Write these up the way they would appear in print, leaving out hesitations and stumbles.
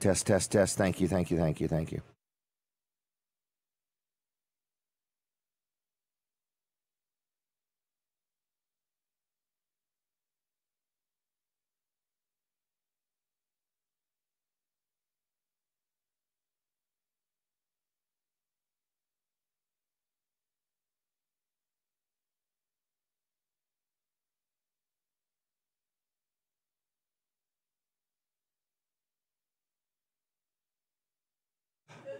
Test, test, test. Thank you, thank you, thank you, thank you.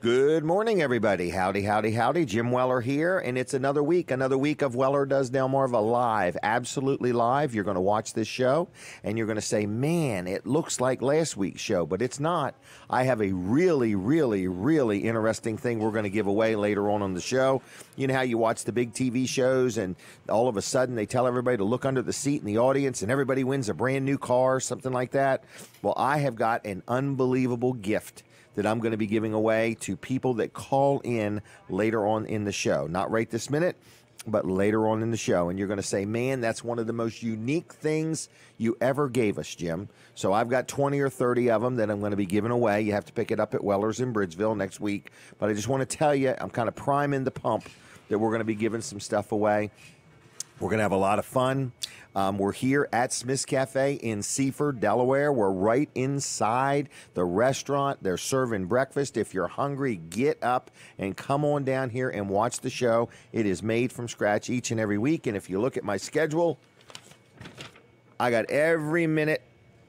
Good morning, everybody. Howdy, howdy, howdy. Jim Weller here, and it's another week of Weller Does Delmarva live, absolutely live. You're going to watch this show, and you're going to say, man, it looks like last week's show, but it's not. I have a really, really, really interesting thing we're going to give away later on the show. You know how you watch the big TV shows, and all of a sudden they tell everybody to look under the seat in the audience, and everybody wins a brand new car, something like that? Well, I have got an unbelievable gift that I'm going to be giving away to people that call in later on in the show. Not right this minute, but later on in the show. And you're going to say, man, that's one of the most unique things you ever gave us, Jim. So I've got 20 or 30 of them that I'm going to be giving away. You have to pick it up at Weller's in Bridgeville next week. But I just want to tell you, I'm kind of priming the pump that we're going to be giving some stuff away. We're going to have a lot of fun. We're here at Smith's Cafe in Seaford, Delaware. We're right inside the restaurant. They're serving breakfast. If you're hungry, get up and come on down here and watch the show. It is made from scratch each and every week. And if you look at my schedule, I got every minute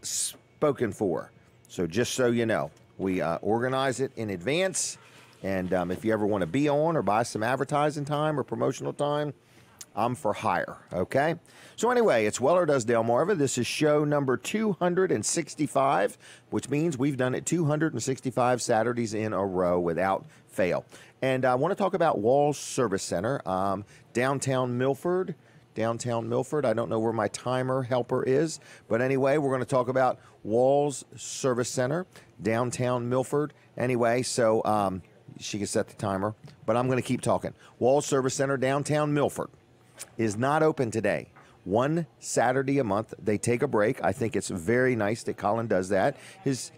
spoken for. So just so you know, we organize it in advance. And if you ever want to be on or buy some advertising time or promotional time, I'm for hire, okay? So anyway, it's Weller Does Delmarva. This is show number 265, which means we've done it 265 Saturdays in a row without fail. And I want to talk about Walls Service Center, downtown Milford. Downtown Milford. I don't know where my timer helper is, but anyway, we're going to talk about Walls Service Center, downtown Milford. Anyway, so she can set the timer, but I'm going to keep talking. Walls Service Center, downtown Milford, is not open today. One Saturday a month, they take a break. I think it's very nice that Colin does that.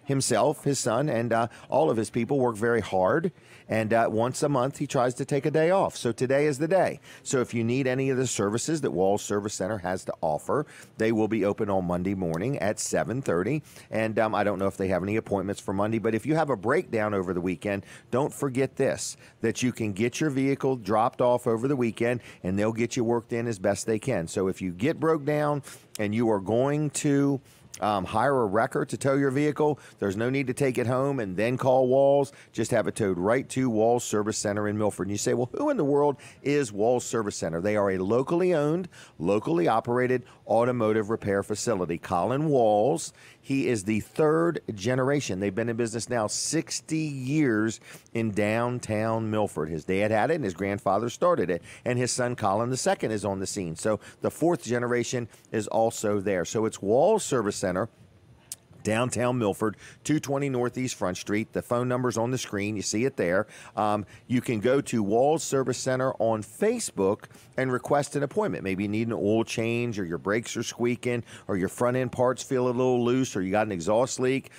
Himself, his son, and all of his people work very hard. And once a month, he tries to take a day off. So today is the day. So if you need any of the services that Walls Service Center has to offer, they will be open on Monday morning at 7:30. And I don't know if they have any appointments for Monday, but if you have a breakdown over the weekend, don't forget this, that you can get your vehicle dropped off over the weekend, and they'll get you worked in as best they can. So if you get broke down and you are going to hire a wrecker to tow your vehicle, there's no need to take it home and then call Walls. Just have it towed right to Walls Service Center in Milford. And you say, well, who in the world is Walls Service Center? They are a locally owned, locally operated automotive repair facility. Colin Walls, he is the third generation. They've been in business now 60 years in downtown Milford. His dad had it and his grandfather started it. And his son Colin II is on the scene. So the fourth generation is also there. So it's Walls Service Center, downtown Milford, 220 Northeast Front Street. The phone number's on the screen. You see it there. You can go to Walls Service Center on Facebook and request an appointment. Maybe you need an oil change, or your brakes are squeaking, or your front end parts feel a little loose, or you got an exhaust leak.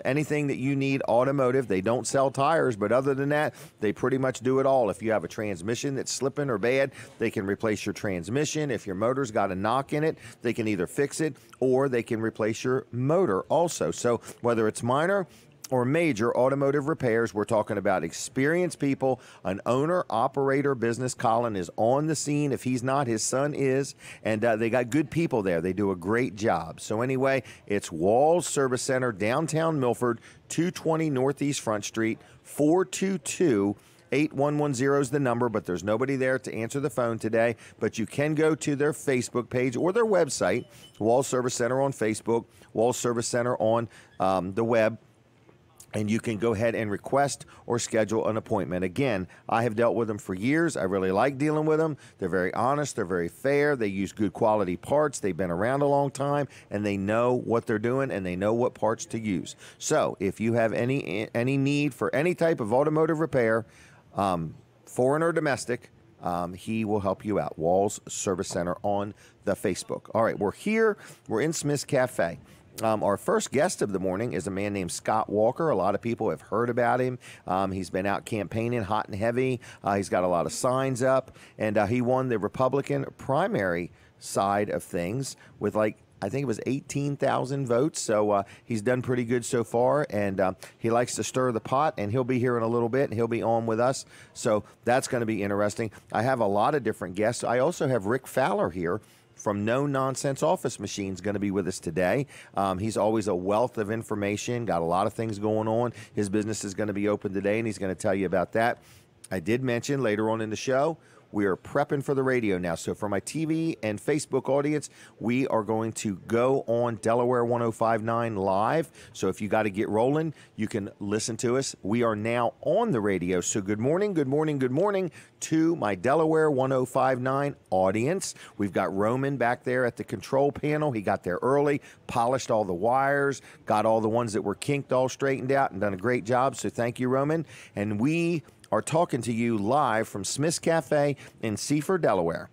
Anything that you need automotive. They don't sell tires, but other than that, they pretty much do it all. If you have a transmission that's slipping or bad, they can replace your transmission. If your motor's got a knock in it, they can either fix it or they can replace your motor also. So whether it's minor or major automotive repairs, we're talking about experienced people, an owner-operator business. Colin is on the scene. If he's not, his son is, and they got good people there. They do a great job. So anyway, it's Walls Service Center, downtown Milford, 220 Northeast Front Street, 422-8110 is the number, but there's nobody there to answer the phone today. But you can go to their Facebook page or their website, Walls Service Center on Facebook, Walls Service Center on the web, and you can go ahead and request or schedule an appointment. Again, I have dealt with them for years. I really like dealing with them. They're very honest. They're very fair. They use good quality parts. They've been around a long time, and they know what they're doing, and they know what parts to use. So if you have any need for any type of automotive repair, foreign or domestic, he will help you out. Walls Service Center on the Facebook. All right, we're here. We're in Smith's Cafe. Our first guest of the morning is a man named Scott Walker. A lot of people have heard about him. He's been out campaigning hot and heavy. He's got a lot of signs up, and he won the Republican primary side of things with I think it was 18,000 votes, so he's done pretty good so far, and he likes to stir the pot, and he'll be here in a little bit, and he'll be on with us, so that's going to be interesting. I have a lot of different guests. I also have Rick Fowler here from No Nonsense Office Machines going to be with us today. He's always a wealth of information, got a lot of things going on. His business is going to be open today, and he's going to tell you about that. I did mention later on in the show, we are prepping for the radio now. So for my TV and Facebook audience, we are going to go on Delaware 105.9 live. So if you got to get rolling, you can listen to us. We are now on the radio. So good morning, good morning, good morning to my Delaware 105.9 audience. We've got Roman back there at the control panel. He got there early, polished all the wires, got all the ones that were kinked all straightened out, and done a great job. So thank you, Roman. And we are talking to you live from Smith's Cafe in Seaford, Delaware.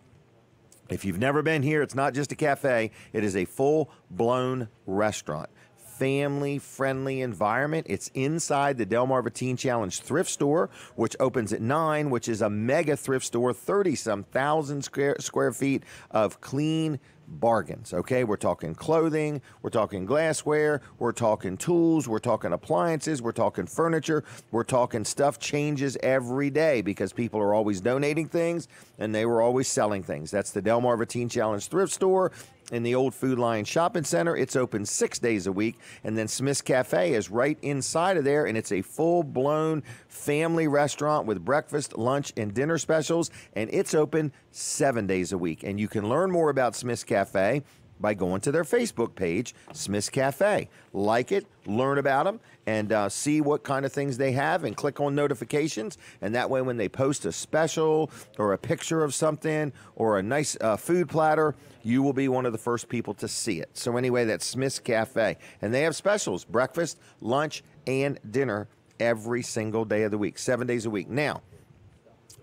If you've never been here, it's not just a cafe. It is a full-blown restaurant. Family-friendly environment. It's inside the Delmarva Teen Challenge thrift store, which opens at 9, which is a mega thrift store, 30-some thousand square feet of clean bargains. Okay, we're talking clothing, we're talking glassware, we're talking tools, we're talking appliances, we're talking furniture, we're talking stuff changes every day because people are always donating things and they were always selling things. That's the Delmarva Teen Challenge thrift store in the old Food Lion Shopping Center. It's open 6 days a week, and then Smith's Cafe is right inside of there, and it's a full-blown family restaurant with breakfast, lunch, and dinner specials, and it's open 7 days a week. And you can learn more about Smith's Cafe by going to their Facebook page, Smith's Cafe. Like it, learn about them, and see what kind of things they have, and click on notifications. And that way when they post a special or a picture of something or a nice food platter, you will be one of the first people to see it. So anyway, that's Smith's Cafe. And they have specials, breakfast, lunch, and dinner every single day of the week, 7 days a week. Now,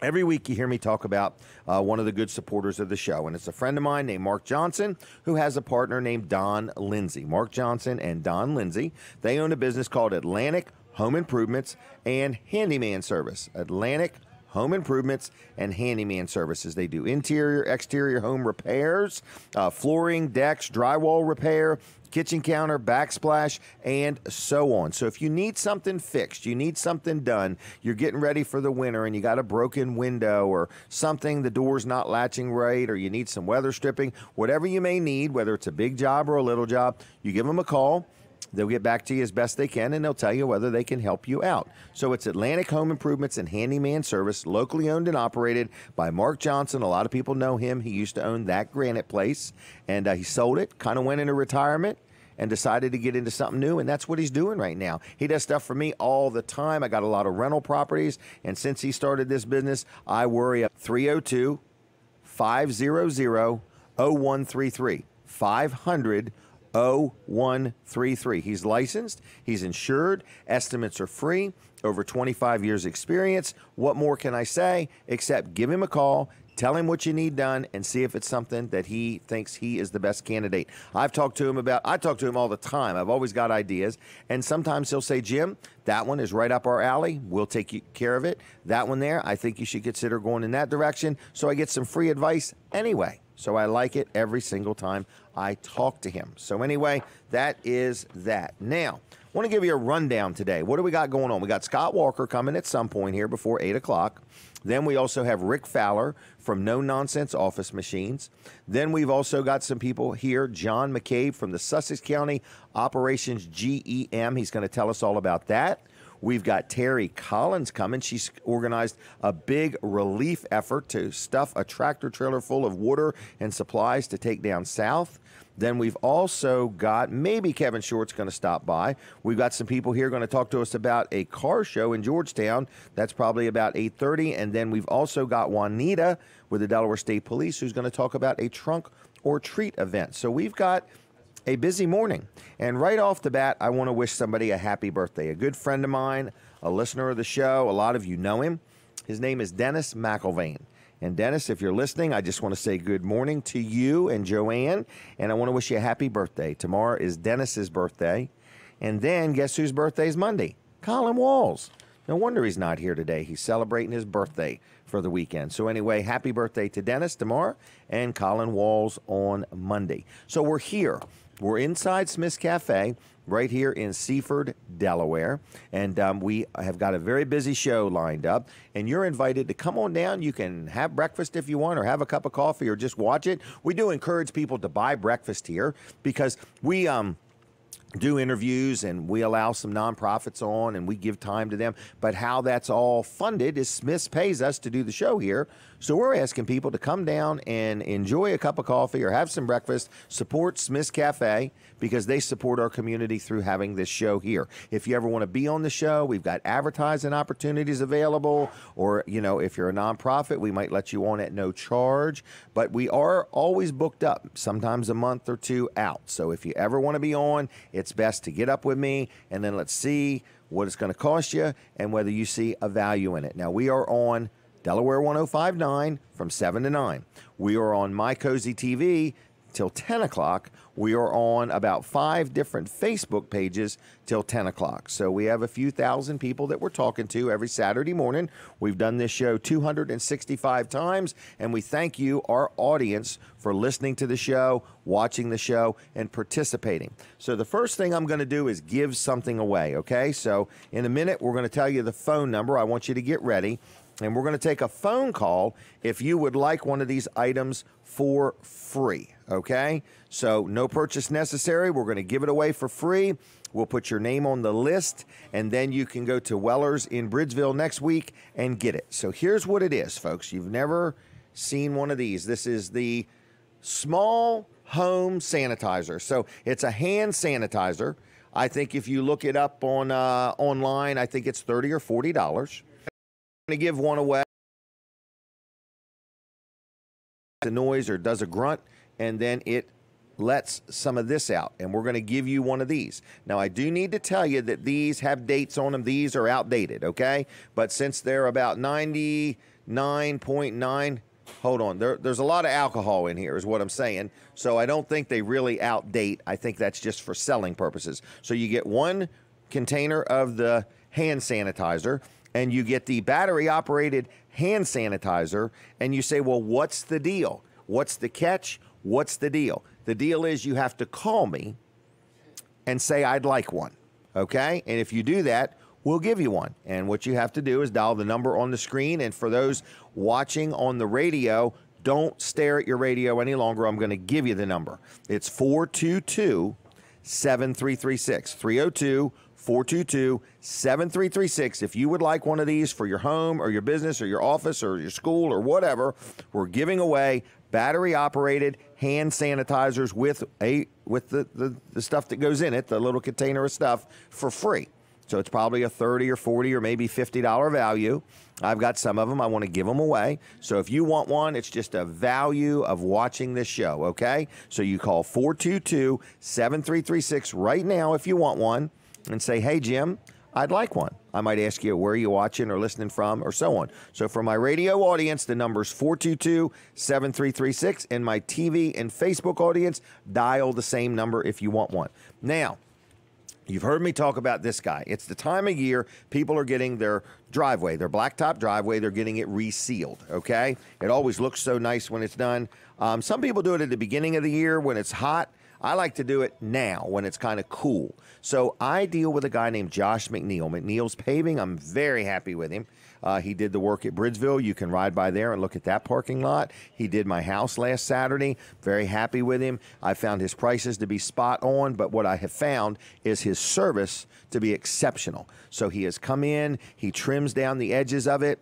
every week you hear me talk about one of the good supporters of the show, and it's a friend of mine named Mark Johnson who has a partner named Don Lindsay. Mark Johnson and Don Lindsay, they own a business called Atlantic Home Improvements and Handyman Service. Atlantic Home Improvements and Handyman Services. They do interior, exterior home repairs, flooring, decks, drywall repair, kitchen counter, backsplash, and so on. So if you need something fixed, you need something done, you're getting ready for the winter and you got a broken window or something, the door's not latching right, or you need some weather stripping, whatever you may need, whether it's a big job or a little job, you give them a call. They'll get back to you as best they can, and they'll tell you whether they can help you out. So it's Atlantic Home Improvements and Handyman Service, locally owned and operated by Mark Johnson. A lot of people know him. He used to own that granite place, and he sold it, kind of went into retirement, and decided to get into something new, and that's what he's doing right now. He does stuff for me all the time. I got a lot of rental properties, and since he started this business, I worry. 302-500-0133, 500-0133. He's licensed, he's insured, estimates are free, over 25 years experience. What more can I say except give him a call, tell him what you need done, and see if it's something that he thinks he is the best candidate. I talk to him all the time. I've always got ideas, and sometimes he'll say, Jim, that one is right up our alley. We'll take care of it. That one there, I think you should consider going in that direction. So I get some free advice anyway. So I like it every single time I talk to him. So anyway, that is that. Now, I want to give you a rundown today. What do we got going on? We got Scott Walker coming at some point here before 8 o'clock. Then we also have Rick Fowler from No Nonsense Office Machines. Then we've also got some people here. John McCabe from the Sussex County Operations GEM. He's going to tell us all about that. We've got Terry Collins coming. She's organized a big relief effort to stuff a tractor trailer full of water and supplies to take down south. Then we've also got, maybe Kevin Short's going to stop by. We've got some people here going to talk to us about a car show in Georgetown. That's probably about 8:30. And then we've also got Juanita with the Delaware State Police who's going to talk about a trunk or treat event. So we've got a busy morning. And right off the bat, I want to wish somebody a happy birthday. A good friend of mine, a listener of the show. A lot of you know him. His name is Dennis McIlvain. And Dennis, if you're listening, I just want to say good morning to you and Joanne, and I want to wish you a happy birthday. Tomorrow is Dennis's birthday, and then guess whose birthday is Monday? Colin Walls. No wonder he's not here today. He's celebrating his birthday for the weekend. So anyway, happy birthday to Dennis tomorrow and Colin Walls on Monday. So we're here. We're inside Smith's Cafe right here in Seaford, Delaware. And we have got a very busy show lined up. And you're invited to come on down. You can have breakfast if you want, or have a cup of coffee, or just watch it. We do encourage people to buy breakfast here because we do interviews and we allow some nonprofits on and we give time to them. But how that's all funded is Smith's pays us to do the show here. So we're asking people to come down and enjoy a cup of coffee or have some breakfast, support Smith's Cafe because they support our community through having this show here. If you ever want to be on the show, we've got advertising opportunities available, or, you know, if you're a nonprofit, we might let you on at no charge, but we are always booked up, sometimes a month or two out. So if you ever want to be on, it's best to get up with me and then let's see what it's going to cost you and whether you see a value in it. Now, we are on Delaware 105.9 from 7 to 9. We are on My Cozy TV till 10 o'clock. We are on about 5 different Facebook pages till 10 o'clock. So we have a few thousand people that we're talking to every Saturday morning. We've done this show 265 times, and we thank you, our audience, for listening to the show, watching the show, and participating. So the first thing I'm going to do is give something away, okay? So in a minute, we're going to tell you the phone number. I want you to get ready. And we're going to take a phone call if you would like one of these items for free, okay? So no purchase necessary. We're going to give it away for free. We'll put your name on the list, and then you can go to Weller's in Bridgeville next week and get it. So here's what it is, folks. You've never seen one of these. This is the small home sanitizer. So it's a hand sanitizer. I think if you look it up on online, I think it's $30 or $40. To give one away, the noise or does a grunt, and then it lets some of this out, and we're going to give you one of these. Now, I do need to tell you that these have dates on them. These are outdated, okay? But since they're about 99.9, hold on, there's a lot of alcohol in here is what I'm saying, so I don't think they really outdate. I think that's just for selling purposes. So you get one container of the hand sanitizer, and you get the battery-operated hand sanitizer, and you say, well, what's the deal? What's the catch? What's the deal? The deal is you have to call me and say, I'd like one, okay? And if you do that, we'll give you one. And what you have to do is dial the number on the screen, and for those watching on the radio, don't stare at your radio any longer. I'm going to give you the number. It's 422-7336, 302-422-7336. If you would like one of these for your home or your business or your office or your school or whatever, we're giving away battery-operated hand sanitizers with the stuff that goes in it, the little container of stuff, for free. So it's probably a $30 or $40 or maybe $50 value. I've got some of them. I want to give them away. So if you want one, it's just a value of watching this show, okay? So you call 422-7336 right now if you want one, and say, hey, Jim, I'd like one. I might ask you, where are you watching or listening from, or so on. So for my radio audience, the number's 422-7336, and my TV and Facebook audience, dial the same number if you want one. Now, you've heard me talk about this guy. It's the time of year people are getting their driveway, their blacktop driveway, they're getting it resealed, okay? It always looks so nice when it's done. Some people do it at the beginning of the year when it's hot. I like to do it now when it's kind of cool. So I deal with a guy named Josh McNeil. McNeil's Paving. I'm very happy with him. He did the work at Bridgeville. You can ride by there and look at that parking lot. He did my house last Saturday. Very happy with him. I found his prices to be spot on, but what I have found is his service to be exceptional. So he has come in, he trims down the edges of it,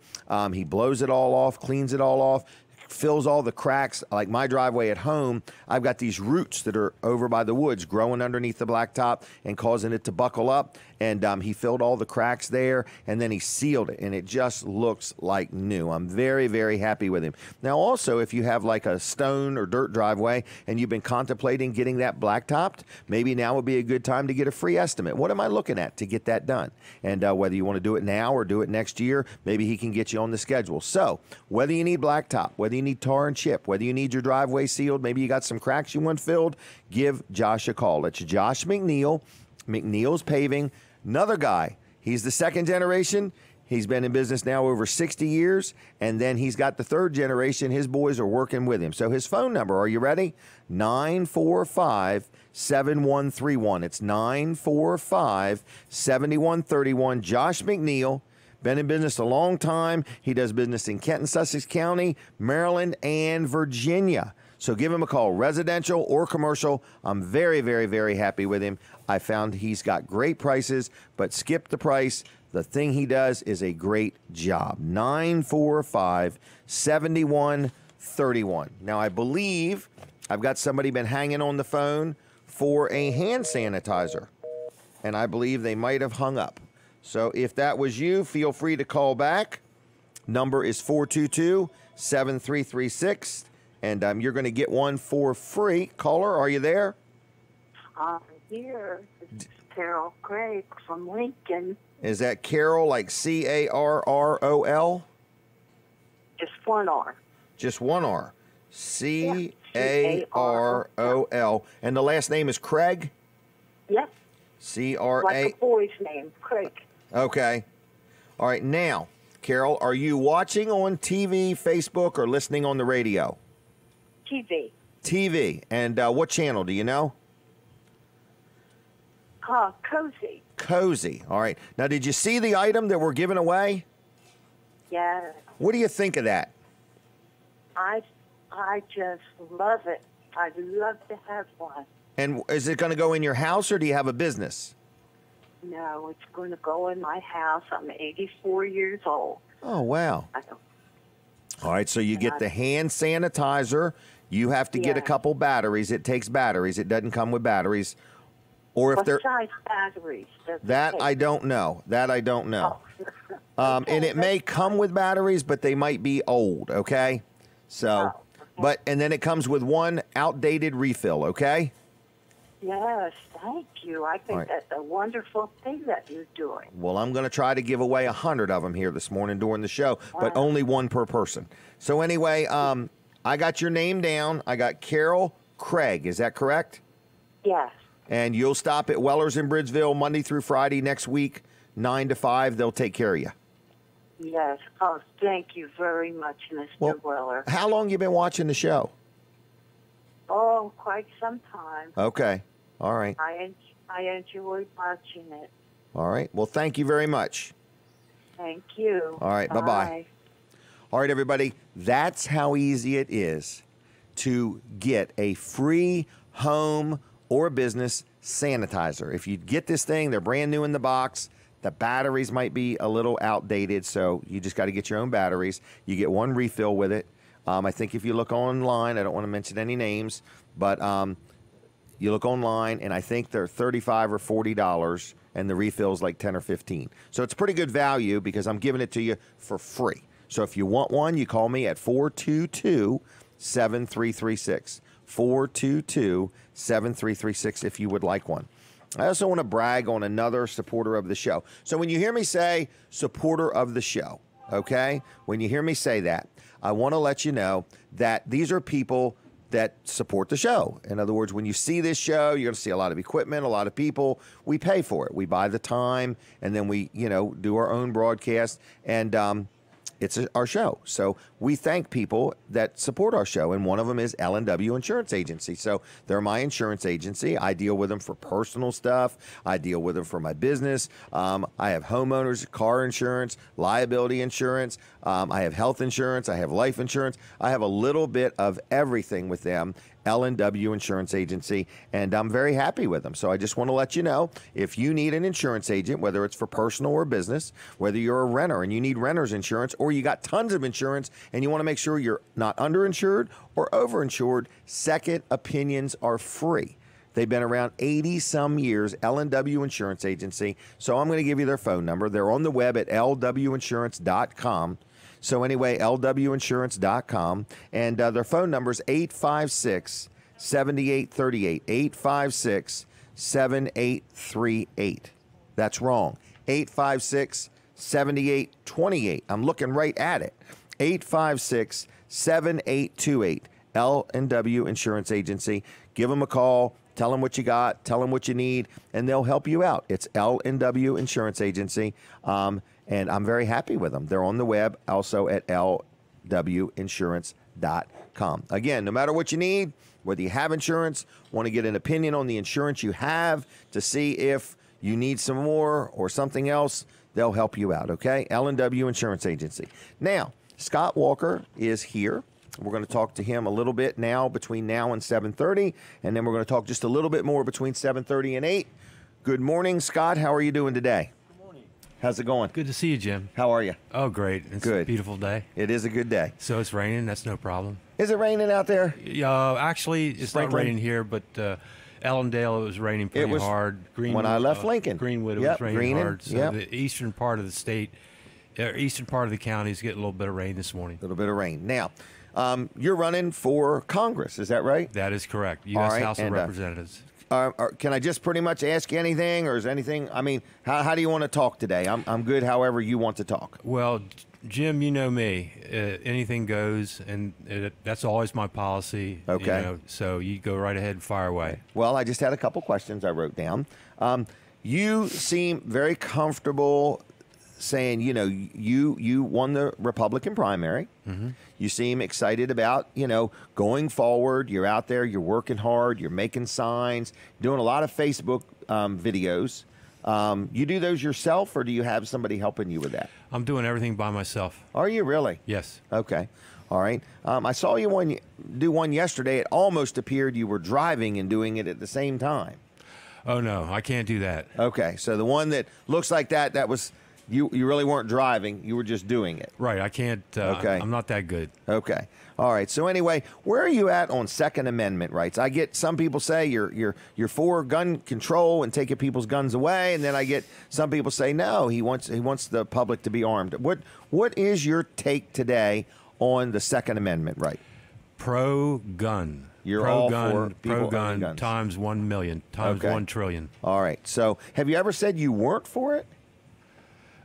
he blows it all off, cleans it all off, fills all the cracks. Like my driveway at home, I've got these roots that are over by the woods growing underneath the blacktop and causing it to buckle up. and he filled all the cracks there, and then he sealed it, and it just looks like new. I'm very, very happy with him. Now, also, if you have like a stone or dirt driveway and you've been contemplating getting that blacktopped, maybe now would be a good time to get a free estimate. What am I looking at to get that done? And whether you want to do it now or do it next year, maybe he can get you on the schedule. So whether you need blacktop, whether you need tar and chip, whether you need your driveway sealed, maybe you got some cracks you want filled, give Josh a call. It's Josh McNeil, McNeil's Paving. Another guy, he's the second generation. He's been in business now over 60 years, and then he's got the third generation. His boys are working with him. So his phone number, are you ready? 945-7131. It's 945-7131. Josh McNeil, been in business a long time. He does business in Kent and Sussex County, Maryland, and Virginia. So give him a call, residential or commercial. I'm very, very, very happy with him. I found he's got great prices, but skip the price. The thing he does is a great job. 945-7131. Now, I believe I've got somebody been hanging on the phone for a hand sanitizer, and I believe they might have hung up. So if that was you, feel free to call back. Number is 422-7336, and you're going to get one for free. Caller, are you there? I'm here. This is Carol Craig from Lincoln. Is that Carol, like C-A-R-R-O-L? Just one R. Just one R. C-A-R-O-L. And the last name is Craig? Yep. C-R-A... Like a boy's name, Craig. Okay. All right. Now, Carol, are you watching on TV, Facebook, or listening on the radio? TV. TV. And what channel, do you know? Cozy. Cozy. All right. Now, did you see the item that we're giving away? Yeah. What do you think of that? I just love it. I'd love to have one. And is it going to go in your house, or do you have a business? No, it's going to go in my house. I'm 84 years old. Oh, wow. I don't. All right, so you get the hand sanitizer. You have to get a couple batteries. It takes batteries. It doesn't come with batteries. Or if What they're size batteries does it that take? I don't know. That I don't know. Oh. And it may come with batteries, but they might be old. Okay, so and then it comes with one outdated refill. Okay. Yes, thank you. I think that's a wonderful thing that you're doing. Well, I'm going to try to give away 100 of them here this morning during the show, but only one per person. So anyway, I got your name down. I got Carol Craig. Is that correct? Yes. And you'll stop at Weller's in Bridgeville Monday through Friday next week, 9 to 5. They'll take care of you. Yes. Oh, thank you very much, Mr. Weller. How long you been watching the show? Oh, quite some time. Okay. All right. I enjoy watching it. All right. Well, thank you very much. Thank you. All right. Bye-bye. All right, everybody. That's how easy it is to get a free home or business sanitizer. If you get this thing, they're brand new in the box. The batteries might be a little outdated, so you just got to get your own batteries. You get one refill with it. I think if you look online, I don't want to mention any names, but you look online, and I think they're $35 or $40, and the refill's like 10 or 15. So it's pretty good value because I'm giving it to you for free. So if you want one, you call me at 422-7336. 422-7336 if you would like one. I also want to brag on another supporter of the show. So when you hear me say supporter of the show, okay, when you hear me say that, I want to let you know that these are people that support the show. In other words, when you see this show, you're going to see a lot of equipment, a lot of people. We pay for it. We buy the time, and then we, do our own broadcast, and it's our show. So we thank people that support our show, and one of them is L&W Insurance Agency. So they're my insurance agency. I deal with them for personal stuff. I deal with them for my business. I have homeowners, car insurance, liability insurance. I have health insurance. I have life insurance. I have a little bit of everything with them. L&W Insurance Agency, and I'm very happy with them. So I just want to let you know, if you need an insurance agent, whether it's for personal or business, whether you're a renter and you need renter's insurance, or you got tons of insurance and you want to make sure you're not underinsured or overinsured, second opinions are free. They've been around 80-some years, L&W Insurance Agency. So I'm going to give you their phone number. They're on the web at lwinsurance.com. So anyway, lwinsurance.com. And their phone number is 856-7838, 856-7838. That's wrong. 856-7828. I'm looking right at it. 856-7828. L&W Insurance Agency. Give them a call. Tell them what you got. Tell them what you need, and they'll help you out. It's L&W Insurance Agency, and I'm very happy with them. They're on the web also at lwinsurance.com. Again, no matter what you need, whether you have insurance, want to get an opinion on the insurance you have to see if you need some more or something else, they'll help you out, okay? L&W Insurance Agency. Now, Scott Walker is here. We're going to talk to him a little bit now between now and 7:30, and then we're going to talk just a little bit more between 7:30 and 8. Good morning, Scott. How are you doing today? Good morning. How's it going? Good to see you, Jim. How are you? Oh, great. It's Good. a beautiful day. It is a good day. So it's raining. That's no problem. Is it raining out there? Actually, it's not Sprinkling? raining here, but Ellendale, it was raining pretty was hard. when I left Lincoln. Greenwood, it Yep, was raining Greenon, hard. So yep. the eastern part of the state, eastern part of the county is getting a little bit of rain this morning. A little bit of rain. Now, you're running for Congress, is that right? That is correct. All U.S. right, House of and, Representatives. Can I just pretty much ask you anything, or is anything? I mean, how do you want to talk today? I'm good. However you want to talk. Well, Jim, you know me. Anything goes, and that's always my policy. Okay. You know, so you go right ahead and fire away. Well, I just had a couple questions I wrote down. You seem very comfortable saying, you know, you won the Republican primary. Mm-hmm. You seem excited about, you know, going forward. You're out there, you're working hard, you're making signs, doing a lot of Facebook videos. You do those yourself, or do you have somebody helping you with that? I'm doing everything by myself. Are you really? Yes. Okay. All right. I saw you do one yesterday. It almost appeared you were driving and doing it at the same time. Oh, no, I can't do that. Okay. So the one that looks like that was... You really weren't driving. You were just doing it. Right. I can't. Okay. I'm not that good. Okay. All right. So anyway, where are you at on Second Amendment rights? I get some people say you're for gun control and taking people's guns away, and then I get some people say no, he wants the public to be armed. What is your take today on the Second Amendment right? Pro-gun. You're all pro-gun, for people owning pro-gun guns. times 1 million times Okay. 1 trillion. All right. So have you ever said you weren't for it?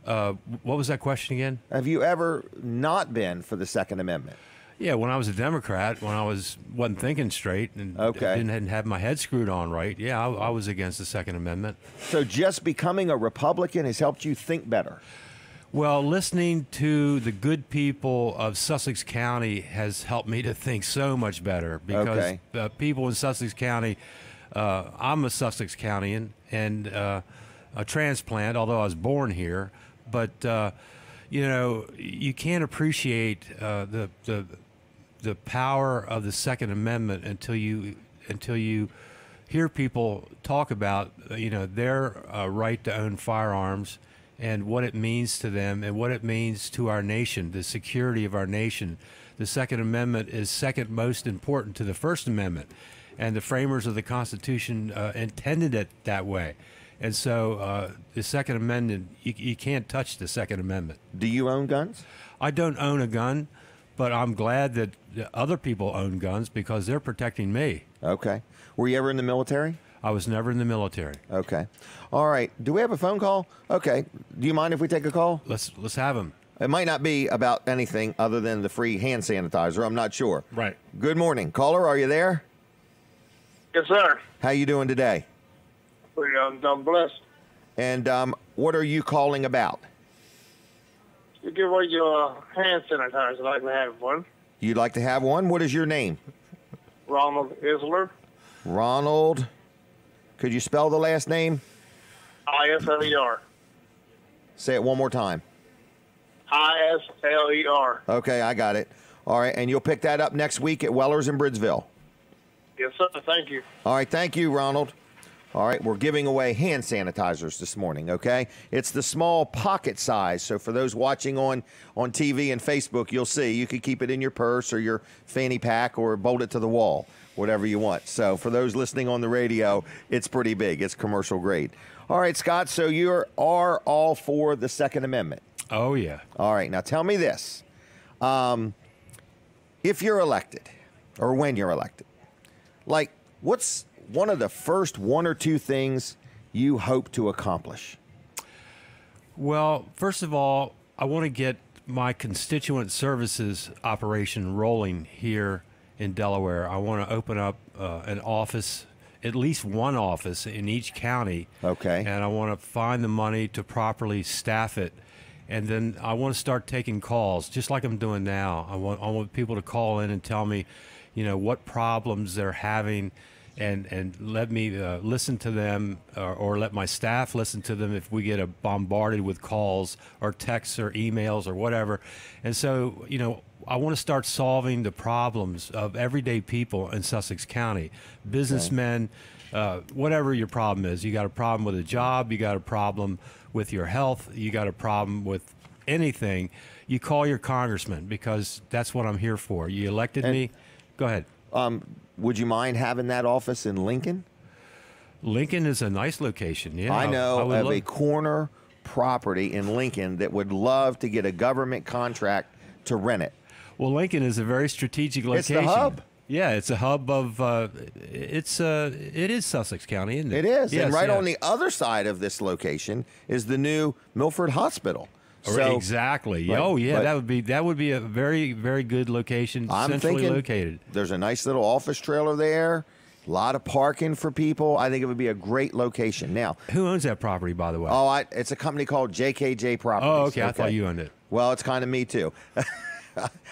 What was that question again? Have you ever not been for the Second Amendment? Yeah, when I was a Democrat, when I wasn't thinking straight and Okay. didn't have my head screwed on right, yeah, I was against the Second Amendment. So just becoming a Republican has helped you think better? Well, listening to the good people of Sussex County has helped me to think so much better because Okay. people in Sussex County, I'm a Sussex Countyan and a transplant, although I was born here. But you know, you can't appreciate the power of the Second Amendment until you hear people talk about their right to own firearms and what it means to them and what it means to our nation, the security of our nation. The Second Amendment is second most important to the First Amendment, and the framers of the Constitution intended it that way. And so the Second Amendment, you can't touch the Second Amendment. Do you own guns? I don't own a gun, but I'm glad that other people own guns because they're protecting me. Okay. Were you ever in the military? I was never in the military. Okay. All right. Do we have a phone call? Okay. Do you mind if we take a call? Let's have them. It might not be about anything other than the free hand sanitizer. I'm not sure. Right. Good morning. Caller, are you there? Yes, sir. How you doing today? I'm blessed. And what are you calling about? You give away your hand sanitizer. I'd like to have one. You'd like to have one? What is your name? Ronald Isler. Ronald. Could you spell the last name? I-S-L-E-R. Say it one more time. I-S-L-E-R. Okay, I got it. All right, and you'll pick that up next week at Weller's in Bridgeville. Yes, sir. Thank you. All right, thank you, Ronald. All right, we're giving away hand sanitizers this morning, okay? It's the small pocket size. So for those watching on TV and Facebook, you'll see you could keep it in your purse or your fanny pack or bolt it to the wall, whatever you want. So for those listening on the radio, it's pretty big. It's commercial grade. All right, Scott, so you are all for the Second Amendment. Oh, yeah. All right, now tell me this. If you're elected, or when you're elected, like, what's one of the first one or two things you hope to accomplish? Well, first of all, I want to get my constituent services operation rolling here in Delaware. I want to open up an office, at least one office in each county. Okay. And I want to find the money to properly staff it. And then I want to start taking calls, just like I'm doing now. I want people to call in and tell me, what problems they're having, and let me listen to them, or let my staff listen to them if we get bombarded with calls or texts or emails or whatever. And so, I want to start solving the problems of everyday people in Sussex County, businessmen, whatever your problem is. You got a problem with a job, you got a problem with your health, you got a problem with anything, you call your congressman, because that's what I'm here for. You elected me. Go ahead. Would you mind having that office in Lincoln? Lincoln is a nice location. Yeah, I know of a corner property in Lincoln that would love to get a government contract to rent it. Well, Lincoln is a very strategic location. It's the hub. Yeah, it's a hub of. It is Sussex County, isn't it? It is, yes, and right yeah. on the other side of this location is the new Milford Hospital. So, exactly. Right, oh, yeah, but that would be a very, very good location, I'm centrally thinking located. There's a nice little office trailer there, a lot of parking for people. I think it would be a great location. Now, Who owns that property, by the way? it's a company called JKJ Properties. Oh, okay. I thought you owned it. Well, it's kind of me too.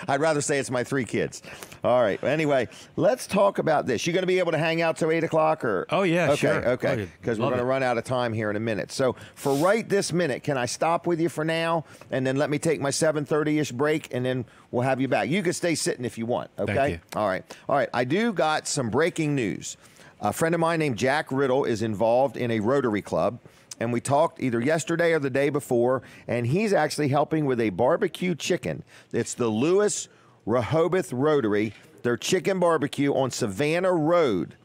I'd rather say it's my 3 kids. All right. Anyway, let's talk about this. You going to be able to hang out till 8 o'clock, or? Oh, yeah, okay, sure. Okay. Because we're Love going to it. run out of time here in a minute. So for right this minute, can I stop with you for now, and then let me take my 7:30-ish break, and then we'll have you back. You can stay sitting if you want. Okay. Thank you. All right. I do got some breaking news. A friend of mine named Jack Riddle is involved in a Rotary Club. And we talked either yesterday or the day before, and he's actually helping with a barbecue chicken. It's the Lewis Rehoboth Rotary, their chicken barbecue on Savannah Road,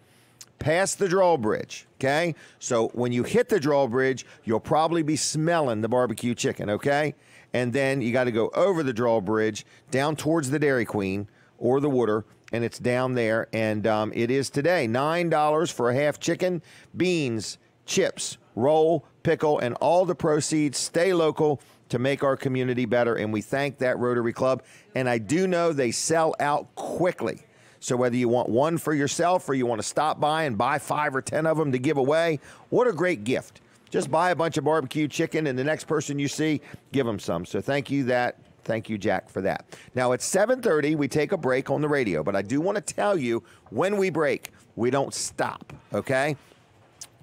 past the drawbridge, okay? So when you hit the drawbridge, you'll probably be smelling the barbecue chicken, okay? And then you got to go over the drawbridge, down towards the Dairy Queen or the Water, and it's down there. And it is today, $9 for a half chicken, beans, chips, roll, pickle, and all the proceeds stay local to make our community better. And we thank that Rotary Club. And I do know they sell out quickly. So whether you want one for yourself or you want to stop by and buy 5 or 10 of them to give away, what a great gift. Just buy a bunch of barbecue chicken, and the next person you see, give them some. So thank you, Jack, for that. Now, at 7:30, we take a break on the radio. But I do want to tell you, when we break, we don't stop, okay?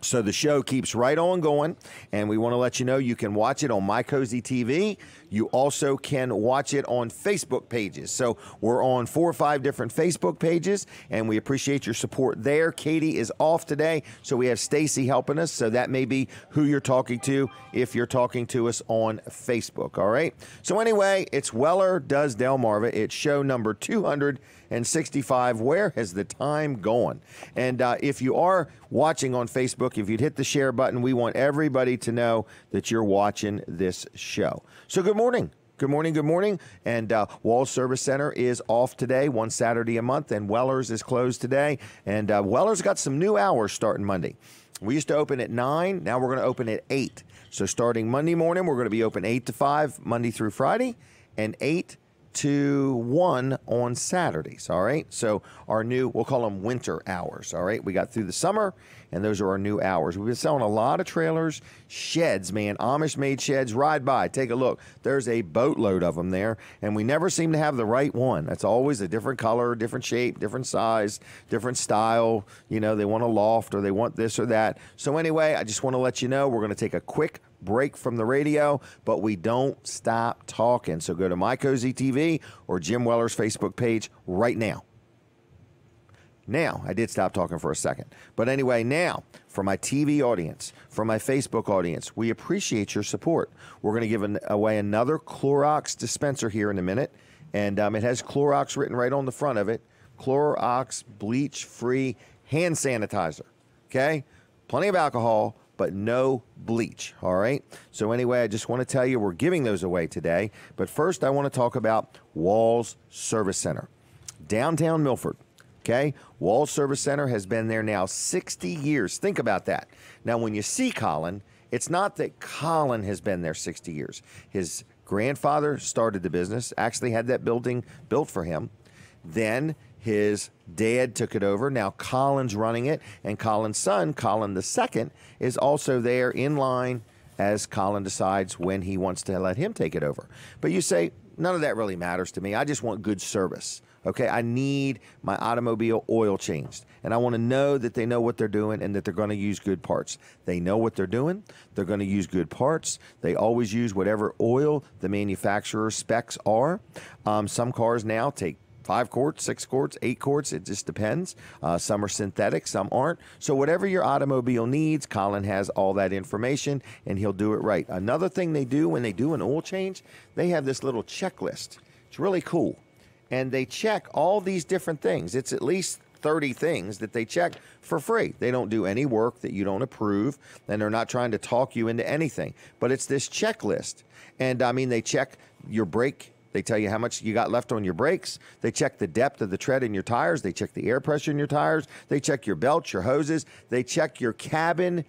So the show keeps right on going, and we want to let you know you can watch it on My Cozy TV. You also can watch it on Facebook pages. So we're on 4 or 5 different Facebook pages, and we appreciate your support there. Katie is off today, so we have Stacy helping us. So that may be who you're talking to if you're talking to us on Facebook, all right? So anyway, it's Weller Does Delmarva. It's show number 265. Where has the time gone? And if you are watching on Facebook, if you'd hit the share button, we want everybody to know that you're watching this show. So good morning. Good morning, good morning. And Wall Service Center is off today, one Saturday a month, and Weller's is closed today. And Weller's got some new hours starting Monday. We used to open at 9. Now we're going to open at 8. So starting Monday morning, we're going to be open 8 to 5, Monday through Friday, and 8 to 1 on Saturdays, all right? So our new, we'll call them winter hours, all right? We got through the summer, and those are our new hours. We've been selling a lot of trailers, sheds, man, Amish-made sheds. Ride by, take a look. There's a boatload of them there, and we never seem to have the right one. That's always a different color, different shape, different size, different style. You know, they want a loft or they want this or that. So anyway, I just want to let you know we're going to take a quick break from the radio, but we don't stop talking. So go to My Cozy TV or Jim Weller's Facebook page right now. Now, I did stop talking for a second. But anyway, now, for my TV audience, for my Facebook audience, we appreciate your support. We're going to give away another Clorox dispenser here in a minute. And it has Clorox written right on the front of it. Clorox bleach-free hand sanitizer. Okay? Plenty of alcohol, but no bleach. All right? So anyway, I just want to tell you we're giving those away today. But first, I want to talk about Walls Service Center. Downtown Milford. Okay, Walls Service Center has been there now 60 years. Think about that. Now, when you see Colin, it's not that Colin has been there 60 years. His grandfather started the business, actually had that building built for him. Then his dad took it over. Now Colin's running it, and Colin's son, Colin II, is also there in line as Colin decides when he wants to let him take it over. But you say, none of that really matters to me. I just want good service. Okay, I need my automobile oil changed, and I want to know that they know what they're doing and that they're going to use good parts. They know what they're doing. They're going to use good parts. They always use whatever oil the manufacturer specs are. Some cars now take 5 quarts, 6 quarts, 8 quarts. It just depends. Some are synthetic, some aren't. So whatever your automobile needs, Colin has all that information, and he'll do it right. Another thing they do when they do an oil change, they have this little checklist. It's really cool. And they check all these different things. It's at least 30 things that they check for free. They don't do any work that you don't approve, and they're not trying to talk you into anything. But it's this checklist. And, I mean, they check your brake. They tell you how much you got left on your brakes. They check the depth of the tread in your tires. They check the air pressure in your tires. They check your belts, your hoses. They check your cabin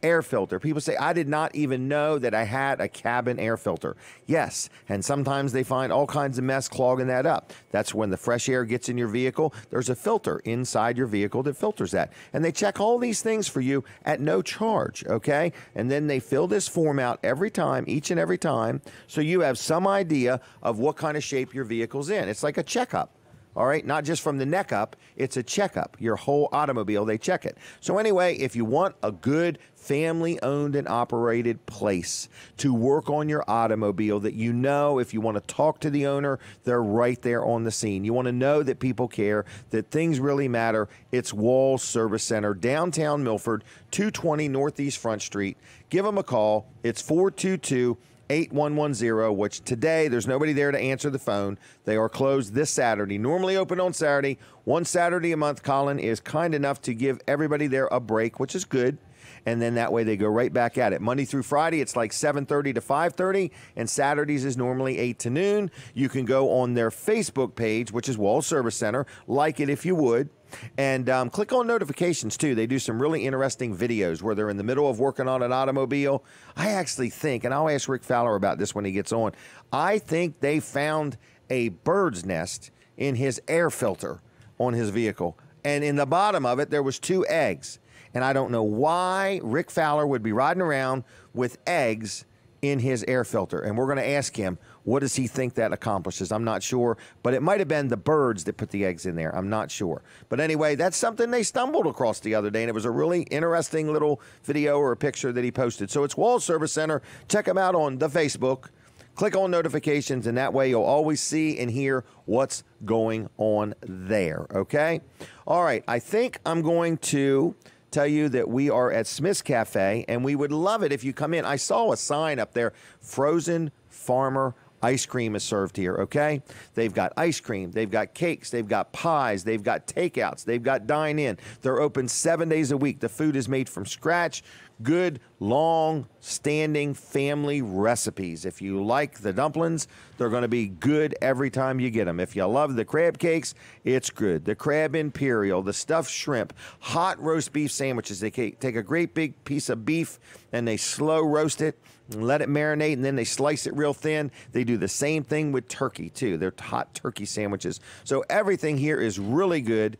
air filter. People say, I did not even know that I had a cabin air filter. Yes, and sometimes they find all kinds of mess clogging that up. That's when the fresh air gets in your vehicle. There's a filter inside your vehicle that filters that. And they check all these things for you at no charge, okay? And then they fill this form out every time, each and every time, so you have some idea of what kind of shape your vehicle's in. It's like a checkup. All right, not just from the neck up, it's a checkup. Your whole automobile, they check it. So anyway, if you want a good family-owned and operated place to work on your automobile that you know if you want to talk to the owner, they're right there on the scene. You want to know that people care, that things really matter. It's Walls Service Center, downtown Milford, 220 Northeast Front Street. Give them a call. It's 422-8110, which today there's nobody there to answer the phone. They are closed this Saturday. Normally open on Saturday. One Saturday a month. Colin is kind enough to give everybody there a break, which is good. And then that way they go right back at it. Monday through Friday, it's like 7:30 to 5:30, and Saturdays is normally 8 to noon. You can go on their Facebook page, which is Walls Service Center. Like it if you would. And click on notifications, too. They do some really interesting videos where they're in the middle of working on an automobile. I actually think, and I'll ask Rick Fowler about this when he gets on, I think they found a bird's nest in his air filter on his vehicle. And in the bottom of it, there was 2 eggs. And I don't know why Rick Fowler would be riding around with eggs in his air filter. And we're going to ask him, what does he think that accomplishes? I'm not sure. But it might have been the birds that put the eggs in there. I'm not sure. But anyway, that's something they stumbled across the other day. And it was a really interesting little video or a picture that he posted. So it's Walls Service Center. Check him out on the Facebook. Click on notifications, and that way you'll always see and hear what's going on there. Okay? All right. I think I'm going to tell you that we are at Smith's Cafe, and we would love it if you come in. I saw a sign up there, frozen farmer ice cream is served here, okay? They've got ice cream, they've got cakes, they've got pies, they've got takeouts, they've got dine-in. They're open 7 days a week. The food is made from scratch. Good, long-standing family recipes. If you like the dumplings, they're going to be good every time you get them. If you love the crab cakes, it's good. The crab imperial, the stuffed shrimp, hot roast beef sandwiches. They take a great big piece of beef and they slow roast it and let it marinate, and then they slice it real thin. They do the same thing with turkey, too. They're hot turkey sandwiches. So everything here is really good.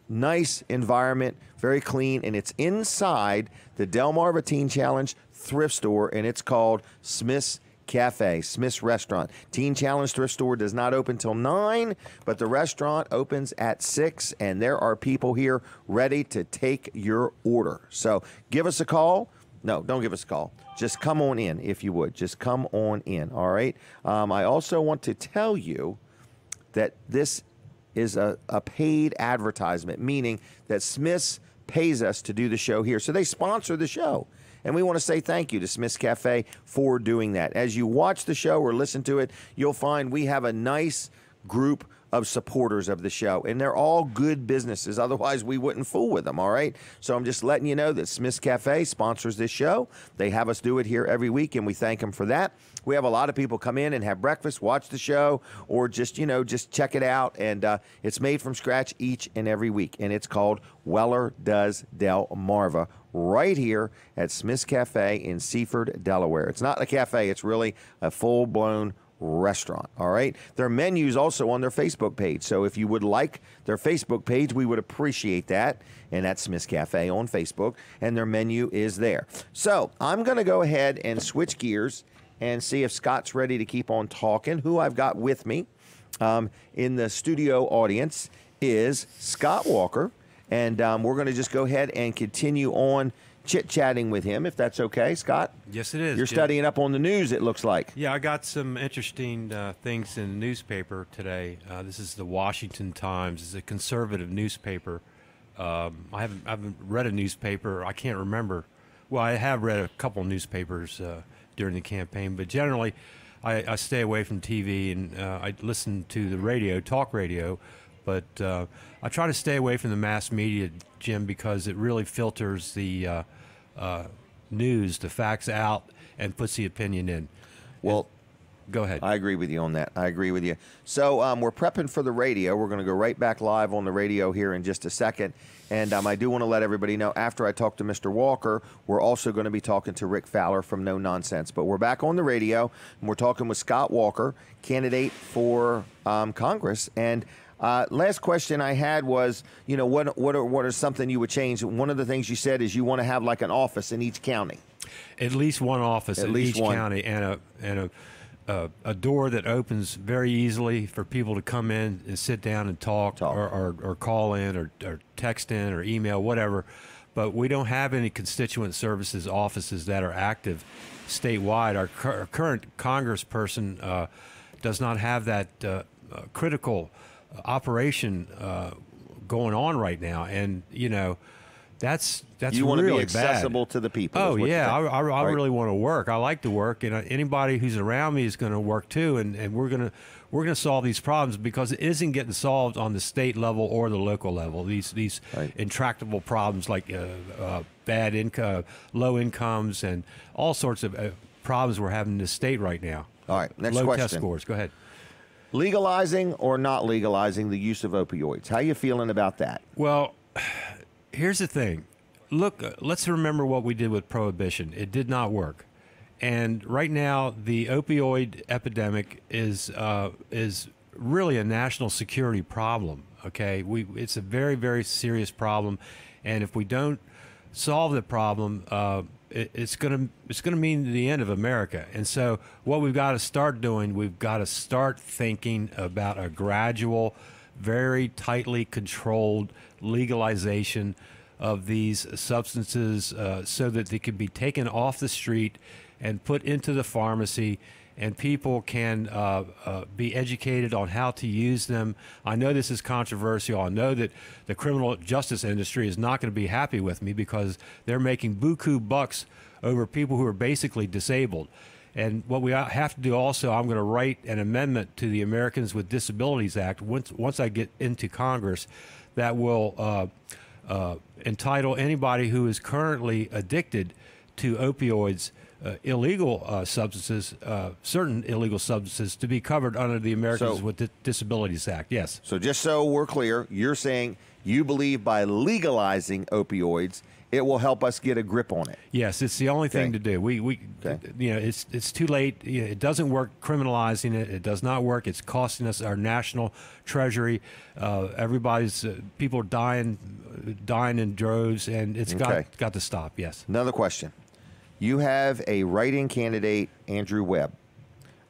Nice environment, very clean, and it's inside the Delmarva Teen Challenge thrift store, and it's called Smith's Cafe, Smith's Restaurant. Teen Challenge thrift store does not open till 9, but the restaurant opens at 6, and there are people here ready to take your order. So give us a call. No, don't give us a call. Just come on in, if you would. Just come on in, all right? I also want to tell you that this is a paid advertisement, meaning that Smith's pays us to do the show here. So they sponsor the show. And we want to say thank you to Smith's Cafe for doing that. As you watch the show or listen to it, you'll find we have a nice group of supporters of the show, and they're all good businesses. Otherwise, we wouldn't fool with them, all right? So I'm just letting you know that Smith's Cafe sponsors this show. They have us do it here every week, and we thank them for that. We have a lot of people come in and have breakfast, watch the show, or just check it out. And it's made from scratch each and every week, and it's called Weller Does Delmarva, right here at Smith's Cafe in Seaford, Delaware. It's not a cafe. It's really a full-blown restaurant, all right? Their menu's also on their Facebook page. So if you would like their Facebook page, we would appreciate that. And that's Smith's Cafe on Facebook, and their menu is there. So I'm going to go ahead and switch gears and see if Scott's ready to keep on talking. Who I've got with me in the studio audience is Scott Walker, and we're going to just go ahead and continue on chit-chatting with him, if that's okay, Scott. Yes, it is. You're studying up on the news, it looks like. Yeah, I got some interesting things in the newspaper today. This is the Washington Times. It's a conservative newspaper. I haven't read a newspaper. I can't remember. Well, I have read a couple newspapers during the campaign, but generally I stay away from TV, and I listen to the radio, talk radio, but I try to stay away from the mass media, Jim, because it really filters the news, the facts out, and puts the opinion in. Well, go ahead. I agree with you on that. I agree with you. So we're prepping for the radio. We're going to go right back live on the radio here in just a second. And I do want to let everybody know, after I talk to Mr. Walker, we're also going to be talking to Rick Fowler from No Nonsense. But we're back on the radio, and we're talking with Scott Walker, candidate for Congress. And last question I had was, what are something you would change? One of the things you said is you want to have like an office in each county. At least one office in each one county, and a door that opens very easily for people to come in and sit down and talk. Or call in or text in or email, whatever. But we don't have any constituent services offices that are active statewide. Our current congressperson does not have that critical operation going on right now, and that's you want really to be accessible bad to the people. Oh yeah, I right? really want to work. I like to work, and anybody who's around me is going to work too, and we're gonna solve these problems, because it isn't getting solved on the state level or the local level. These right. intractable problems like bad income, low incomes, and all sorts of problems we're having in the state right now. All right, next low question. Test scores. Go ahead. Legalizing or not legalizing the use of opioids? How you feeling about that? Well, here's the thing. Look, let's remember what we did with Prohibition. It did not work. And right now, the opioid epidemic is really a national security problem, okay? It's a very, very serious problem. And if we don't solve the problem, it's going to mean the end of America. And so what we've got to start doing, we've got to start thinking about a gradual, very tightly controlled legalization of these substances so that they can be taken off the street and put into the pharmacy, and people can be educated on how to use them. I know this is controversial. I know that the criminal justice industry is not going to be happy with me, because they're making buku bucks over people who are basically disabled. And what we have to do also, I'm going to write an amendment to the Americans with Disabilities Act once I get into Congress that will entitle anybody who is currently addicted to opioids, illegal substances, certain illegal substances, to be covered under the Americans with Disabilities Act. Yes. So just so we're clear, you're saying you believe by legalizing opioids, it will help us get a grip on it. Yes, it's the only thing to do. It's too late. It doesn't work criminalizing it. It does not work. It's costing us our national treasury. People are dying in droves, and it's got to stop. Yes. Another question. You have a write-in candidate, Andrew Webb.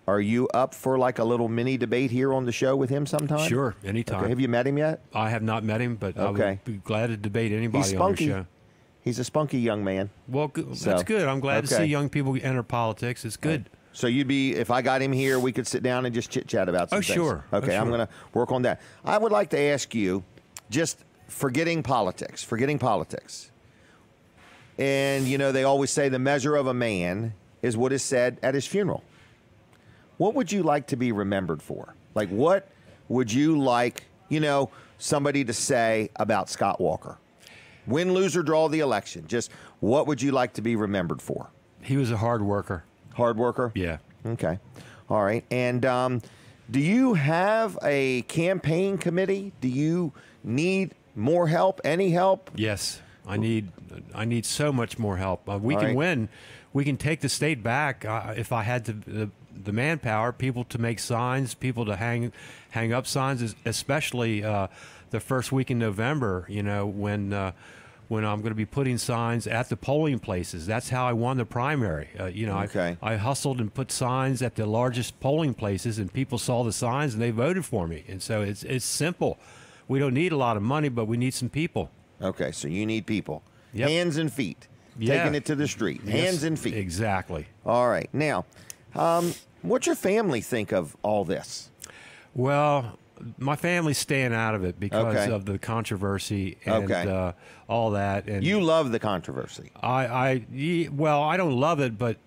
Are you up for like a little mini debate here on the show with him sometime? Sure, anytime. Okay. Have you met him yet? I have not met him, but I would be glad to debate anybody on the show. He's a spunky young man. Well, that's good. I'm glad to see young people enter politics. It's good. So you'd be, if I got him here, we could sit down and just chit chat about some things. Sure. Okay, Oh, I'm sure. going to work on that. I would like to ask you, just forgetting politics. And, you know, they always say the measure of a man is what is said at his funeral. What would you like to be remembered for? Like, what would you like, you know, somebody to say about Scott Walker? Win, lose, or draw the election. Just what would you like to be remembered for? He was a hard worker. Hard worker? Yeah. Okay. All right. And do you have a campaign committee? Do you need more help? Any help? Yes. I need so much more help. We All can right. win. We can take the state back if I had the manpower, people to make signs, people to hang up signs, especially the first week in November, you know, when I'm going to be putting signs at the polling places. That's how I won the primary. Okay. I hustled and put signs at the largest polling places, and people saw the signs and they voted for me. And so it's simple. We don't need a lot of money, but we need some people. Okay, so you need people. Yep. Hands and feet. Yeah. Taking it to the street. Yes, Hands and feet. Exactly. All right. Now, what's your family think of all this? Well, my family's staying out of it because Okay. of the controversy and Okay. all that. And You love the controversy. well, I don't love it, but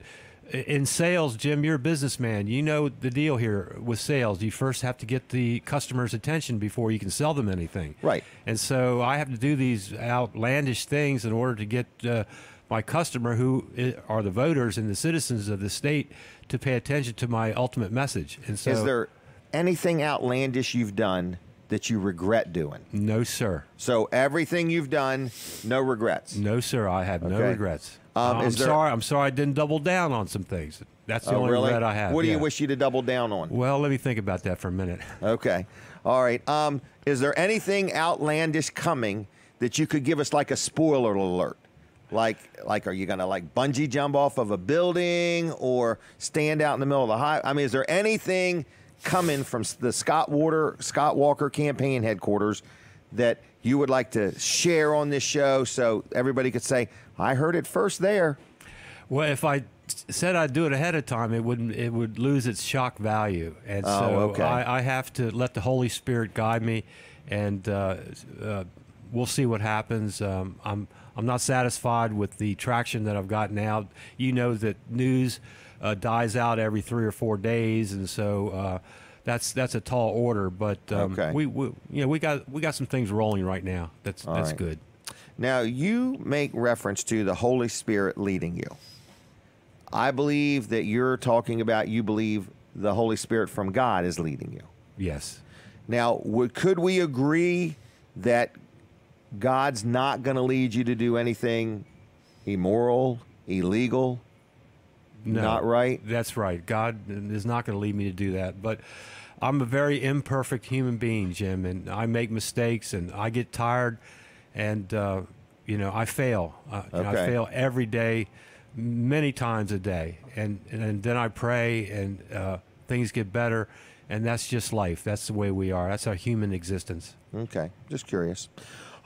in sales, Jim, you're a businessman. You know the deal here with sales. You first have to get the customer's attention before you can sell them anything. Right. And so I have to do these outlandish things in order to get my customer, who are the voters and the citizens of the state, to pay attention to my ultimate message. And so, Is there anything outlandish you've done that you regret doing? no, sir. So everything you've done, no regrets. No, sir. I have no Okay. regrets. Is I'm there- sorry. I'm sorry I didn't double down on some things. That's the Oh, only really? regret I have. What do you yeah. wish you to double down on? Well, let me think about that for a minute. Okay. All right. Is there anything outlandish coming that you could give us like a spoiler alert? Like, are you going to like bungee jump off of a building or stand out in the middle of the highway? I mean, is there anything coming from the Scott Walker campaign headquarters that you would like to share on this show so everybody could say, I heard it first there? Well, if I said I'd do it ahead of time, it would lose its shock value, and Oh, so okay. I have to let the Holy Spirit guide me, and we'll see what happens. I'm not satisfied with the traction that I've got now. You know that news dies out every 3 or 4 days, and so that's a tall order. But Okay. we got some things rolling right now. That's right. good. Now, you make reference to the Holy Spirit leading you. I believe that you're talking about you believe the Holy Spirit from God is leading you. Yes. Now, could we agree that God's not going to lead you to do anything immoral, illegal, No, not right? That's right. God is not going to lead me to do that. But I'm a very imperfect human being, Jim, and I make mistakes, and I get tired, and I fail. I Okay. fail every day, many times a day, and then I pray, and things get better, and that's just life. That's the way we are. That's our human existence. Okay, just curious.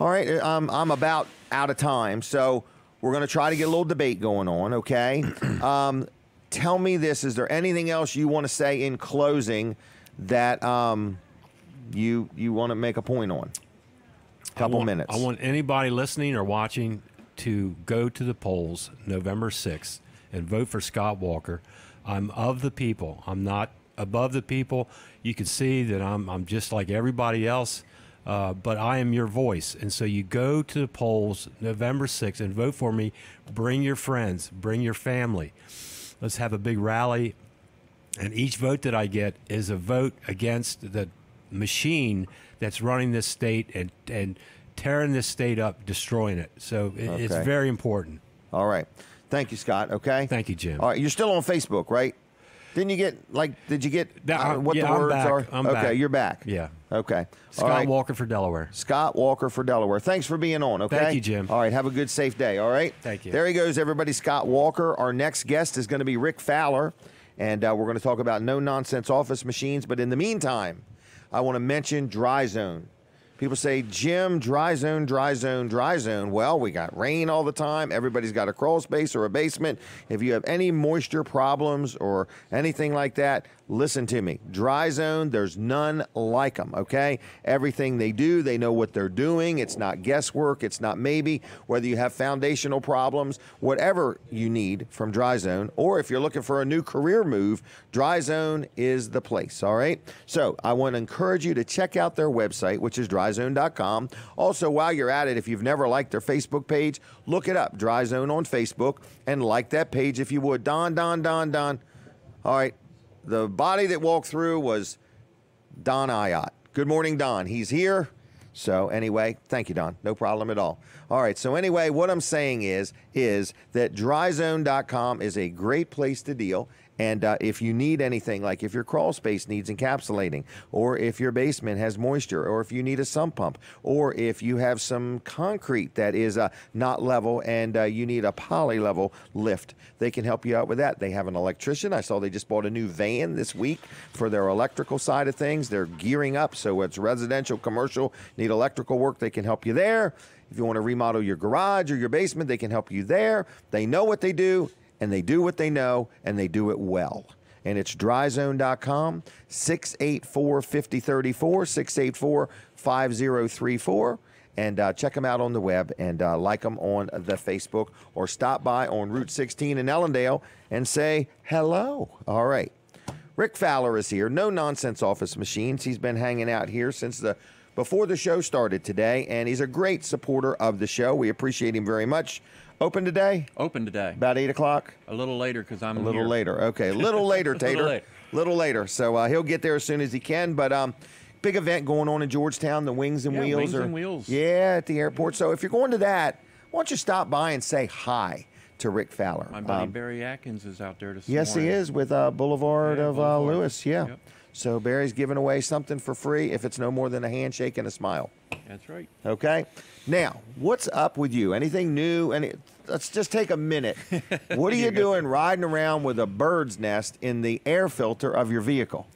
All right, I'm about out of time, so we're going to try to get a little debate going on, okay? Tell me this. Is there anything else you want to say in closing that you want to make a point on? Couple minutes. I want anybody listening or watching to go to the polls November 6th and vote for Scott Walker. I'm of the people. I'm not above the people. You can see that I'm just like everybody else, but I am your voice. And so you go to the polls November 6th and vote for me. Bring your friends. Bring your family. Let's have a big rally. And each vote that I get is a vote against the machine that's running this state and tearing this state up, destroying it. So it's Okay. very important. All right. Thank you, Scott, okay? Thank you, Jim. All right, you're still on Facebook, right? Did you get what yeah, the I'm words back. are? I'm okay, back. you're back. Yeah. Okay. All Scott right. Walker for Delaware. Scott Walker for Delaware. Thanks for being on, okay? Thank you, Jim. All right, have a good, safe day, all right? Thank you. There he goes, everybody. Scott Walker. Our next guest is going to be Rick Fowler, and we're going to talk about no-nonsense office machines. But in the meantime, I want to mention Dry Zone. People say, Jim, dry zone, dry zone, dry zone. Well, we got rain all the time. Everybody's got a crawl space or a basement. If you have any moisture problems or anything like that, listen to me. Dry zone, there's none like them, okay? Everything they do, they know what they're doing. It's not guesswork. It's not maybe. Whether you have foundational problems, whatever you need from Dry Zone, or if you're looking for a new career move, Dry Zone is the place, all right? So I want to encourage you to check out their website, which is dryzone.com. Also, while you're at it, if you've never liked their Facebook page, look it up, Dry Zone on Facebook, and like that page if you would. Don. All right. The body that walked through was Don Ayotte. Good morning, Don. He's here. So anyway, thank you, Don. No problem at all. All right. So anyway, what I'm saying is that dryzone.com is a great place to deal. And if you need anything, like if your crawl space needs encapsulating, or if your basement has moisture, or if you need a sump pump, or if you have some concrete that is not level and you need a poly level lift, they can help you out with that. They have an electrician. I saw they just bought a new van this week for their electrical side of things. They're gearing up, so it's residential, commercial, need electrical work, they can help you there. If you want to remodel your garage or your basement, they can help you there. They know what they do. And they do what they know, and they do it well. And it's dryzone.com, 684-5034, 684-5034. And check them out on the web and like them on the Facebook, or stop by on Route 16 in Ellendale and say hello. All right. Rick Fowler is here. No Nonsense Office Machines. He's been hanging out here since before the show started today, and he's a great supporter of the show. We appreciate him very much. Open today? Open today. About 8 o'clock? A little later because I'm a little here. later. Okay, a little later, Tater. Little later. So he'll get there as soon as he can. But big event going on in Georgetown, the Wings and Wheels. Wings and Wheels. Yeah, at the airport. So if you're going to that, why don't you stop by and say hi to Rick Fowler. My buddy Barry Atkins is out there this Yes, morning. he is with Boulevard of Lewis. Yeah. Yep. So Barry's giving away something for free if it's no more than a handshake and a smile. That's right. Okay. Now, what's up with you? Anything new? Let's just take a minute. What are you doing riding around with a bird's nest in the air filter of your vehicle?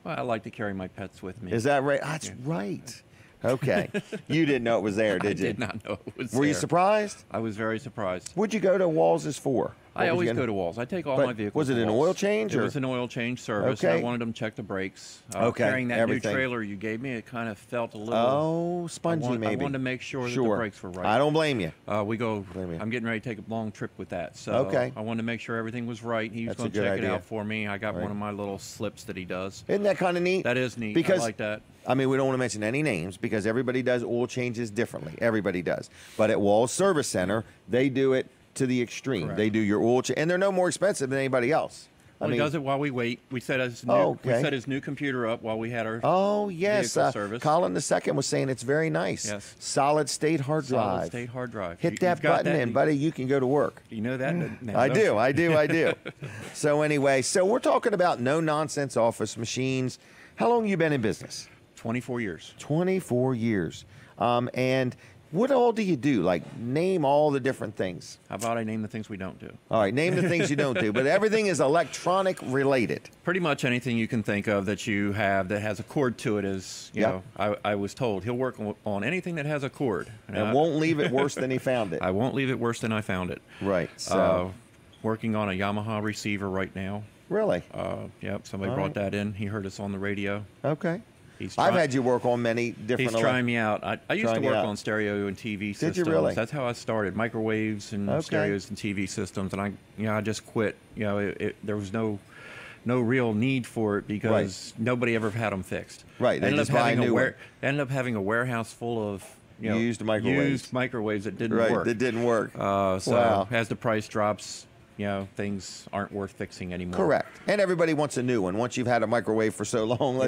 Well, I like to carry my pets with me. Is that right? That's right. Okay. You didn't know it was there, did you? I did not know it was there. Were you surprised? I was very surprised. What'd you go to Walls' for? I always go to Walls. I take all my vehicles. Was it to an Walls. oil change? It was an oil change service. Okay. I wanted them to check the brakes. Okay. Carrying that Everything. new trailer you gave me, it kind of felt a little. Oh, spongy maybe. I wanted to make sure that the brakes were right. I don't blame you. I'm getting ready to take a long trip with that. So Okay. I wanted to make sure everything was right. He was That's a going to good check it idea. out for me. I got one of my little slips that he does. Isn't that kind of neat? That is neat. Because I like that. I mean, we don't want to mention any names because everybody does oil changes differently. Everybody does. But at Walls Service Center, they do it to the extreme. Correct. They do your oil change, and they're no more expensive than anybody else. Well, he does it while we wait. We set his new computer up while we had our yes. vehicle service. Colin II was saying it's very nice. Yes. Solid state hard drive. Solid state hard drive. Hit that button and, buddy, you can go to work. You know that? I do. So anyway, we're talking about no-nonsense office machines. How long have you been in business? 24 years. 24 years. And what all do you do? Like, name all the different things. How about I name the things we don't do? All right, name the things you don't do. But everything is electronic related. Pretty much anything you can think of that you have that has a cord to it is, you know, I was told he'll work on anything that has a cord. And won't leave it worse than he found it. I won't leave it worse than I found it. Right. So, working on a Yamaha receiver right now. Really? Yep, somebody brought that in. He heard us on the radio. Okay. I've had you work on many different. He's trying me out. I used to work on stereo and TV systems. Did you really? That's how I started. Microwaves and stereos and TV systems, and I just quit. You know, there was no real need for it because nobody ever had them fixed. Right. They just buy a new one. Ended up having a warehouse full of used microwaves that didn't work. That didn't work. So as the price drops, things aren't worth fixing anymore. Correct. And everybody wants a new one. Once you've had a microwave for so long,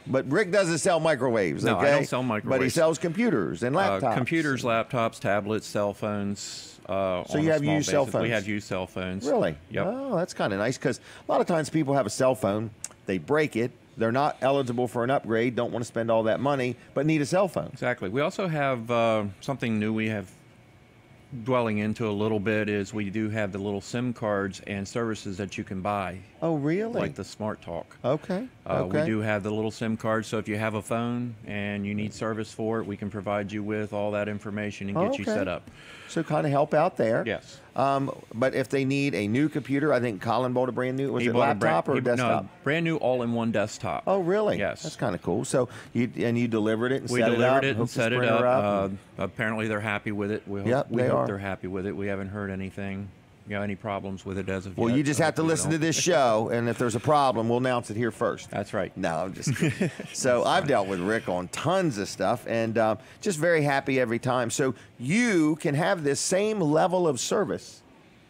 but Rick doesn't sell microwaves, No, okay? I don't sell microwaves. But he sells computers and laptops. Computers, laptops, tablets, cell phones. So you have used cell phones? We have used cell phones. Really? Yep. Oh, that's kind of nice because a lot of times people have a cell phone, they break it, they're not eligible for an upgrade, don't want to spend all that money, but need a cell phone. Exactly. We also have something new we have dwelling into a little bit is we do have the little SIM cards and services that you can buy. Oh, really? Like the Smart Talk. Okay. We do have the little SIM card, so if you have a phone and you need service for it, we can provide you with all that information and get you set up. So kind of help out there. Yes. But if they need a new computer, I think Colin bought a brand new, was it laptop or desktop? No, brand new all-in-one desktop. Oh, really? Yes. That's kind of cool. So you delivered it and we set it up? delivered it and hooked the set it printer up. Apparently they're happy with it. We hope they are. they're happy with it. We haven't heard anything, any problems with it as of yet. Well, you just have to listen to this show, and if there's a problem, we'll announce it here first. That's right. No, I'm just kidding. So I've dealt with Rick on tons of stuff, and just very happy every time. So you can have this same level of service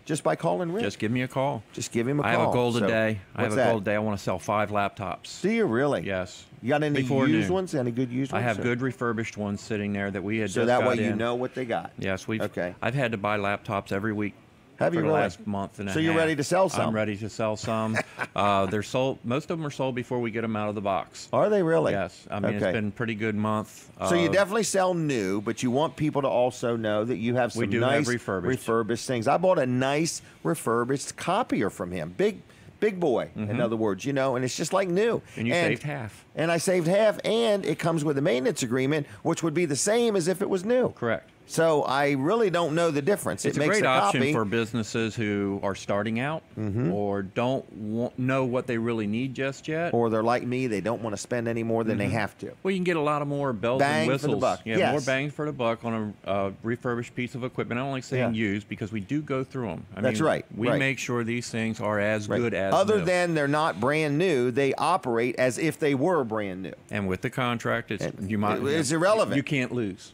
just by calling Rick. Just give me a call. Just give him a call. I have a goal So, today. I have what's a that? goal today. I want to sell 5 laptops. Do you really? Yes. You got any Before used noon. ones? Any good used ones? I have or- good refurbished ones sitting there that we had So just that got way you in. know what they got. Yes, Okay. I've had to buy laptops every week. Have you for the really? last month and a half. So you're ready to sell some? I'm ready to sell some. They're sold. Most of them are sold before we get them out of the box. Are they really? Yes. I mean, Okay. it's been a pretty good month. So you definitely sell new, but you want people to also know that you have some We do nice have refurbished. things. I bought a nice refurbished copier from him. Big boy, in other words, and it's just like new. And you saved half. And I saved half, and it comes with a maintenance agreement, which would be the same as if it was new. Correct. So I really don't know the difference. It's it a makes great option copy. for businesses who are starting out or don't know what they really need just yet. Or they're like me, they don't want to spend any more than they have to. Well, you can get a lot of more bells Bang and for whistles. the buck. Yeah, Yes. more bang for the buck on a refurbished piece of equipment. I don't like saying Yeah. used because we do go through them. That's right, We right. make sure these things are as Right. good as Other new. than they're not brand new, they operate as if they were brand new. And with the contract, it's irrelevant. You can't lose.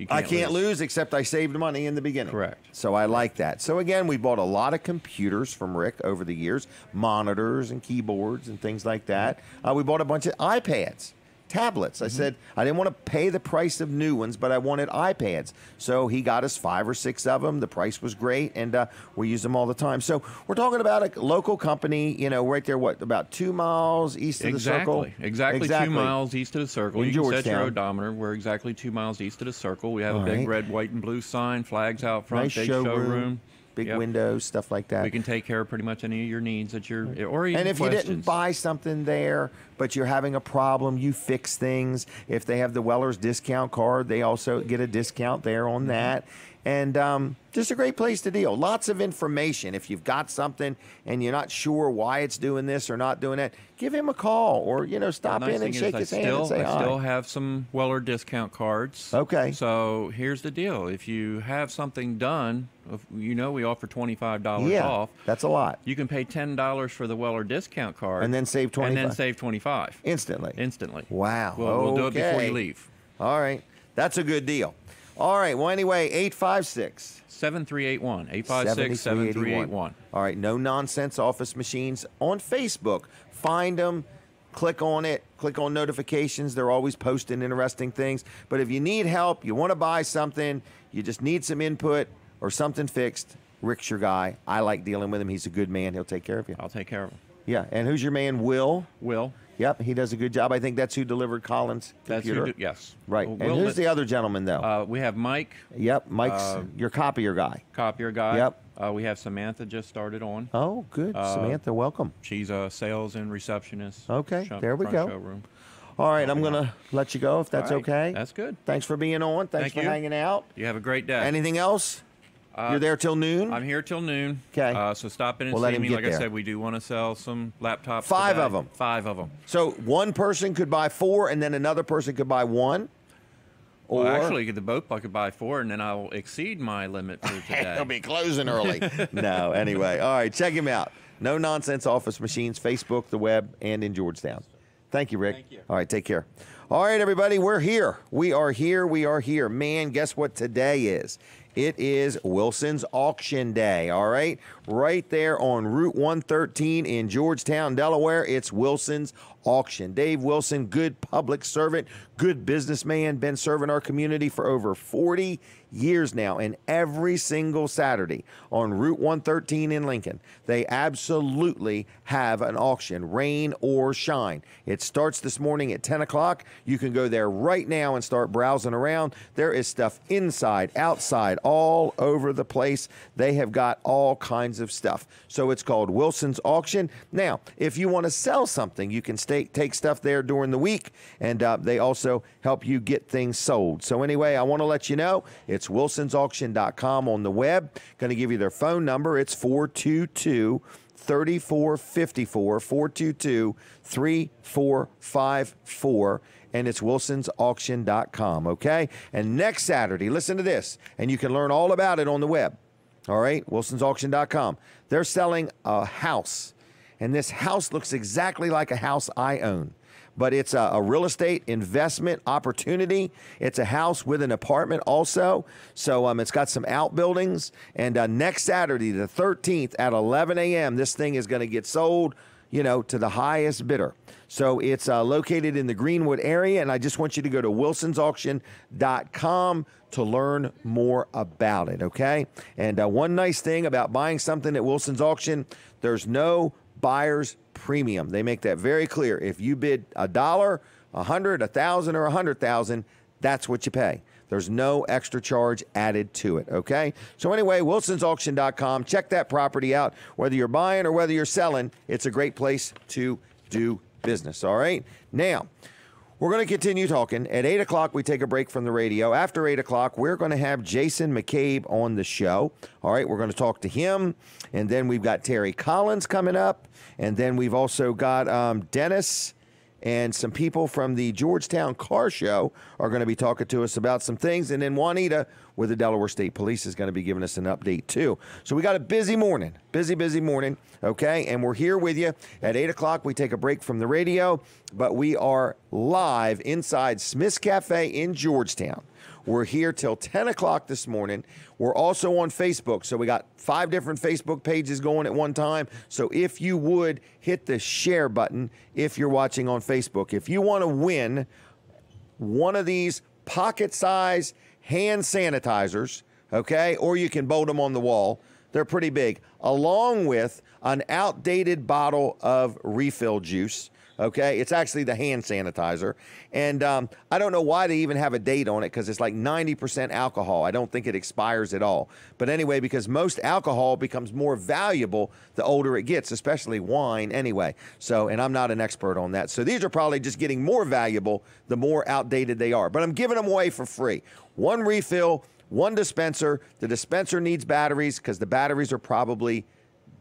I can't lose except I saved money in the beginning. Correct. So I like that. So again, we bought a lot of computers from Rick over the years, monitors and keyboards and things like that. We bought a bunch of iPads, tablets. I said I didn't want to pay the price of new ones, but I wanted iPads. So he got us 5 or 6 of them. The price was great, and we use them all the time. So we're talking about a local company, right there, about 2 miles east of the circle? Exactly 2 miles east of the circle. In You can set your Georgetown. odometer. We're exactly 2 miles east of the circle. We have a All big right. red, white, and blue sign, flags out front, Nice big showroom. Big Yep. windows, stuff like that. We can take care of pretty much any of your needs that you're, or even And if you didn't questions. buy something there, but you're having a problem, you fix things. If they have the Weller's discount card, they also get a discount there on that. And just a great place to deal. Lots of information. If you've got something and you're not sure why it's doing this or not doing that, give him a call or, stop The nice in and thing shake is his hand and say I hi. still have some Weller discount cards. Okay. So here's the deal. If you have something done, we offer $25 yeah, off. that's a lot. You can pay $10 for the Weller discount card. And then save 25. And then save 25 Instantly. Instantly. Wow. We'll do it before Okay. you leave. All right. That's a good deal. All right. Well, anyway, 856. 7381. 856-7381. All right, no nonsense office machines on Facebook. Find them, click on it, click on notifications. They're always posting interesting things. But if you need help, you want to buy something, you just need some input or something fixed, Rick's your guy. I like dealing with him. He's a good man. He'll take care of you. I'll take care of them. Yeah, and who's your man, Will? Will. Yep, he does a good job. I think that's who delivered Colin's That's computer. yes. Right. Will, And who's the other gentleman, though? We have Mike, Yep, Mike's your copier guy. copier guy. Yep. We have Samantha just started on. Oh, good. Samantha, welcome. She's a sales and receptionist. Okay, there we front go. Showroom. All right, I'm going to let you go if that's All right, okay. That's good. Thanks for being on. Thanks Thank for you. hanging out. You have a great day. Anything else? You're there till noon? I'm here till noon. 'Kay. So stop in and We'll let see him me. get Like there. I said, we do want to sell some laptops. 5 today. of 'em. 5 of them. So one person could buy 4 and then another person could buy 1? Or Well, actually, I could buy 4, and then I will exceed my limit for today. he'll be closing early. No, anyway. All right, check him out. No Nonsense Office Machines, Facebook, the web, and in Georgetown. Thank you, Rick. Thank you. All right, take care. All right, everybody, we're here. We are here. We are here. Man, guess what today is? It is Wilson's Auction Day, all right? Right there on Route 113 in Georgetown, Delaware. It's Wilson's Auction. Dave Wilson, good public servant, good businessman, been serving our community for over 40 years now, and every single Saturday on Route 113 in Lincoln, they absolutely have an auction, rain or shine. It starts this morning at 10 o'clock. You can go there right now and start browsing around. There is stuff inside, outside, all over the place. They have got all kinds of stuff. So it's called Wilson's Auction. Now, if you want to sell something, you can take stuff there during the week, and they also help you get things sold. So anyway, I want to let you know it's wilsonsauction.com on the web. Going to give you their phone number. It's 422-3454, 422-3454, and it's wilsonsauction.com, okay? And next Saturday, listen to this, and you can learn all about it on the web, all right? wilsonsauction.com. They're selling a house, and this house looks exactly like a house I own. But it's a real estate investment opportunity. It's a house with an apartment also. So it's got some outbuildings. And next Saturday, the 13th at 11 a.m., this thing is going to get sold, to the highest bidder. So it's located in the Greenwood area. And I just want you to go to wilsonsauction.com to learn more about it, okay? And one nice thing about buying something at Wilson's Auction, there's no buyer's premium. They make that very clear. If you bid $1, $100, $1,000, or $100,000, that's what you pay. There's no extra charge added to it, okay? So anyway, wilsonsauction.com. Check that property out. Whether you're buying or whether you're selling, it's a great place to do business, all right? Now, we're going to continue talking. At 8 o'clock, we take a break from the radio. After 8 o'clock, we're going to have Jason McCabe on the show. All right, we're going to talk to him. And then we've got Terry Collins coming up. And then we've also got Dennis and some people from the Georgetown Car Show are going to be talking to us about some things. And then Juanita with the Delaware State Police is going to be giving us an update too. So we got a busy morning, busy morning, okay? And we're here with you. At 8 o'clock, we take a break from the radio, but we are live inside Smith's Cafe in Georgetown. We're here till 10 o'clock this morning. We're also on Facebook. So we got 5 different Facebook pages going at one time. So if you would hit the share button if you're watching on Facebook. If you want to win one of these pocket-size hand sanitizers, okay, or you can bolt them on the wall. They're pretty big, along with an outdated bottle of refill juice. Okay, it's actually the hand sanitizer. And I don't know why they even have a date on it, because it's like 90% alcohol. I don't think it expires at all. But anyway, because most alcohol becomes more valuable the older it gets, especially wine anyway. So, and I'm not an expert on that. So these are probably just getting more valuable the more outdated they are. But I'm giving them away for free. 1 refill, 1 dispenser. The dispenser needs batteries because the batteries are probably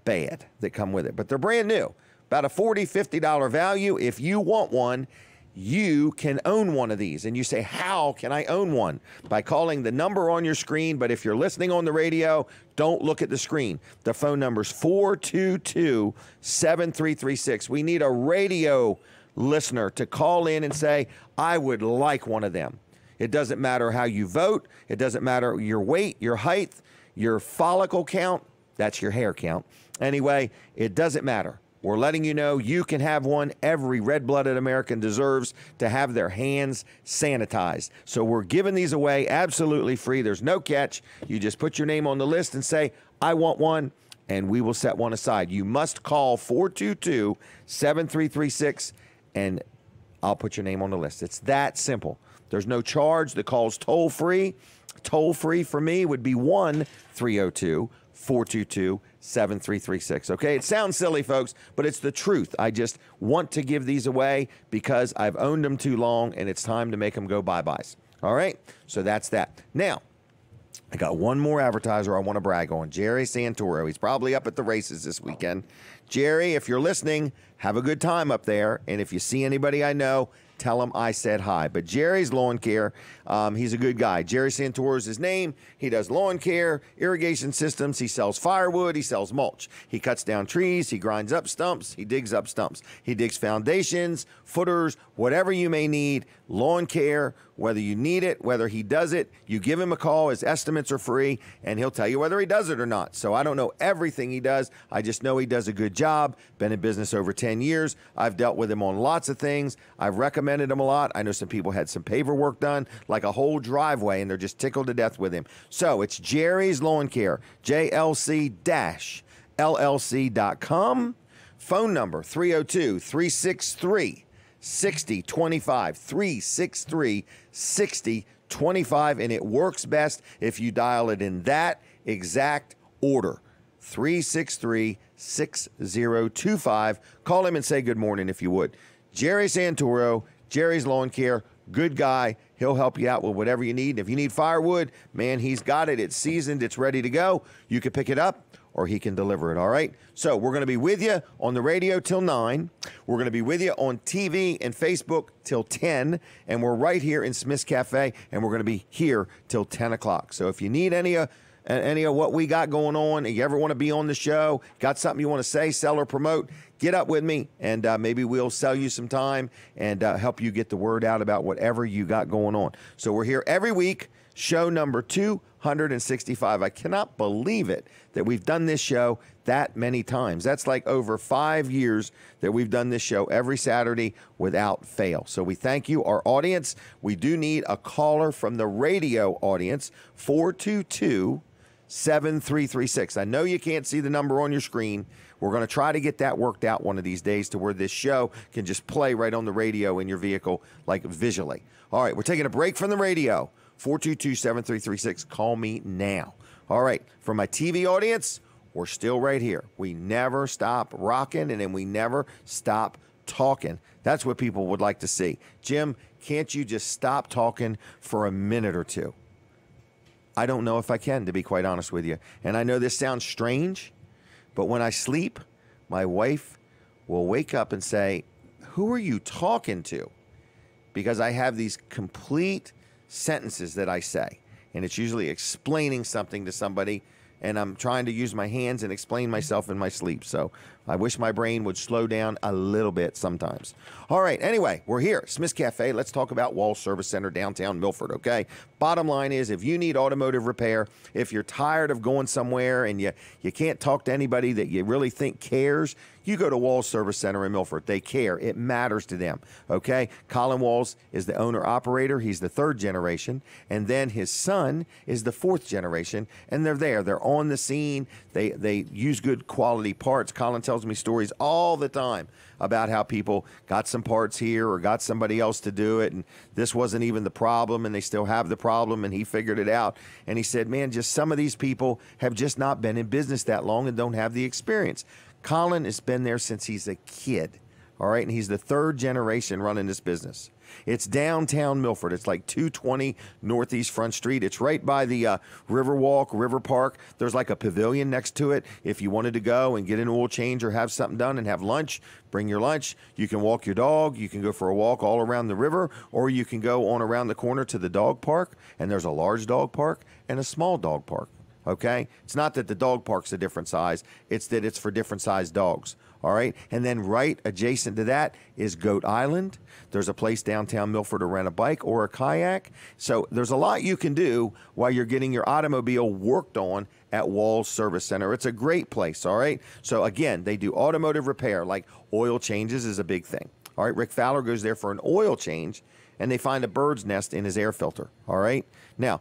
bad that come with it. But they're brand new. About a $40, $50 value. If you want one, you can own one of these. And you say, how can I own one? By calling the number on your screen. But if you're listening on the radio, don't look at the screen. The phone number is 422-7336. We need a radio listener to call in and say, I would like one of them. It doesn't matter how you vote. It doesn't matter your weight, your height, your follicle count. That's your hair count. Anyway, it doesn't matter. We're letting you know you can have one. Every red-blooded American deserves to have their hands sanitized. So we're giving these away absolutely free. There's no catch. You just put your name on the list and say, I want one, and we will set one aside. You must call 422-7336, and I'll put your name on the list. It's that simple. There's no charge. The call's toll-free. Toll-free for me would be 1-302-422-7336. Okay, it sounds silly, folks, but it's the truth. I just want to give these away because I've owned them too long, and it's time to make them go bye-byes. All right, so that's that. Now, I got one more advertiser I want to brag on, Jerry Santoro. He's probably up at the races this weekend. Jerry, if you're listening, have a good time up there, and if you see anybody I know, tell him I said hi. But Jerry's Lawn Care, he's a good guy. Jerry Santoro is his name. He does lawn care, irrigation systems. He sells firewood. He sells mulch. He cuts down trees. He grinds up stumps. He digs up stumps. He digs foundations, footers, whatever you may need. lawn care, whether you need it, whether he does it, you give him a call. His estimates are free, and he'll tell you whether he does it or not. So I don't know everything he does. I just know he does a good job. Been in business over 10 years. I've dealt with him on lots of things. I've recommended him a lot. I know some people had some paver work done, like a whole driveway, and they're just tickled to death with him. So it's Jerry's Lawn Care, JLC-LLC.com. Phone number 302-363-6025, 363-6025, and it works best if you dial it in that exact order, 363-6025. Call him and say good morning if you would. Jerry Santoro, Jerry's Lawn Care, good guy. He'll help you out with whatever you need. If you need firewood, man, he's got it. It's seasoned. It's ready to go. You can pick it up, or he can deliver it, all right? So we're going to be with you on the radio till 9. We're going to be with you on TV and Facebook till 10, and we're right here in Smith's Cafe, and we're going to be here till 10 o'clock. So if you need any of what we got going on, and you ever want to be on the show, got something you want to say, sell, or promote, get up with me, and maybe we'll sell you some time and help you get the word out about whatever you got going on. So we're here every week, show number 265. I cannot believe it that we've done this show that many times. That's like over 5 years that we've done this show every Saturday without fail. So we thank you, our audience. We do need a caller from the radio audience, 422-7336. I know you can't see the number on your screen. We're going to try to get that worked out one of these days to where this show can just play right on the radio in your vehicle, like visually. All right, we're taking a break from the radio. 422-7336. Call me now. All right, for my TV audience, we're still right here. We never stop rocking, and then we never stop talking. That's what people would like to see. Jim, can't you just stop talking for a minute or two? I don't know if I can, to be quite honest with you. And I know this sounds strange, but when I sleep, my wife will wake up and say, "Who are you talking to?" Because I have these complete sentences that I say, and it's usually explaining something to somebody, and I'm trying to use my hands and explain myself in my sleep. So I wish my brain would slow down a little bit sometimes. All right, anyway, we're here, Smith's Cafe. Let's talk about Wall Service Center, downtown Milford, okay? Bottom line is, if you need automotive repair, if you're tired of going somewhere and you can't talk to anybody that you really think cares, you go to Wall Service Center in Milford. They care. It matters to them, okay? Colin Walls is the owner-operator. He's the 3rd generation. And then his son is the 4th generation, and they're there. They're on the scene. They use good quality parts. Colin tells me stories all the time about how people got some parts here or got somebody else to do it, and this wasn't even the problem, and they still have the problem, and he figured it out. And he said, man, just some of these people have just not been in business that long and don't have the experience. Colin has been there since he's a kid, all right? And he's the 3rd generation running this business. It's downtown Milford. It's like 220 Northeast Front Street. It's right by the Riverwalk, River Park. There's like a pavilion next to it. If you wanted to go and get an oil change or have something done and have lunch, bring your lunch. You can walk your dog. You can go for a walk all around the river, or you can go on around the corner to the dog park, and there's a large dog park and a small dog park. Okay? It's not that the dog park's a different size. It's that it's for different sized dogs. All right? And then right adjacent to that is Goat Island. There's a place downtown Milford to rent a bike or a kayak. So there's a lot you can do while you're getting your automobile worked on at Walls Service Center. It's a great place, all right? So again, they do automotive repair, like oil changes is a big thing. All right, Rick Fowler goes there for an oil change, and they find a bird's nest in his air filter, all right? Now,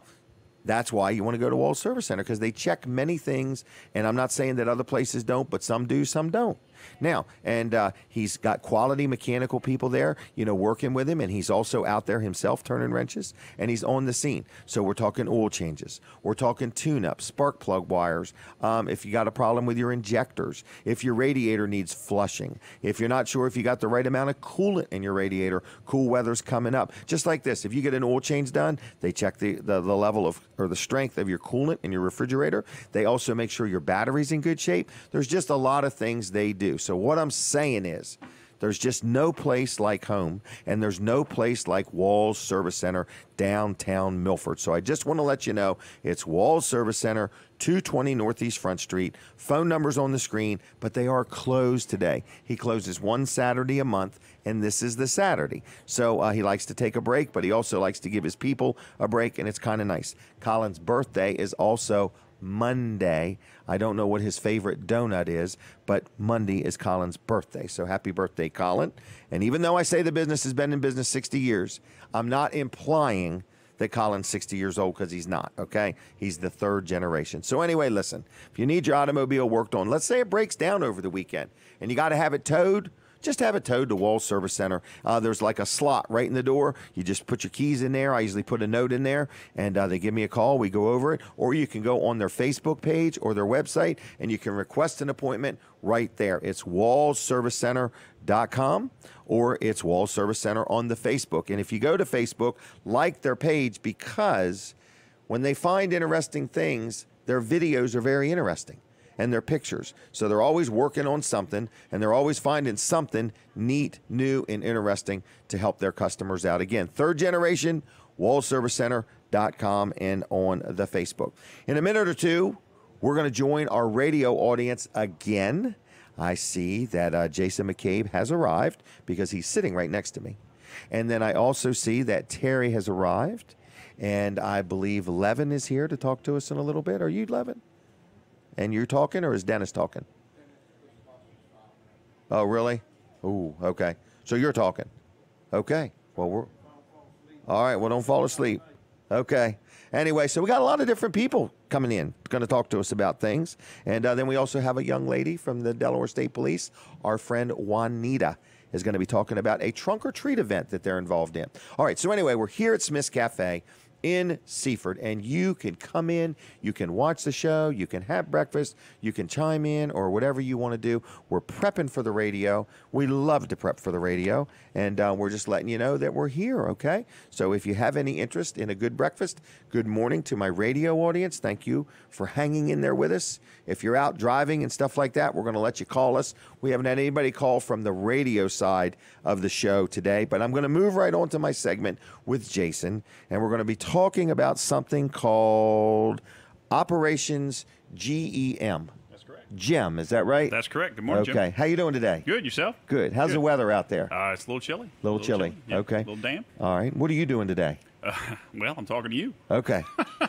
that's why you want to go to Walls Service Center, because they check many things, and I'm not saying that other places don't, but some do, some don't. Now, and he's got quality mechanical people there, you know, working with him, and he's also out there himself turning wrenches, and he's on the scene. So we're talking oil changes. We're talking tune-ups, spark plug wires. If you got a problem with your injectors, if your radiator needs flushing, if you're not sure if you got the right amount of coolant in your radiator, cool weather's coming up. Just like this, if you get an oil change done, they check the level of, or the strength of your coolant in your refrigerator. They also make sure your battery's in good shape. There's just a lot of things they do. So what I'm saying is, There's just no place like home, and there's no place like Walls Service Center, downtown Milford. So I just want to let you know it's Walls Service Center, 220 Northeast Front Street. Phone number's on the screen, but they are closed today. He closes one Saturday a month, and this is the Saturday. So he likes to take a break, but he also likes to give his people a break, and it's kind of nice. Colin's birthday is also Monday. I don't know what his favorite donut is, but Monday is Colin's birthday. So happy birthday, Colin. And even though I say the business has been in business 60 years, I'm not implying that Colin's 60 years old, because he's not, okay? He's the third generation. So anyway, listen, if you need your automobile worked on, let's say it breaks down over the weekend and you got to have it towed, just have it towed to Walls Service Center. There's like a slot right in the door. You just put your keys in there. I usually put a note in there, and they give me a call. We go over it. Or you can go on their Facebook page or their website, and you can request an appointment right there. It's wallsservicecenter.com, or it's Walls Service Center on the Facebook. And if you go to Facebook, like their page, because when they find interesting things, their videos are very interesting. And their pictures. So they're always working on something, and they're always finding something neat, new, and interesting to help their customers out. Again, third generation, wallsservicecenter.com, and on the Facebook. In a minute or two, we're going to join our radio audience again. I see that Jason McCabe has arrived because he's sitting right next to me. And then I also see that Terry has arrived, and I believe Levin is here to talk to us in a little bit. Are you Levin? And you're talking, or is Dennis talking? Oh, really? Ooh, okay. So you're talking. Okay. Well, we're all right. Well, don't fall asleep. Okay. Anyway, so we got a lot of different people coming in, going to talk to us about things. And then we also have a young lady from the Delaware State Police. Our friend Juanita is going to be talking about a trunk or treat event that they're involved in. All right. So anyway, we're here at Smith's Cafe in Seaford, and you can come in, you can watch the show, you can have breakfast, you can chime in, or whatever you want to do. We're prepping for the radio. We love to prep for the radio, and we're just letting you know that we're here, okay? So if you have any interest in a good breakfast, good morning to my radio audience. Thank you for hanging in there with us. If you're out driving and stuff like that, we're going to let you call us. We haven't had anybody call from the radio side of the show today, but I'm going to move right on to my segment with Jason, and we're going to be talking about something called Operations GEM. That's correct. GEM, is that right? That's correct. Good morning, Jim. Okay. How you doing today? Good. Yourself? Good. How's Good. the weather out there? It's a little chilly. A little chilly. Yep. Okay. A little damp. All right. What are you doing today? Well, I'm talking to you. Okay.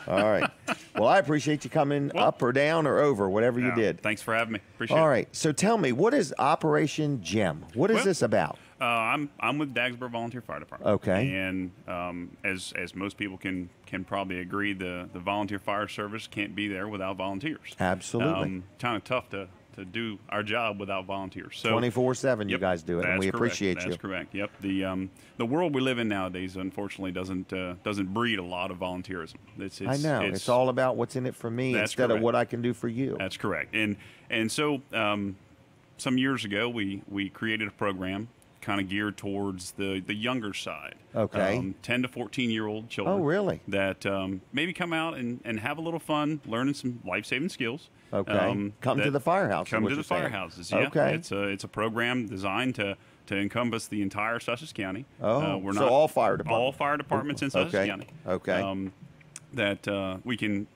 All right. Well, I appreciate you coming up or down or over, whatever you did. Thanks for having me. Appreciate it. All right. So tell me, what is Operation GEM? What is this about? I'm with Dagsboro Volunteer Fire Department. Okay. And as most people can probably agree, the volunteer fire service can't be there without volunteers. Absolutely. Kind of tough to do our job without volunteers. So 24/7, you Yep, guys do it, and we correct. appreciate you. That's correct. Yep. The world we live in nowadays, unfortunately, doesn't breed a lot of volunteerism. I know. It's all about what's in it for me instead of what I can do for you. That's correct. And so some years ago, we created a program kind of geared towards the younger side. Okay. 10 to 14-year-old children. Oh, really? That maybe come out and have a little fun, learning some life-saving skills. Okay. Come to the firehouse. Come to the firehouses. Yeah. Okay. It's a program designed to encompass the entire Sussex County. Oh, we're so not all fire departments. All fire departments in Sussex County. Okay. That we can,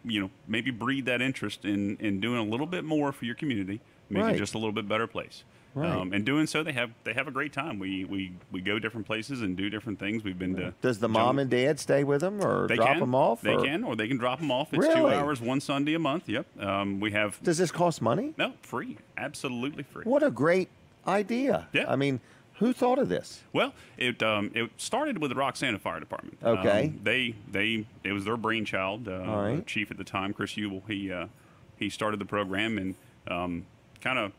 maybe breed that interest in doing a little bit more for your community, make it just a little bit better place. Right. And doing so, they have a great time. We go different places and do different things. We've been to. Does the mom and dad stay with them or drop them off? They can, or they can drop them off. It's Really? 2 hours, one Sunday a month. Yep. We have. Does this cost money? No, free. Absolutely free. What a great idea. Yeah. I mean, who thought of this? Well, it started with the Roxana Fire Department. Okay. It was their brainchild. All right. The chief at the time, Chris Hubel, he started the program and kind of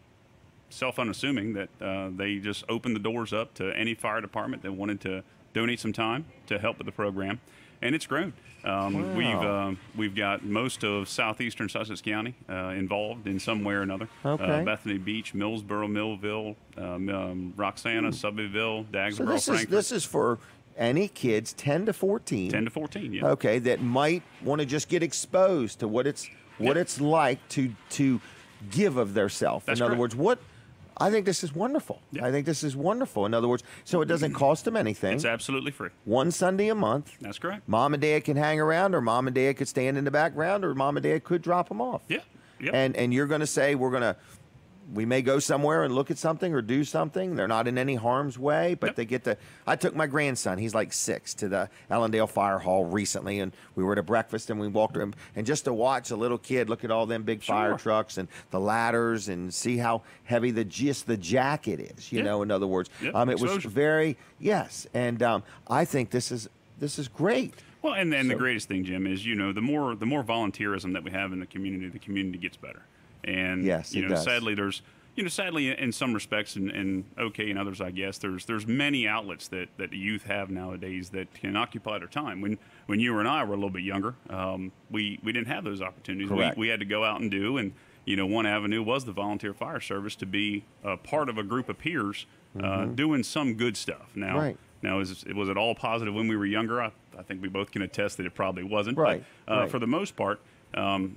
self-unassuming that they just opened the doors up to any fire department that wanted to donate some time to help with the program, and it's grown. Wow. We've got most of southeastern Sussex County involved in some way or another. Okay. Bethany Beach, Millsboro, Millville, Roxana, Subbyville, Dagsboro, So Frankfurt. this is for any kids 10 to 14. 10 to 14, yeah. Okay, that might want to just get exposed to what it's like to give of their self. That's In other correct. words, I think this is wonderful. Yeah. I think this is wonderful. In other words, so it doesn't cost them anything. It's absolutely free. One Sunday a month. That's correct. Mom and Dad can hang around, or Mom and Dad could stand in the background, or Mom and Dad could drop them off. Yeah. Yep. And you're going to say we may go somewhere and look at something or do something. They're not in any harm's way, but Yep. they get to. I took my grandson, he's like 6, to the Allendale Fire Hall recently, and we were at a breakfast and we walked around. And just to watch a little kid look at all them big fire Sure. trucks and the ladders and see how heavy the jacket is, you Yeah. know, in other words. Yep. It was Exposure. very, yes. And I think this is great. Well, and the greatest thing, Jim, is the more volunteerism that we have in the community gets better. And Yes, it does. sadly in some respects, and okay in others, I guess there's many outlets that the youth have nowadays that can occupy their time. When you and I were a little bit younger, we didn't have those opportunities. Correct. We had to go out and do, and one avenue was the volunteer fire service, to be a part of a group of peers doing some good stuff. Right. Now, was it all positive when we were younger? I think we both can attest that it probably wasn't. Right, But right. for the most part,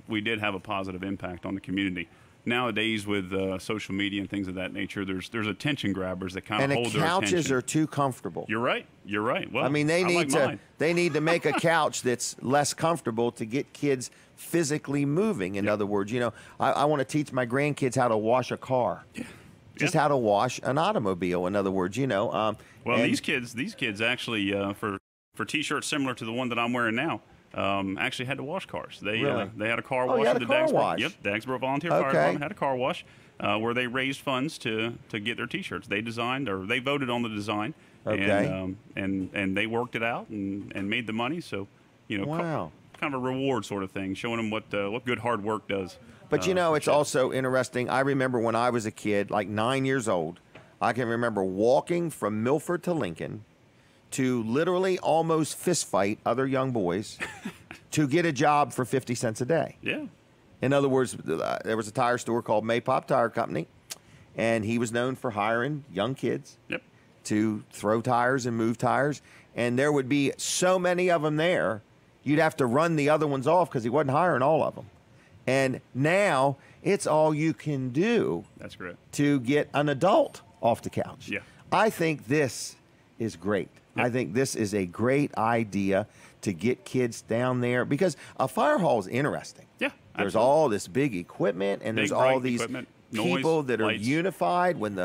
we did have a positive impact on the community. Nowadays, with social media and things of that nature, there's attention grabbers that kind And of the hold their couches attention. are too comfortable. You're right. Well, I mean, I like mine. they need to make a couch that's less comfortable to get kids physically moving. In other words, I want to teach my grandkids how to wash a car. Yeah. Just how to wash an automobile. In other words, Well, and- these kids actually for T-shirts similar to the one that I'm wearing now. Actually had to wash cars. They Really? they had a car Oh, wash you had at a the car Dagsboro. wash. Yep, Dagsboro Volunteer Fire Okay. Department had a car wash where they raised funds to get their T-shirts. They designed, or they voted on the design, Okay. and they worked it out and made the money. So Wow. kind of a reward sort of thing, showing them what good hard work does. But it's also interesting. I remember when I was a kid, like 9 years old, I can remember walking from Milford to Lincoln to literally almost fist fight other young boys to get a job for 50 cents a day. Yeah. In other words, there was a tire store called Maypop Tire Company, and he was known for hiring young kids Yep. to throw tires and move tires. And there would be so many of them there, you'd have to run the other ones off because he wasn't hiring all of them. And now it's all you can do That's correct. to get an adult off the couch. Yeah. I think this is great. Yeah. I think this is a great idea to get kids down there because a fire hall is interesting. Yeah. There's absolutely. all this big equipment, and Big, there's all bright these equipment, people noise, that are lights. unified. When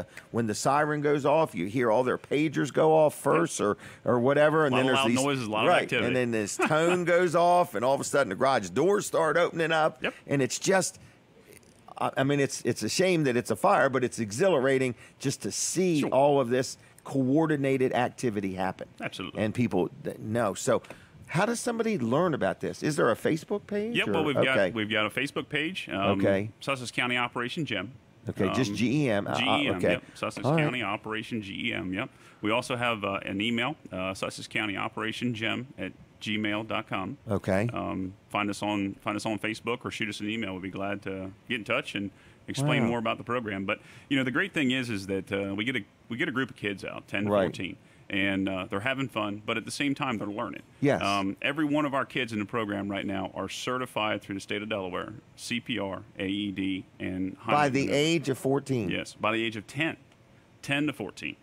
the siren goes off, you hear all their pagers go off first, or whatever, and Lot then of there's loud these noises, a lot of right, activity. and then this tone goes off, and all of a sudden the garage doors start opening up, Yep. and it's just. I mean, it's a shame that it's a fire, but it's exhilarating just to see Sure. all of this coordinated activity happen. Absolutely. And people know. So, how does somebody learn about this? Is there a Facebook page? Yep. or- Well, we've okay. got a Facebook page. Okay. Sussex County Operation GEM. Okay, just GEM. GEM. Okay. Yep. Sussex All right. County Operation GEM. Yep. We also have an email, Sussex County Operation GEM at gmail.com. Okay. Find us on Facebook or shoot us an email. We'd be glad to get in touch and explain Wow. more about the program. But the great thing is that we get a group of kids out, 10 to Right. 14, and they're having fun, but at the same time they're learning. Yes. Every one of our kids in the program right now are certified through the state of Delaware, CPR, AED, and By the Heimlich. age of 14. Yes, by the age of 10 to 14.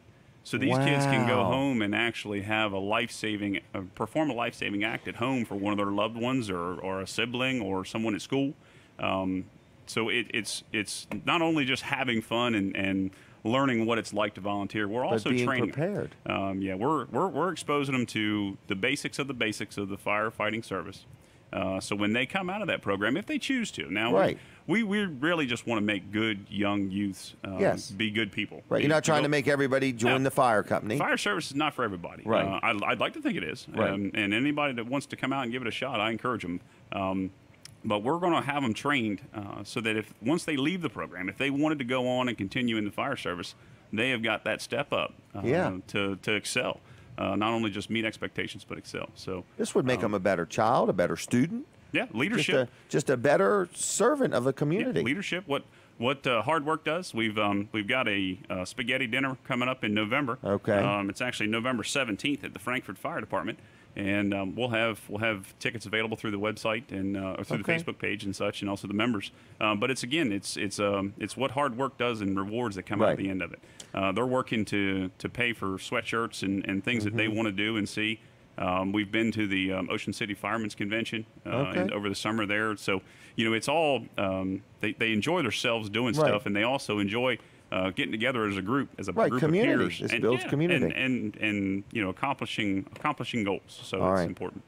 So these kids can go Wow. home and actually have perform a life-saving act at home for one of their loved ones or a sibling or someone at school. So it's not only just having fun and learning what it's like to volunteer. We're also being training. prepared. We're exposing them to the basics of the firefighting service. So when they come out of that program, if they choose to, now Right. we really just want to make good young youths Yes. be good people. Right. You're not trying to make everybody join No. the fire company. Fire service is not for everybody. Right. I'd like to think it is. Right. And anybody that wants to come out and give it a shot, I encourage them. But we're going to have them trained so that once they leave the program, if they wanted to go on and continue in the fire service, they have got that step up to excel. Not only just meet expectations, but excel. So This would make them a better child, a better student, yeah, leadership. just a better servant of a community. Yeah, leadership. What hard work does. We've got a spaghetti dinner coming up in November. Okay. It's actually November 17th at the Frankfurt Fire Department, and we'll have tickets available through the website and or through the Facebook page and such, and also the members. But it's what hard work does and rewards that come out at the end of it. They're working to pay for sweatshirts and things that they want to do and see. We've been to the Ocean City Firemen's Convention and over the summer there. So, it's all, they enjoy themselves doing stuff, and they also enjoy getting together as a group, group of peers. This builds community. And accomplishing goals. So it's important.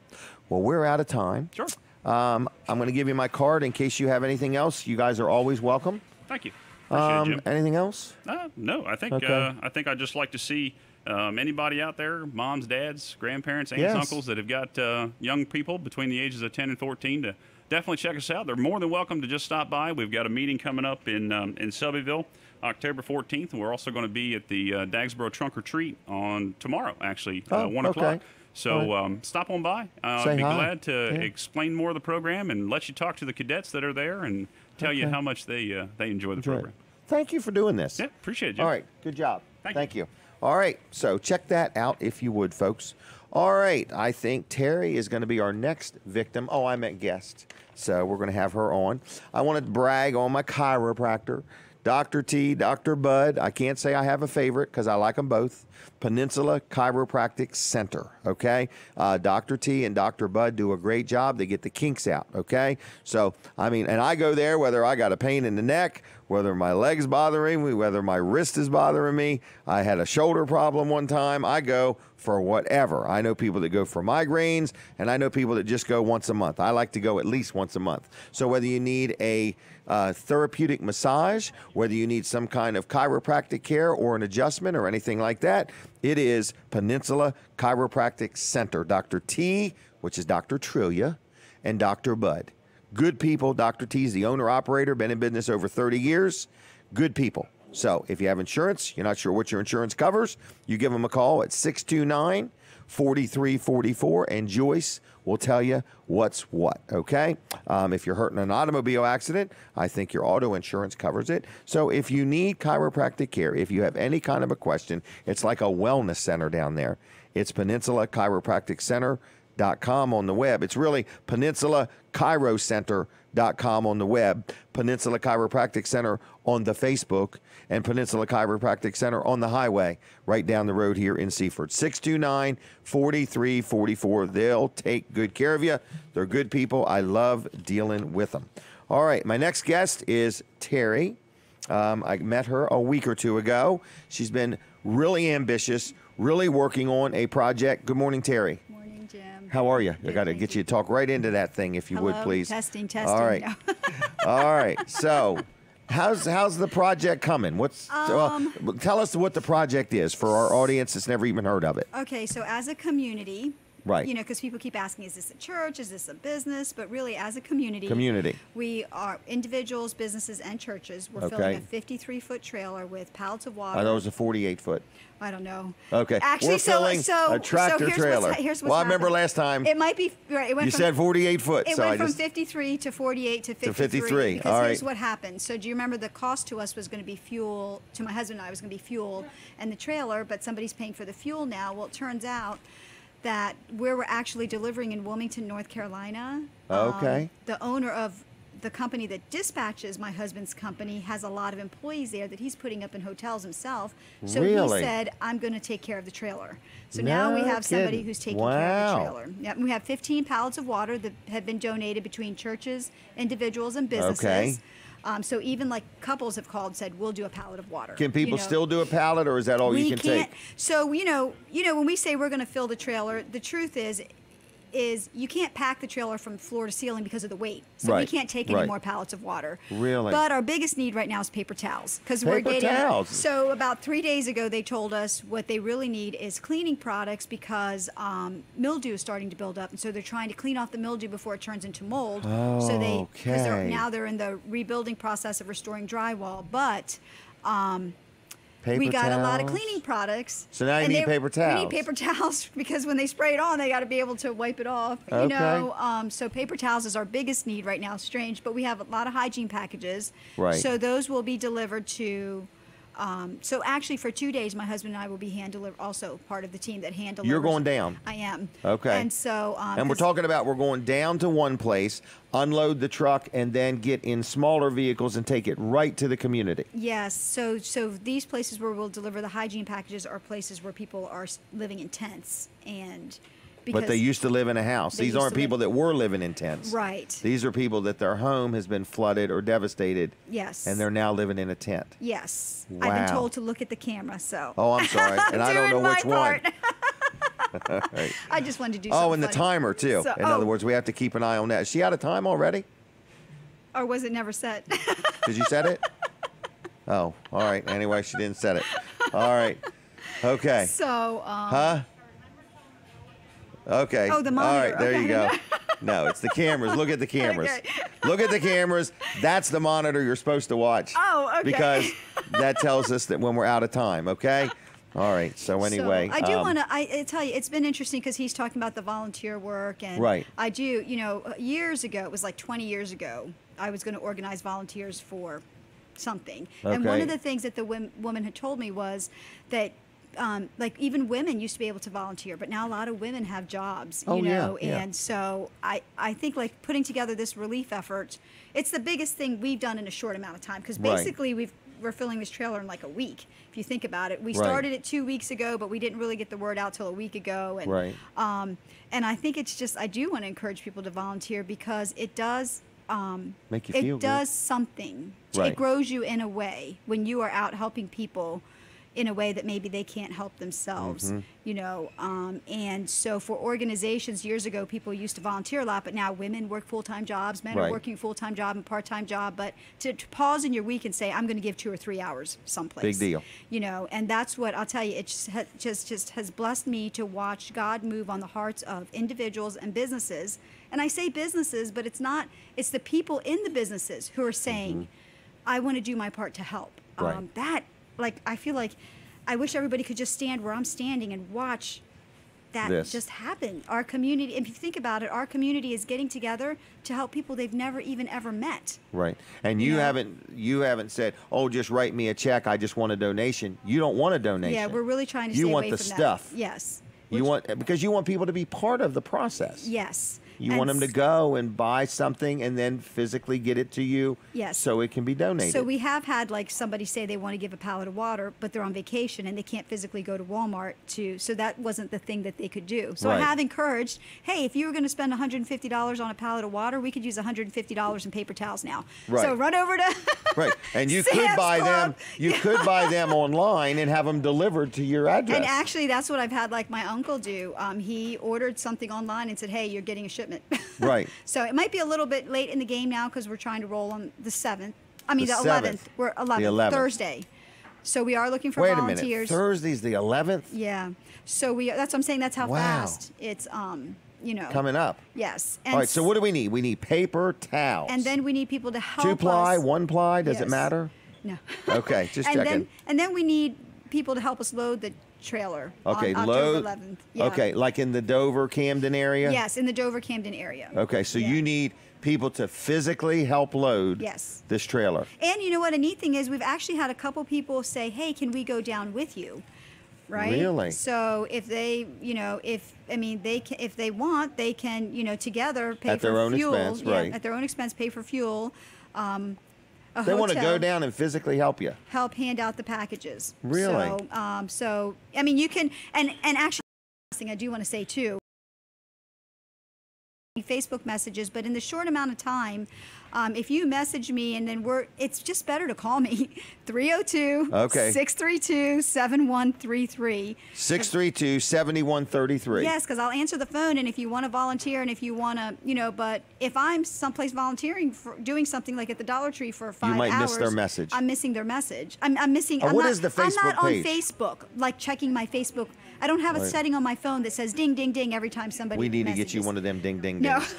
Well, we're out of time. Sure. I'm going to give you my card in case you have anything else. You guys are always welcome. Thank you. Appreciate it, Jim. Anything else? No, I think I'd just like to see anybody out there, moms, dads, grandparents, aunts, uncles that have got young people between the ages of 10 and 14 to definitely check us out. They're more than welcome to just stop by. We've got a meeting coming up in Shelbyville, October 14th, and we're also going to be at the Dagsboro Trunk or Treat on tomorrow, actually, 1 o'clock. So stop on by. I'd be glad to explain more of the program and let you talk to the cadets that are there and tell you how much they enjoy the program. Thank you for doing this. Yeah, appreciate it, Jim. All right, good job. Thank you. All right, so check that out if you would, folks. All right, I think Terry is going to be our next victim. Oh, I meant guest. So we're going to have her on. I want to brag on my chiropractor, Dr. T, Dr. Bud. I can't say I have a favorite because I like them both. Peninsula Chiropractic Center, okay? Dr. T and Dr. Bud do a great job. They get the kinks out, okay? So, and I go there whether I got a pain in the neck, whether my leg's bothering me, whether my wrist is bothering me. I had a shoulder problem one time. I go for whatever. I know people that go for migraines, and I know people that just go once a month. I like to go at least once a month. So whether you need a therapeutic massage, whether you need some kind of chiropractic care or an adjustment or anything like that, it is Peninsula Chiropractic Center. Dr. T, which is Dr. Trillia, and Dr. Bud. Good people. Dr. T is the owner-operator, been in business over 30 years. Good people. So if you have insurance, you're not sure what your insurance covers, you give them a call at 629-4344, and Joyce will tell you what's what, okay? If you're hurt in an automobile accident, I think your auto insurance covers it. So if you need chiropractic care, if you have any kind of a question, it's like a wellness center down there. It's Peninsula Chiropractic Center.com on the web. It's really Peninsula Chiro Center.com on the web, Peninsula Chiropractic Center on the Facebook, and Peninsula Chiropractic Center on the highway right down the road here in Seaford. 629-4344. They'll take good care of you. They're good people. I love dealing with them. All right, my next guest is Terry. I met her a week or two ago. She's been really ambitious, really working on a project. Good morning, Terry. Jim. How are you? I got to get you to talk right into that thing, if you would, please. Testing. All right. No. All right. So, how's the project coming? Tell us what the project is for our audience that's never even heard of it. Okay. So, as a community, right? Because people keep asking, is this a church? Is this a business? But really, as a community, we are individuals, businesses, and churches. We're filling a 53-foot trailer with pallets of water. I thought it was a 48-foot. I don't know. Okay. Actually, we're filling a tractor trailer. Here's what's I remember last time. It might be right. You said 48 foot. It went from 53 to 48 to 53. Because all right. Here's what happened. So do you remember the cost to us was going to be fuel? To my husband and I was going to be fuel and the trailer, but somebody's paying for the fuel now. Well, it turns out that where we're actually delivering in Wilmington, North Carolina. Okay. The owner of the company that dispatches my husband's company has a lot of employees there that he's putting up in hotels himself. So he said, I'm going to take care of the trailer. So now we have somebody who's taking care of the trailer. Yep, we have 15 pallets of water that have been donated between churches, individuals, and businesses. Okay. So even like couples have called and said, we'll do a pallet of water. Can people still do a pallet, or is that all you can take? So, when we say we're going to fill the trailer, the truth is you can't pack the trailer from floor to ceiling because of the weight. So we can't take any more pallets of water. Really? But our biggest need right now is paper towels. Towels. So about 3 days ago, they told us what they really need is cleaning products because mildew is starting to build up. And so they're trying to clean off the mildew before it turns into mold. Oh, so because now they're in the rebuilding process of restoring drywall. But we got a lot of cleaning products. So now you need paper towels. We need paper towels because when they spray it on, they got to be able to wipe it off. Okay. So paper towels is our biggest need right now. Strange, but we have a lot of hygiene packages. Right. So those will be delivered to So actually, for 2 days, my husband and I will be also part of the team that hand delivers. You're going down. I am. Okay. And so. And we're talking about we're going down to one place, unload the truck, and then get in smaller vehicles and take it right to the community. Yes. So these places where we'll deliver the hygiene packages are places where people are living in tents and. But they used to live in a house. These aren't people that were living in tents. Right. These are people that their home has been flooded or devastated. Yes. And they're now living in a tent. Yes. Wow. I've been told to look at the camera, so. Oh, I'm sorry. And I don't know which one. Right. I just wanted to do something. Oh, and the timer, too. So, in other words, we have to keep an eye on that. Is she out of time already? Or was it never set? Did you set it? Oh, all right. Anyway, she didn't set it. All right. Okay. So. Huh? Okay. Oh, the monitor. All right, there okay. you go. No, it's the cameras. Look at the cameras. Okay. Look at the cameras. That's the monitor you're supposed to watch. Oh, okay. Because that tells us that when we're out of time, okay? All right. So anyway. So I do want to, I tell you, it's been interesting because he's talking about the volunteer work. And right. I do, years ago, it was like 20 years ago, I was going to organize volunteers for something. Okay. And one of the things that the woman had told me was that like even women used to be able to volunteer, but now a lot of women have jobs, you know, yeah. and so I think like putting together this relief effort, it's the biggest thing we've done in a short amount of time because basically we're filling this trailer in like a week. If you think about it, we started it 2 weeks ago, but we didn't really get the word out till a week ago. And, and I think it's just, I do want to encourage people to volunteer because it does, make you feel it does good. Something. Right. It grows you in a way when you are out helping people in a way that maybe they can't help themselves, you know. And so for organizations, years ago, people used to volunteer a lot, but now women work full-time jobs, men are working full-time job and part-time job. But to pause in your week and say, I'm going to give 2 or 3 hours someplace. Big deal. You know, and that's what I'll tell you. It just has blessed me to watch God move on the hearts of individuals and businesses. And I say businesses, but it's the people in the businesses who are saying, I want to do my part to help. I feel like I wish everybody could just stand where I'm standing and watch that just happen. Our community, if you think about it, our community is getting together to help people they've never even ever met. Right. And you haven't said, oh, just write me a check. I just want a donation. You don't want a donation. Yeah, we're really trying to stay away away from from that. You want the stuff. Yes. Because you want people to be part of the process. Yes. You want them to go and buy something and then physically get it to you so it can be donated. So we have had like somebody say they want to give a pallet of water, but they're on vacation and they can't physically go to Walmart so that wasn't the thing that they could do. So I have encouraged, hey, if you were going to spend $150 on a pallet of water, we could use $150 in paper towels now. Right. So run over to Right. And you could buy them buy them online and have them delivered to your address. And actually that's what I've had like my uncle do. He ordered something online and said, hey, you're getting a shipment. Right. So it might be a little bit late in the game now because we're trying to roll on the 7th. I mean, the 11th. We're 11th, the 11th. Thursday. So we are looking for Wait volunteers. a minute. Thursday's the 11th? Yeah. So that's what I'm saying. That's how fast it's, coming up. Yes. And all right. So what do we need? We need paper towels. And then we need people to help 2-ply, us. 1-ply. Does it matter? No. Okay. Just checking. And then we need people to help us load the trailer on October 11th. Yeah. Okay, like in the Dover, Camden area? Yes, in the Dover, Camden area. Okay, so you need people to physically help load this trailer. And you know what? A neat thing is we've actually had a couple people say, hey, can we go down with you? Right? Really? So if they, if they want, they can, together pay at for their own fuel. expense, right? At their own expense, pay for fuel. They want to go down and physically help you. Help hand out the packages. Really? So I mean, you can, and actually, last thing I do want to say too, Facebook messages, but in the short amount of time, if you message me and then it's just better to call me, 302-632-7133. 632-7133. Yes, because I'll answer the phone, and if you want to volunteer and if you want to, but if I'm someplace volunteering for doing something like at the Dollar Tree for 5 hours. You might miss their message. I'm missing their message. I'm missing. What is the Facebook I'm not page? on Facebook, like checking my Facebook. I don't have a setting on my phone that says ding, ding, ding every time somebody We need messages. to get you one of them ding, ding, No. dings.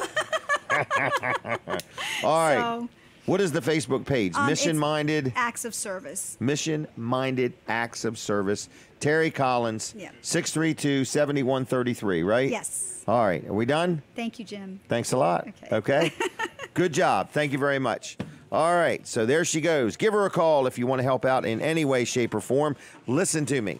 All right. So, what is the Facebook page? Mission-minded acts of service. Mission-minded acts of service. Terry Collins, 632-7133, right? Yes. All right. Are we done? Thank you, Jim. Thanks a lot. Okay. Good job. Thank you very much. All right, so there she goes. Give her a call if you want to help out in any way, shape, or form. Listen to me.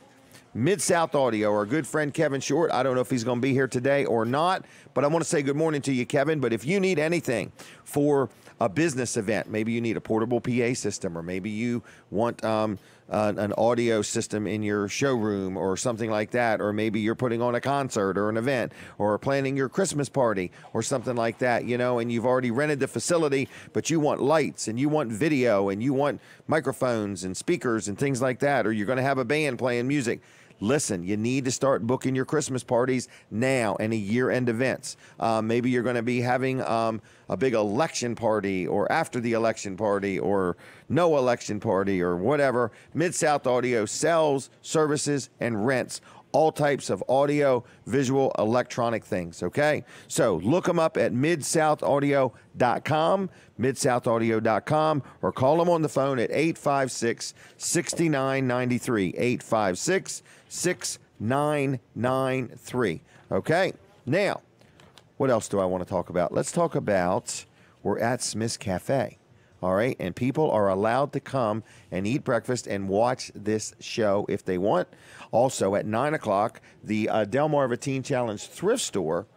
Mid-South Audio, our good friend Kevin Short. I don't know if he's going to be here today or not, but I want to say good morning to you, Kevin. But if you need anything for a business event, maybe you need a portable PA system, or maybe you want an audio system in your showroom or something like that, or maybe you're putting on a concert or an event or planning your Christmas party or something like that, you know, and you've already rented the facility, but you want lights and you want video and you want microphones and speakers and things like that, or you're going to have a band playing music. Listen, you need to start booking your Christmas parties now and year-end events. Maybe you're going to be having a big election party or after the election party or no election party or whatever. Mid-South Audio sells, services, and rents all types of audio, visual, electronic things, okay? So look them up at midsouthaaudio.com, midsouthaaudio.com, or call them on the phone at 856-6993, 856-6993, okay? Now, what else do I want to talk about? Let's talk about, we're at Smith's Cafe. All right, and people are allowed to come and eat breakfast and watch this show if they want. Also, at 9 o'clock, the Delmarva Teen Challenge thrift store,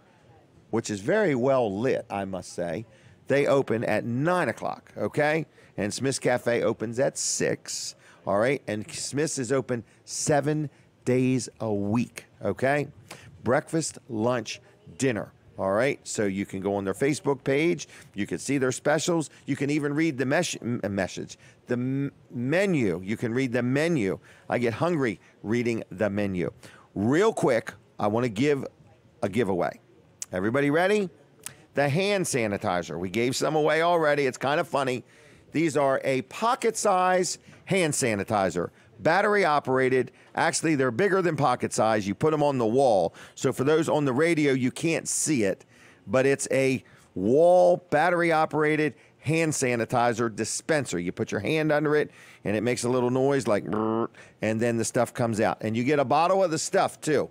which is very well lit, I must say, they open at 9 o'clock, okay? And Smith's Cafe opens at 6, all right? And Smith's is open 7 days a week, okay? Breakfast, lunch, dinner. All right, so you can go on their Facebook page. You can see their specials. You can even read the menu. You can read the menu. I get hungry reading the menu. Real quick, I want to give a giveaway. Everybody ready? The hand sanitizer. We gave some away already. It's kind of funny. These are a pocket size hand sanitizer. Battery operated. Actually, they're bigger than pocket size. You put them on the wall. So for those on the radio, you can't see it, but it's a wall battery operated hand sanitizer dispenser. You put your hand under it and it makes a little noise like brrr, and then the stuff comes out. And you get a bottle of the stuff too.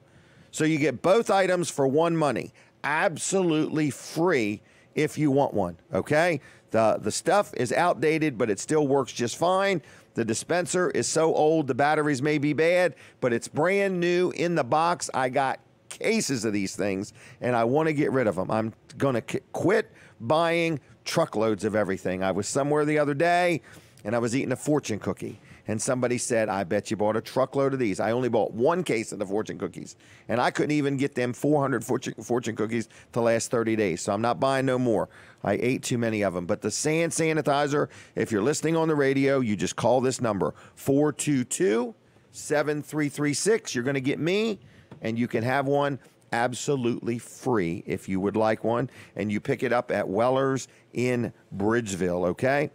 So you get both items for one money. Absolutely free if you want one, okay? The stuff is outdated, but it still works just fine. The dispenser is so old, the batteries may be bad, but it's brand new in the box. I got cases of these things, and I want to get rid of them. I'm going to quit buying truckloads of everything. I was somewhere the other day, and I was eating a fortune cookie, and somebody said, I bet you bought a truckload of these. I only bought one case of the fortune cookies, and I couldn't even get them 400 fortune cookies to last 30 days, so I'm not buying no more. I ate too many of them. But the sand sanitizer, if you're listening on the radio, you just call this number, 422-7336. You're going to get me, and you can have one absolutely free if you would like one. And you pick it up at Weller's in Bridgeville, okay?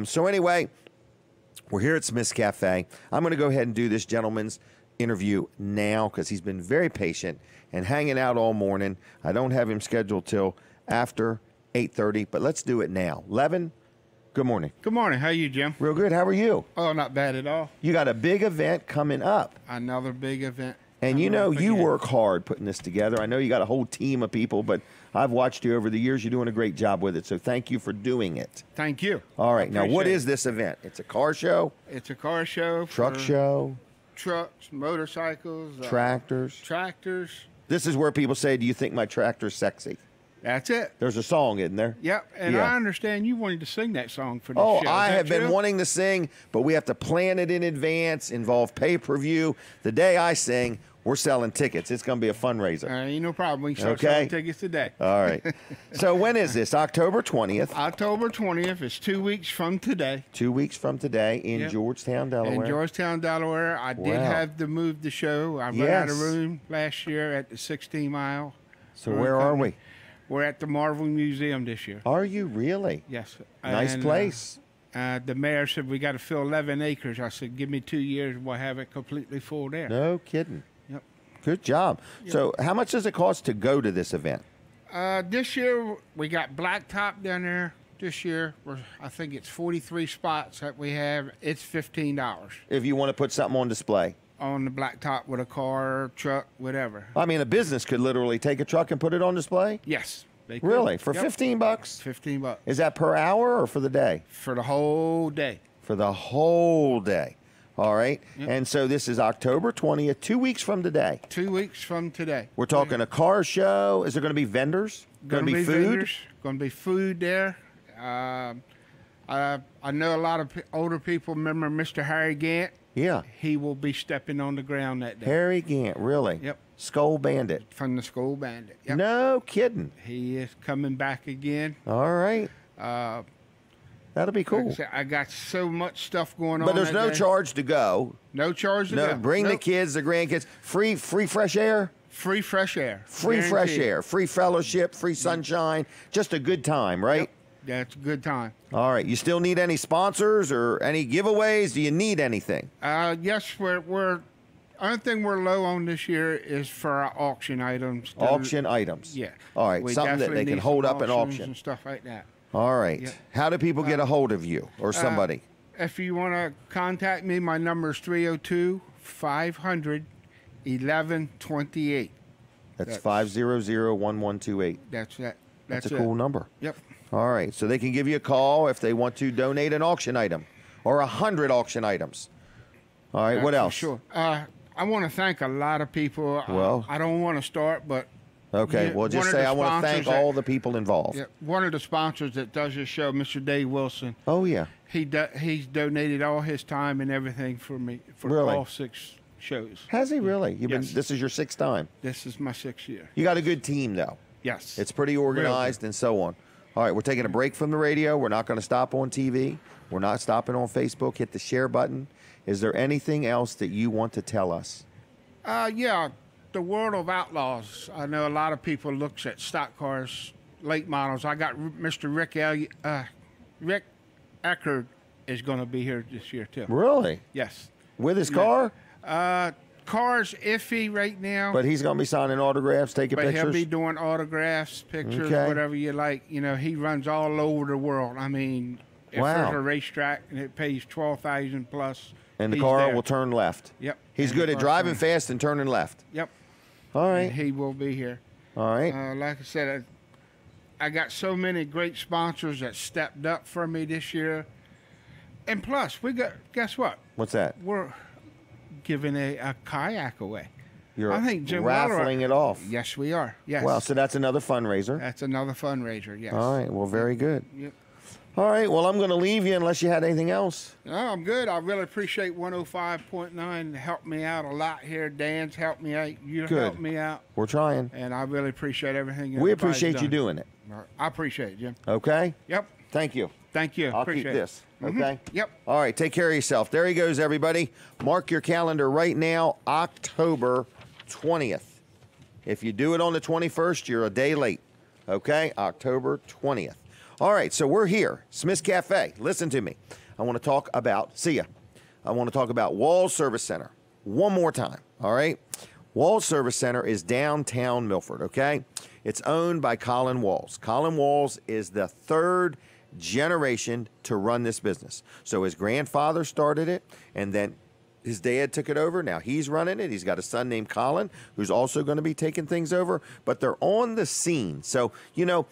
So anyway, we're here at Smith's Cafe. I'm going to go ahead and do this gentleman's interview now because he's been very patient and hanging out all morning. I don't have him scheduled till after 8:30, but let's do it now. Levin, good morning. Good morning. How are you, Jim? Real good. How are you? Oh, not bad at all. You got a big event coming up. Another big event. And you know, you work hard putting this together. I know you got a whole team of people, but I've watched you over the years. You're doing a great job with it, so thank you for doing it. Thank you. All right. Now, what is this event? It's a car show? It's a car show. Truck show? Trucks, motorcycles. Tractors? Tractors. This is where people say, do you think my tractor's sexy? That's it. There's a song, isn't there? Yep, and I understand you wanted to sing that song for the show. show. Oh, I have been wanting to sing, but we have to plan it in advance, involve pay-per-view. The day I sing, we're selling tickets. It's going to be a fundraiser. Ain't no problem. We can start selling tickets today. All right. So when is this? October 20th? October 20th. It's 2 weeks from today. 2 weeks from today in Georgetown, Delaware. In Georgetown, Delaware. I did have to move the show. I ran out of room last year at the 16 Mile. So where are we? We're at the Marvel Museum this year. Are you really? Yes. Nice place. The mayor said, we got to fill 11 acres. I said, give me 2 years. We'll have it completely full there. No kidding. Yep. Good job. Yep. So how much does it cost to go to this event? This year, we got blacktop down there. This year, I think it's 43 spots that we have. It's $15. If you want to put something on display. On the blacktop with a car, truck, whatever. I mean, a business could literally take a truck and put it on display? Yes. They could. Really? For Yep. $15? $15 Is that per hour or for the day? for the whole day. For the whole day. All right. Yep. And so this is October 20th, 2 weeks from today. 2 weeks from today. We're talking a car show. Is there going to be vendors? Going to be food? Going to be food there. I know a lot of older people remember Mr. Harry Gant. Yeah. He will be stepping on the ground that day. Harry Gant, really? Yep. Skull Bandit. From the School Bandit. Yep. No kidding. He is coming back again. All right. That'll be cool. Like I said, I got so much stuff going on. But there's that no day. charge to go. No charge to go. Bring the Nope. kids, the grandkids. Free fresh air. Free fresh air. Free fresh Guaranteed. air. Free fellowship. Free sunshine. Just a good time, right? Yep. That's a good time. All right. You still need any sponsors or any giveaways? Do you need anything? Yes, we're only thing we're low on this year is for our auction items. Auction items. Yeah. All right. We Something that definitely they can need hold some up an auctions auction. and stuff like that. All right. Yeah. How do people get a hold of you or somebody? If you want to contact me, my number is 302-500-1128. That's 500-1128. That's that. That's a it. cool number. Yep. All right. So they can give you a call if they want to donate an auction item or 100 auction items. All right. What For else? Sure. I want to thank a lot of people. Well- I don't want to start, but Okay. Yeah, Well, just one of say the I want to thank sponsors all that- the people involved. yeah, one of the sponsors that does this show, Mr. Dave Wilson, Oh, yeah. he's donated all his time and everything for me for Really? all 6 shows. Has he really? You've Yes. been. This is your 6th time. This is my 6th year. You got a good team, though. Yes. It's pretty organized and so on. All right, we're taking a break from the radio. We're not going to stop on TV. We're not stopping on Facebook. Hit the share button. Is there anything else that you want to tell us? Yeah, the world of outlaws. I know a lot of people looks at stock cars, late models. I got Mr. Rick Eckerd is going to be here this year too. Really? Yes. With his car? Car's iffy right now. But he's going to be signing autographs, taking But pictures? he'll be doing autographs, pictures, Okay. whatever you like. You know, he runs all over the world. I mean, if Wow. there's a racetrack and it pays $12,000 plus, And the he's car there. will turn left. Yep. He's And good the at car's driving turning- fast and turning left. Yep. All And right. he will be here. All right. Like I said, I got so many great sponsors that stepped up for me this year. And plus, guess what? What's that? We're giving a kayak away. You're I think Jim raffling Weller- it off. Yes, we are. Yes. Wow, so that's another fundraiser. That's another fundraiser, yes. All right, well, very good. Yep. All right, well, I'm going to leave you unless you had anything else. No, I'm good. I really appreciate 105.9. Helped me out a lot here. Dan's helped me out. You Good. helped me out. We're trying. And I really appreciate everything. We everybody's appreciate you done. doing it. I appreciate it, Jim. Okay? Yep. Thank you. Thank you. I'll appreciate keep this. it. Okay? Yep. All right, take care of yourself. There he goes, everybody. Mark your calendar right now, October 20th. If you do it on the 21st, you're a day late. Okay? October 20th. All right, so we're here, Smith's Cafe. Listen to me. I want to talk about, I want to talk about Walls Service Center one more time, all right? Walls Service Center is downtown Milford, okay? It's owned by Colin Walls. Colin Walls is the 3rd generation to run this business. So his grandfather started it, and then his dad took it over. Now he's running it. He's got a son named Colin who's also going to be taking things over, but they're on the scene. So, you know,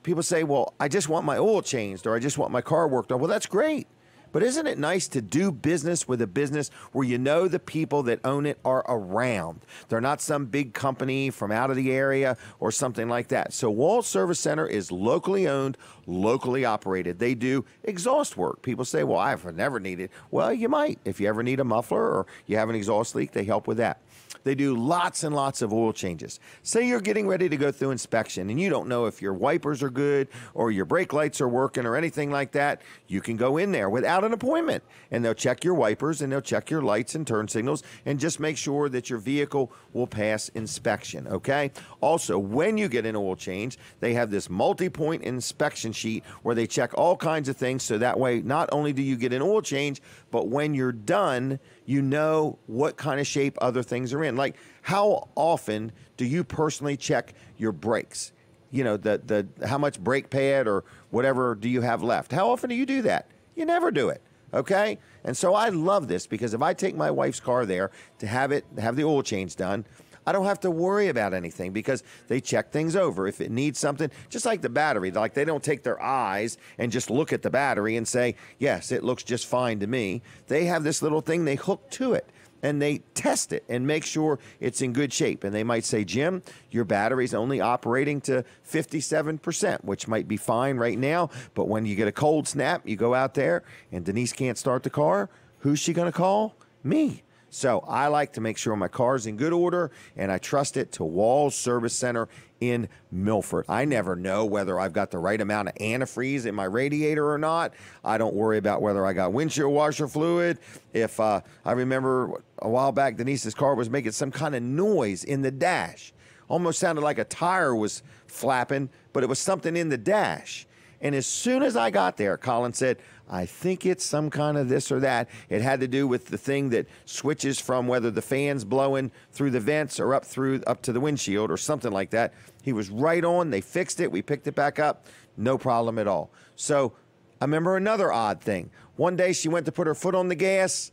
people say, well, I just want my oil changed or I just want my car worked on. Well, that's great. But isn't it nice to do business with a business where you know the people that own it are around? They're not some big company from out of the area or something like that. So Walls Service Center is locally owned, locally operated. They do exhaust work. People say, well, I've never needed. Well, you might. If you ever need a muffler or you have an exhaust leak, they help with that. They do lots and lots of oil changes. Say you're getting ready to go through inspection and you don't know if your wipers are good or your brake lights are working or anything like that. You can go in there without an appointment and they'll check your wipers and they'll check your lights and turn signals and just make sure that your vehicle will pass inspection, okay? Also, when you get an oil change, they have this multi-point inspection sheet where they check all kinds of things so that way not only do you get an oil change, but when you're done, you know what kind of shape other things are in. Like, how often do you personally check your brakes? You know, the how much brake pad or whatever do you have left? How often do you do that? You never do it, okay? And so I love this because if I take my wife's car there to have the oil change done, I don't have to worry about anything because they check things over. If it needs something, just like the battery, like they don't take their eyes and just look at the battery and say, yes, it looks just fine to me. They have this little thing they hook to it, and they test it and make sure it's in good shape. And they might say, Jim, your battery's only operating to 57%, which might be fine right now. But when you get a cold snap, you go out there and Denise can't start the car. Who's she going to call? Me. So I like to make sure my car's in good order, and I trust it to Walls Service Center in Milford. I never know whether I've got the right amount of antifreeze in my radiator or not. I don't worry about whether I got windshield washer fluid. If I remember a while back, Denise's car was making some kind of noise in the dash. Almost sounded like a tire was flapping, but it was something in the dash. And as soon as I got there, Colin said, I think it's some kind of this or that. It had to do with the thing that switches from whether the fan's blowing through the vents or up to the windshield or something like that. He was right on. They fixed it. We picked it back up. No problem at all. So I remember another odd thing. One day she went to put her foot on the gas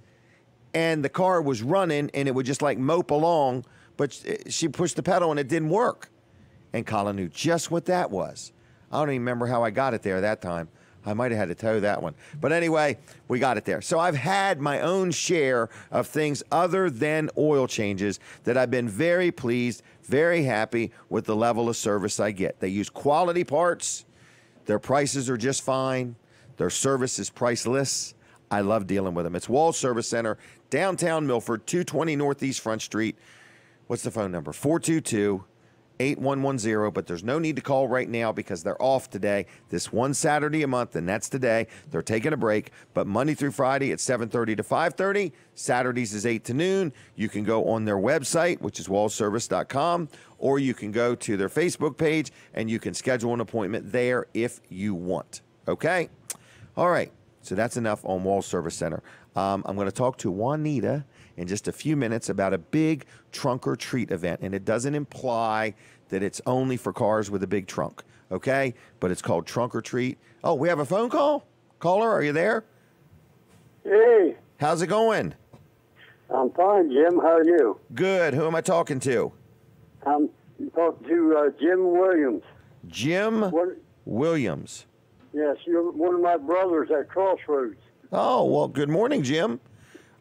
and the car was running and it would just like mope along, but she pushed the pedal and it didn't work. And Colin knew just what that was. I don't even remember how I got it there that time. I might have had to tow that one. But anyway, we got it there. So I've had my own share of things other than oil changes that I've been very pleased, very happy with the level of service I get. They use quality parts. Their prices are just fine. Their service is priceless. I love dealing with them. It's Walls Service Center, downtown Milford, 220 Northeast Front Street. What's the phone number? 422-8110, but there's no need to call right now because they're off today. This one Saturday a month, and that's today. They're taking a break, but Monday through Friday at 7:30 to 5:30. Saturdays is 8 to noon. You can go on their website, which is wallservice.com, or you can go to their Facebook page, and you can schedule an appointment there if you want. Okay? All right. So that's enough on Walls Service Center. I'm going to talk to Juanita in just a few minutes about a big trunk or treat event. And it doesn't imply that it's only for cars with a big trunk, okay? But it's called Trunk or Treat. Oh, we have a phone call? Caller, are you there? Hey. How's it going? I'm fine, Jim. How are you? Good. Who am I talking to? I'm talking to Jim Williams. Jim Williams. Yes, you're one of my brothers at Crossroads. Oh, well, good morning, Jim.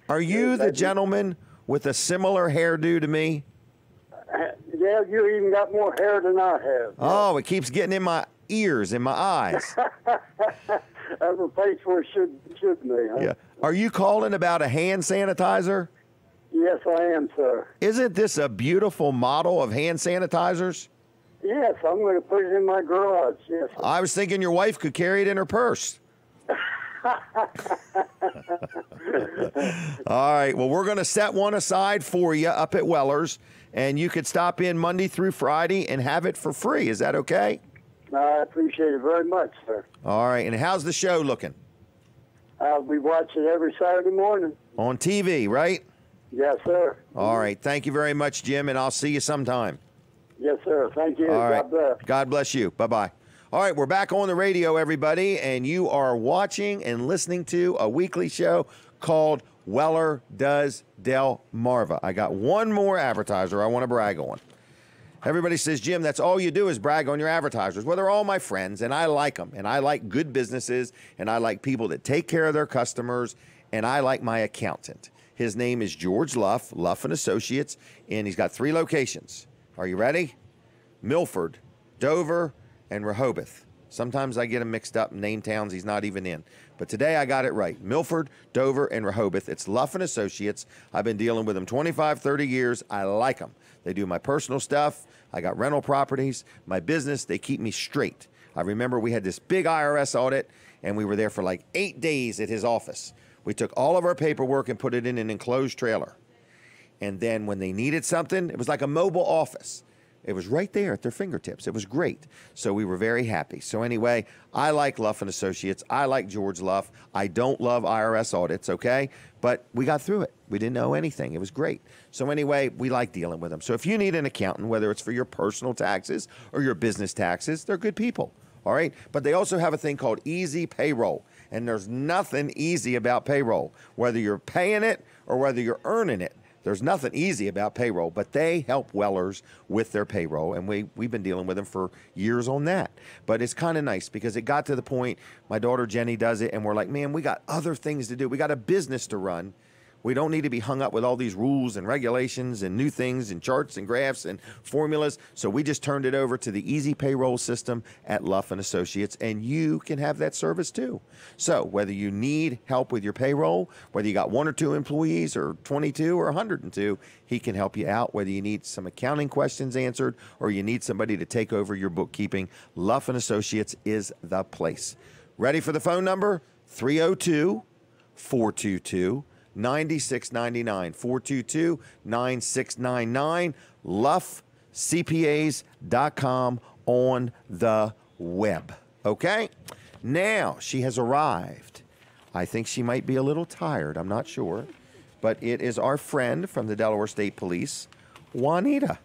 Are you the gentleman with a similar hairdo to me? Yeah, you even got more hair than I have. Oh, it keeps getting in my ears, in my eyes. That's a place where it should be. Huh? Yeah. Are you calling about a hand sanitizer? Yes, I am, sir. Isn't this a beautiful model of hand sanitizers? Yes, I'm going to put it in my garage. Yes. I was thinking your wife could carry it in her purse. All right. Well, we're going to set one aside for you up at Weller's, and you could stop in Monday through Friday and have it for free. Is that okay? I appreciate it very much, sir. All right. And how's the show looking? We watch it every Saturday morning. On TV, right? Yes, sir. All right. Thank you very much, Jim, and I'll see you sometime. Yes, sir. Thank you. All right. God bless. God bless you. Bye-bye. All right, we're back on the radio, everybody, and you are watching and listening to a weekly show called Weller Does Delmarva. I got one more advertiser I want to brag on. Everybody says, Jim, that's all you do is brag on your advertisers. Well, they're all my friends, and I like them, and I like good businesses, and I like people that take care of their customers, and I like my accountant. His name is George Luff, Luff & Associates, and he's got 3 locations. Are you ready? Milford, Dover, and Rehoboth. Sometimes I get him mixed up, name towns he's not even in. But today I got it right. Milford, Dover, and Rehoboth. It's Luff & Associates. I've been dealing with them 25, 30 years. I like them. They do my personal stuff. I got rental properties. My business, they keep me straight. I remember we had this big IRS audit, and we were there for like 8 days at his office. We took all of our paperwork and put it in an enclosed trailer. And then when they needed something, it was like a mobile office. It was right there at their fingertips. It was great. So we were very happy. So anyway, I like Luff & Associates. I like George Luff. I don't love IRS audits, okay? But we got through it. We didn't know anything. It was great. So anyway, we like dealing with them. So if you need an accountant, whether it's for your personal taxes or your business taxes, they're good people, all right? But they also have a thing called Easy Payroll. And there's nothing easy about payroll, whether you're paying it or whether you're earning it. There's nothing easy about payroll, but they help Wellers with their payroll, and we've been dealing with them for years on that. But it's kind of nice because it got to the point, my daughter Jenny does it, and we're like, man, we got other things to do. We got a business to run. We don't need to be hung up with all these rules and regulations and new things and charts and graphs and formulas. So we just turned it over to the easy payroll system at Luff and Associates, and you can have that service too. So whether you need help with your payroll, whether you got 1 or 2 employees or 22 or 102, he can help you out. Whether you need some accounting questions answered or you need somebody to take over your bookkeeping, Luff and Associates is the place. Ready for the phone number? 302-422-9699, 422-9699, luffcpas.com on the web. Okay? Now she has arrived. I think she might be a little tired. I'm not sure. But it is our friend from the Delaware State Police, Juanita.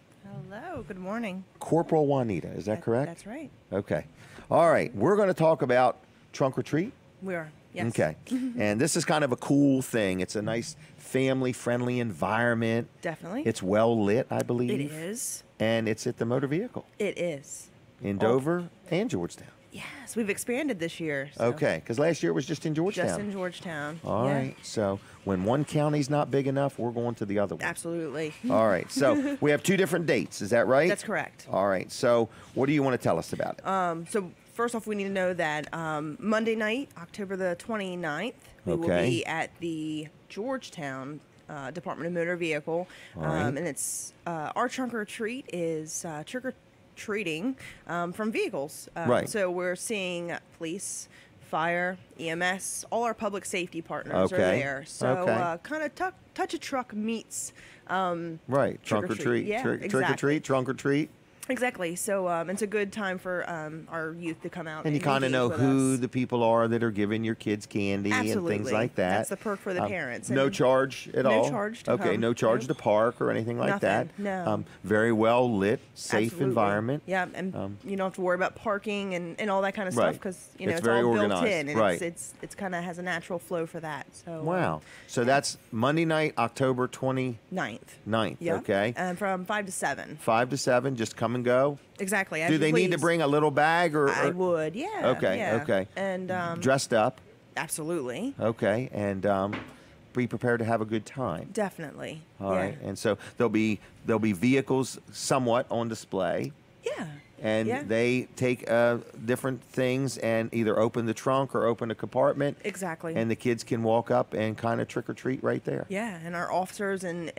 Hello. Good morning. Corporal Juanita. Is that correct? That's right. Okay. All right. We're going to talk about trunk or treat. We are. Yes. Okay. And this is kind of a cool thing. It's a nice family-friendly environment. Definitely. It's well lit, I believe. It is. And it's at the motor vehicle. It is. In Dover and Georgetown. Yes, we've expanded this year. So. Okay, because last year it was just in Georgetown. Just in Georgetown. All right. So when one county's not big enough, we're going to the other one. Absolutely. All right. So we have 2 different dates. Is that right? That's correct. All right. So what do you want to tell us about it? So first off, we need to know that Monday night, October the 29th, we will be at the Georgetown Department of Motor Vehicle. Right. And it's our trunk or treat is trick or treating from vehicles. Right. So we're seeing police, fire, EMS, all our public safety partners are there. So kind of touch a truck meets right. Trunk or treat. Yeah, Trick exactly. or treat, trunk or treat. Exactly. So it's a good time for our youth to come out. And you kind of know with who us. the people are that are giving your kids candy Absolutely. and things like that. That's the perk for the parents. No And charge at all? No charge to Okay, come. no charge to park or anything like Nothing. that. No. Very well lit, safe Absolutely. environment. Yeah, and you don't have to worry about parking and all that kind of Right. stuff because It's it's very all organized. built in and Right. it's kind of has a natural flow for that. So Wow. So that's Monday night, October 9th. 29th, Yeah. okay? And from 5 to 7. 5 to 7, just come and go? Exactly. Do they need to bring a little bag or? I would. Yeah. Okay, yeah. okay. And dressed up? absolutely. Okay, and be prepared to have a good time. Definitely. All right, and so there'll be vehicles somewhat on display. Yeah. And Yeah. they take different things and either open the trunk or open a compartment. Exactly. And the kids can walk up and kind of trick or treat right there. Yeah, and our officers and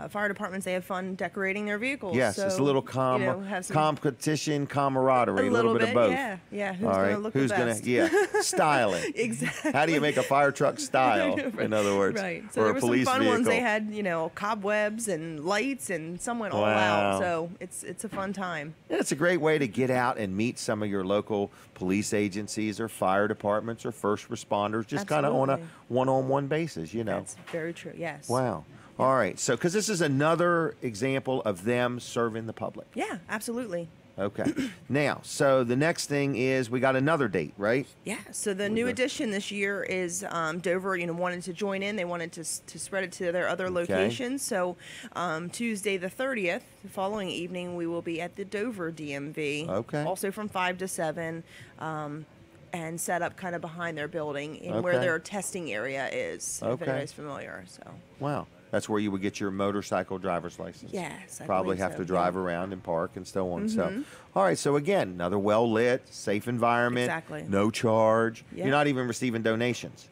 fire departments, they have fun decorating their vehicles. Yes, so, it's a little have some, competition, camaraderie, a little bit of both. Yeah, yeah. Who's All going right, to look who's the best? Yeah, styling. Exactly. How do you make a fire truck style? In other words, Right. So or there a were some police fun vehicle. ones. They had, cobwebs and lights, and some went all Wow. out. So it's a fun time. And it's a great way to get out and meet some of your local police agencies or fire departments or first responders, just kind of on a Absolutely. one-on-one basis, That's very true. Yes. Wow. All right. So, because this is another example of them serving the public. Yeah, absolutely. Okay. Now, so the next thing is we got another date, right? Yeah. So the new addition this year is Dover. Wanted to join in. They wanted to spread it to their other locations. So Tuesday the 30th, the following evening, we will be at the Dover DMV. Okay. Also from 5 to 7. And set up kind of behind their building in where Okay. their testing area is. If Okay. anybody's familiar. So. Wow. That's where you would get your motorcycle driver's license. Yes, I Probably believe have so, to yeah. drive around and park and so on. So, Mhm. all right. So again, another well-lit, safe environment. Exactly. No charge. Yeah. You're not even receiving donations.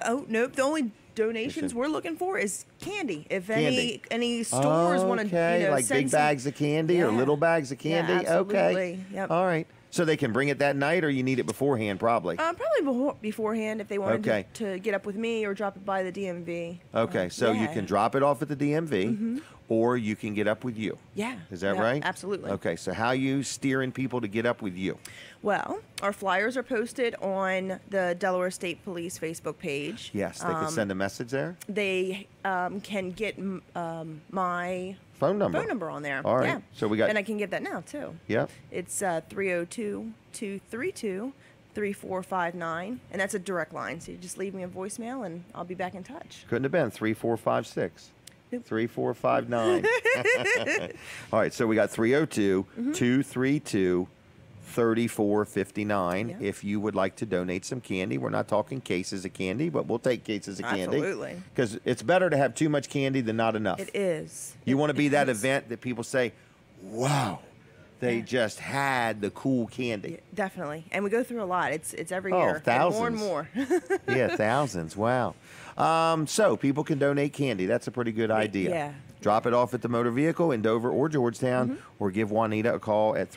Oh nope! The only donations we're looking for is candy. If Candy. any stores want to, Okay, like send big some- bags of candy or Yeah. little bags of candy. Yeah, Okay. absolutely. Yep. All right. So they can bring it that night, or you need it beforehand, probably. Probably beforehand if they wanted Okay. to get up with me or drop it by the DMV. Okay, so you yeah. can drop it off at the DMV, Mhm. or you can get up with you. Yeah. Is that Yeah, right? absolutely. Okay, so how you steering people to get up with you? Well, our flyers are posted on the Delaware State Police Facebook page. Yes, they can send a message there. They can get my Phone number. on there. All right. Yeah. So we got. And I can give that now too. Yep. It's 302-232-3459, and that's a direct line. So you just leave me a voicemail, and I'll be back in touch. Couldn't have been 3456. 3459. All right, so we got 302-232-3459. If you would like to donate some candy, we're not talking cases of candy, but we'll take cases of candy. Absolutely. Because it's better to have too much candy than not enough. It is. You want to be that event that people say, wow, they just had the cool candy. Yeah, definitely. And we go through a lot. It's every Oh, year. thousands. More and more. Yeah, thousands. Wow. So people can donate candy. That's a pretty good idea. Yeah. Drop it off at the motor vehicle in Dover or Georgetown, Mm-hmm. or give Juanita a call at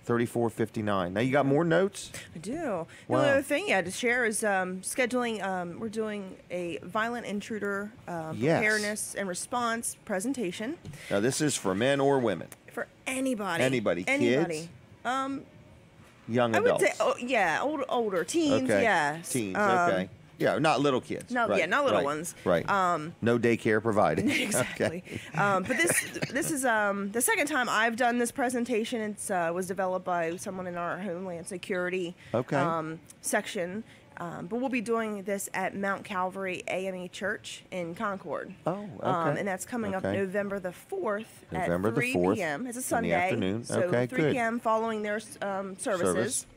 302-232-3459. Now, you got more notes? I do. Wow. The other thing, to share is scheduling. We're doing a violent intruder preparedness and response presentation Now, this is for men or women? for anybody. Anybody. Kids? Young I adults? would say, older teens. Okay. Yeah. Teens, okay. Yeah, not little kids. No, right, yeah, not little right, ones. Right. No daycare provided. Exactly. Okay. But this is the second time I've done this presentation. It was developed by someone in our Homeland Security section. But we'll be doing this at Mount Calvary AME Church in Concord. Oh, okay. And that's coming up Okay. November the 4th November at the 3 4th p.m. It's a in the Sunday. afternoon. So Okay, 3 good. p.m. following their services.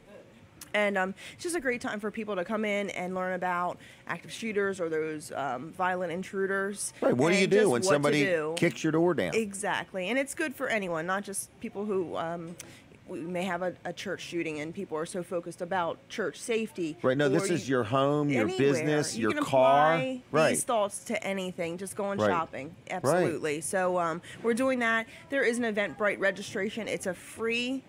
And it's just a great time for people to come in and learn about active shooters or those violent intruders. Right. What do you and do just when what to somebody do. kicks your door down? Exactly. And it's good for anyone, not just people who we may have a church shooting and people are so focused about church safety. Right. No, or this is your home, your anywhere. business, You your can car. apply Right. these thoughts to anything, just going Right. shopping. Absolutely. So we're doing that. There is an Eventbrite registration. It's a free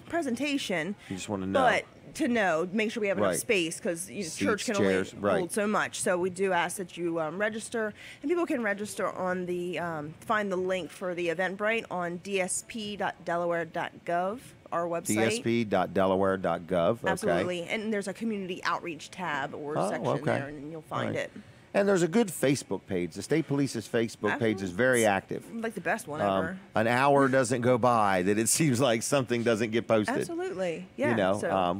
presentation. You just want to know. But to know, make sure we have enough Right. space because Seats, church can chairs, only right. hold so much. So we do ask that you register, and people can register on the find the link for the Eventbrite on dsp.delaware.gov, our website. dsp.delaware.gov. Okay. Absolutely, and there's a community outreach tab or Oh, section okay. there, and you'll find Right. it. And there's a good Facebook page. The State Police's Facebook page is very active. Like the best one ever. An hour doesn't go by that it seems like something doesn't get posted. Absolutely, yeah. You know, so all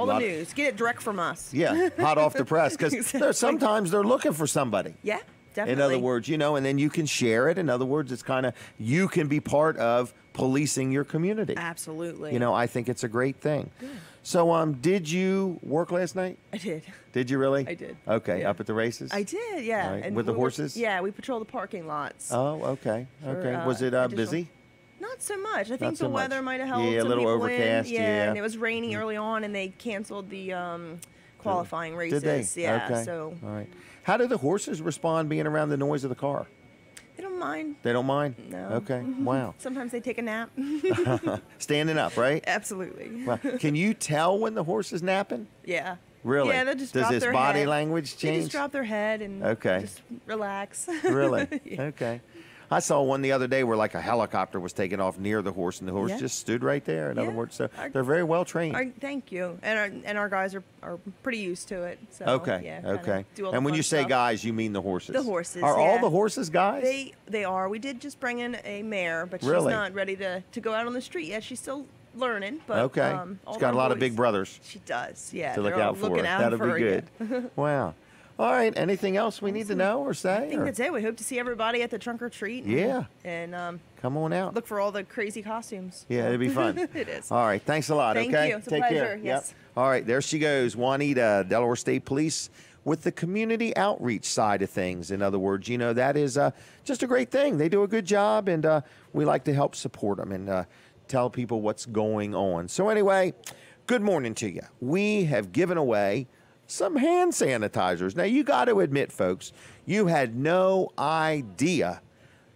the news, get it direct from us. Yeah, hot off the press because Exactly. sometimes they're looking for somebody. Yeah, definitely. In other words, and then you can share it. In other words, it's kind of you can be part of policing your community. Absolutely. I think it's a great thing. Yeah. So, did you work last night? I did. Did you really? I did. Okay, Yeah. up at the races? I did, yeah. All right. And With the we horses? Yeah, we patrol the parking lots. Oh, okay. Okay. Was it additional- busy? Not so much. I Not think so the much. weather might have held Yeah, a some little people overcast, in. yeah. And it was rainy early on, and they canceled the qualifying races. Did they? Yeah, Okay. so All right. How do the horses respond being around the noise of the car? they don't mind. They don't mind? No. Okay. Wow. Sometimes they take a nap. Standing up, right? Absolutely. Wow. Can you tell when the horse is napping? Yeah. Really? Yeah, they'll just Does drop his their body head. language They change? just drop their head and Okay. just relax. Really? Yeah. Okay. I saw one the other day where like a helicopter was taking off near the horse, and the horse Yeah. just stood right there. In other Yeah. words, so they're very well trained. Thank you. And our guys are pretty used to it. So, Okay. Yeah, kinda Okay. do all the And when fun you say stuff. guys, you mean the horses? The horses, Are all yeah. the horses guys? They are. We did just bring in a mare, but she's Really? not ready to go out on the street yet. She's still learning. But Okay. all She's got a lot of boys- big brothers She does. Yeah. to look they're all out for. looking out That'll for be her, good. yeah. Wow. All right. Anything else we need to know or say? I think or- that's it. We hope to see everybody at the trunk or treat. Yeah. And Come on out. look for all the crazy costumes. Yeah, it'd be fun. It is. All right. Thanks a lot. Thank okay. you. It's a Take care. pleasure. Yes. Yep. All right. There she goes, Juanita, Delaware State Police, with the community outreach side of things. In other words, that is just a great thing. They do a good job, and we like to help support them and tell people what's going on. So anyway, good morning to you. We have given away some hand sanitizers. Now, you got to admit, folks, you had no idea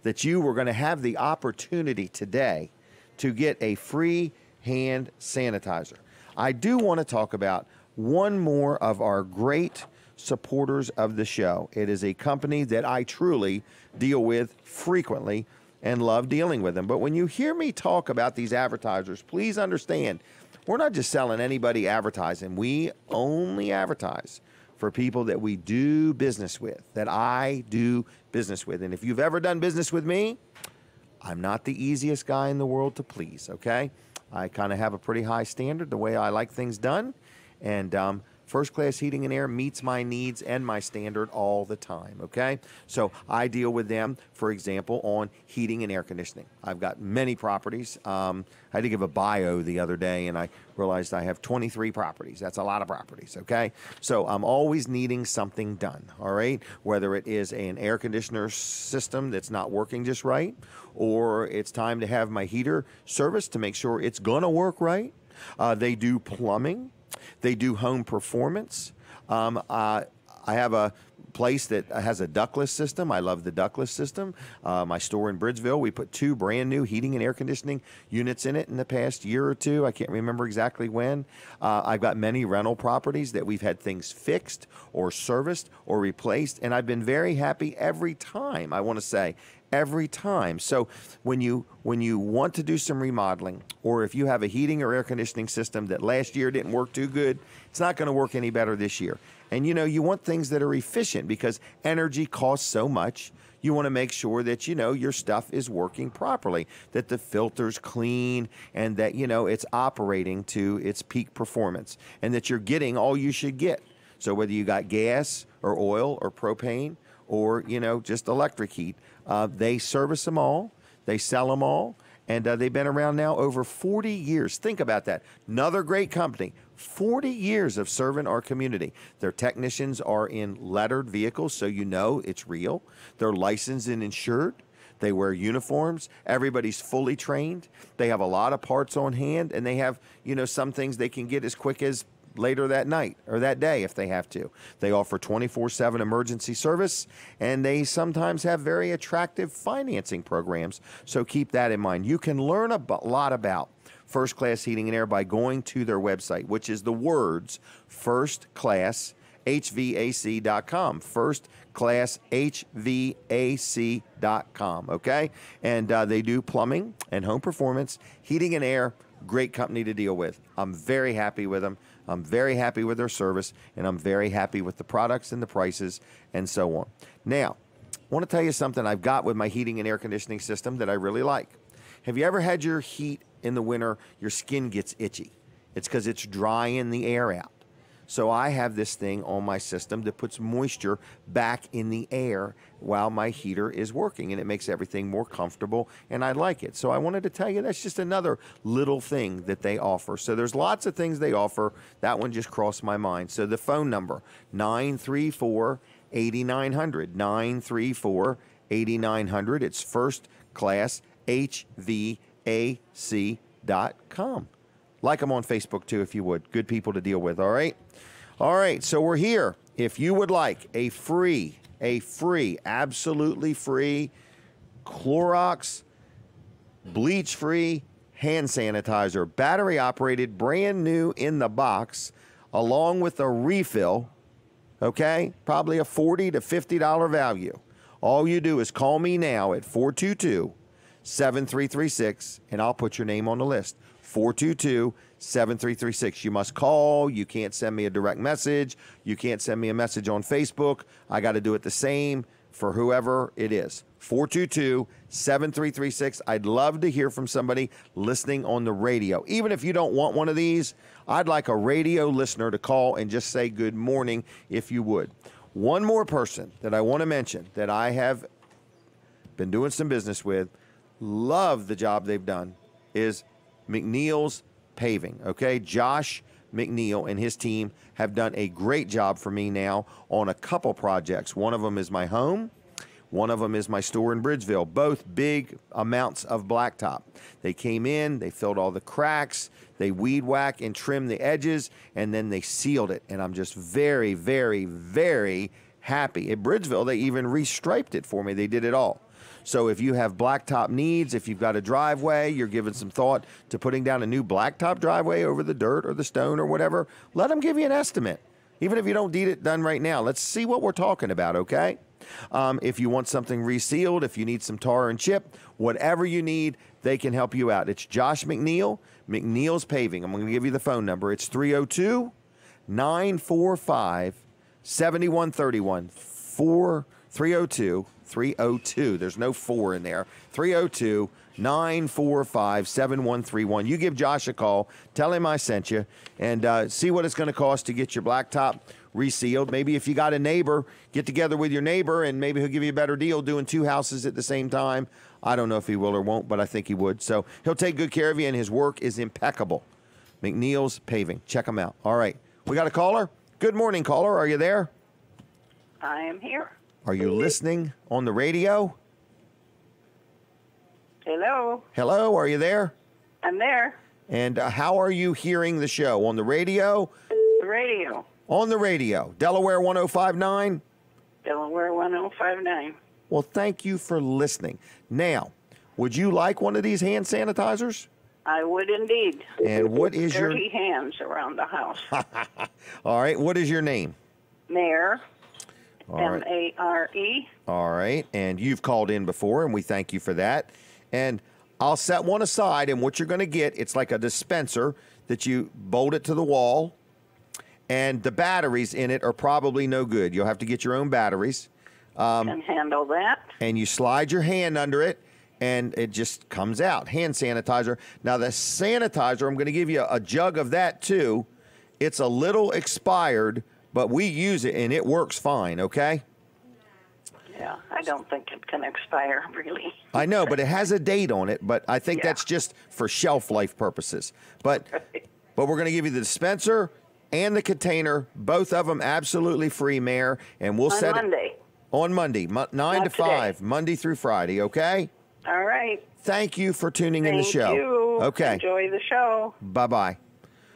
that you were going to have the opportunity today to get a free hand sanitizer. I do want to talk about one more of our great supporters of the show. It is a company that I truly deal with frequently and love dealing with them. But when you hear me talk about these advertisers, please understand, we're not just selling anybody advertising. We only advertise for people that we do business with, that I do business with. And if you've ever done business with me, I'm not the easiest guy in the world to please, okay? I kind of have a pretty high standard, the way I like things done. And First Class Heating and Air meets my needs and my standard all the time, okay? So I deal with them, for example, on heating and air conditioning. I've got many properties. I had to give a bio the other day, and I realized I have 23 properties. That's a lot of properties, okay? So I'm always needing something done, all right? Whether it is an air conditioner system that's not working just right, or it's time to have my heater serviced to make sure it's going to work right. They do plumbing. They do home performance. I have a place that has a ductless system. I love the ductless system. My store in Bridgeville, we put 2 brand new heating and air conditioning units in it in the past year or two. I can't remember exactly when. I've got many rental properties that we've had things fixed or serviced or replaced, and I've been very happy every time, I want to say. Every time. So when you want to do some remodeling, or if you have a heating or air conditioning system that last year didn't work too good, it's not going to work any better this year. And you want things that are efficient because energy costs so much. You want to make sure that your stuff is working properly, that the filter's clean, and that it's operating to its peak performance, and that you're getting all you should get. So whether you got gas or oil or propane or just electric heat, they service them all, they sell them all, and they've been around now over 40 years. Think about that. Another great company, 40 years of serving our community. Their technicians are in lettered vehicles, so it's real. They're licensed and insured. They wear uniforms. Everybody's fully trained. They have a lot of parts on hand, and they have, some things they can get as quick as later that night or that day if they have to. They offer 24/7 emergency service, and they sometimes have very attractive financing programs, so keep that in mind. You can learn a lot about First Class Heating and Air by going to their website, which is the words firstclasshvac.com. Firstclasshvac.com, okay? And they do plumbing and home performance, heating and air. Great company to deal with. I'm very happy with them. I'm very happy with their service, and I'm very happy with the products and the prices and so on. Now, I want to tell you something I've got with my heating and air conditioning system that I really like. Have you ever had your heat in the winter, your skin gets itchy? It's because it's drying the air out. So I have this thing on my system that puts moisture back in the air while my heater is working, and it makes everything more comfortable, and I like it. So I wanted to tell you that's just another little thing that they offer. So there's lots of things they offer. That one just crossed my mind. So the phone number, 934-8900, 934-8900. It's firstclasshvac.com. Like them on Facebook, too, if you would. Good people to deal with, all right? All right, so we're here. If you would like a free, absolutely free Clorox bleach-free hand sanitizer, battery-operated, brand new in the box, along with a refill, okay? Probably a $40 to $50 value. All you do is call me now at 422-7336, and I'll put your name on the list. 422-7336. You must call. You can't send me a direct message. You can't send me a message on Facebook. I got to do it the same for whoever it is. 422-7336. I'd love to hear from somebody listening on the radio. Even if you don't want one of these, I'd like a radio listener to call and just say good morning if you would. One more person that I want to mention that I have been doing some business with, love the job they've done, is McNeil's Paving, okay? Josh McNeil and his team have done a great job for me now on a couple projects. One of them is my home. One of them is my store in Bridgeville, both big amounts of blacktop. They came in, they filled all the cracks, they weed whack and trimmed the edges, and then they sealed it. And I'm just very, very, very happy. At Bridgeville, they even restriped it for me. They did it all. So if you have blacktop needs, if you've got a driveway, you're giving some thought to putting down a new blacktop driveway over the dirt or the stone or whatever, let them give you an estimate. Even if you don't need it done right now, let's see what we're talking about, okay? If you want something resealed, if you need some tar and chip, whatever you need, they can help you out. It's Josh McNeil, McNeil's Paving. I'm going to give you the phone number. It's 302-945-7131. 302. There's no 4 in there. 302 945-7131. You give Josh a call. Tell him I sent you, and see what it's going to cost to get your blacktop resealed. Maybe if you got a neighbor, get together with your neighbor, and maybe he'll give you a better deal doing 2 houses at the same time. I don't know if he will or won't, but I think he would. So he'll take good care of you, and his work is impeccable. McNeil's Paving. Check him out. All right. We got a caller? Good morning, caller. Are you there? I am here. Are you listening on the radio? Hello. Hello, are you there? I'm there. And how are you hearing the show? On the radio? The radio. On the radio. Delaware 1059? Delaware 1059. Well, thank you for listening. Now, would you like one of these hand sanitizers? I would indeed. And what is Dirty hands around the house. All right, what is your name? Mare. All right. M-A-R-E. All right, and you've called in before, and we thank you for that. And I'll set one aside, and what you're going to get, it's like a dispenser that you bolt it to the wall, and the batteries in it are probably no good. You'll have to get your own batteries. Can handle that. And you slide your hand under it, and it just comes out. Hand sanitizer. Now, the sanitizer, I'm going to give you a jug of that, too. It's a little expired, but we use it, and it works fine, okay? Yeah, I don't think it can expire, really. I know, but it has a date on it, but I think that's just for shelf life purposes. But we're going to give you the dispenser and the container, both of them absolutely free, Mayor, and we'll set Monday. it on Monday, 9 to 5, Monday through Friday, okay? All right. Thank you for tuning in the show. Thank you. Okay. Enjoy the show. Bye-bye.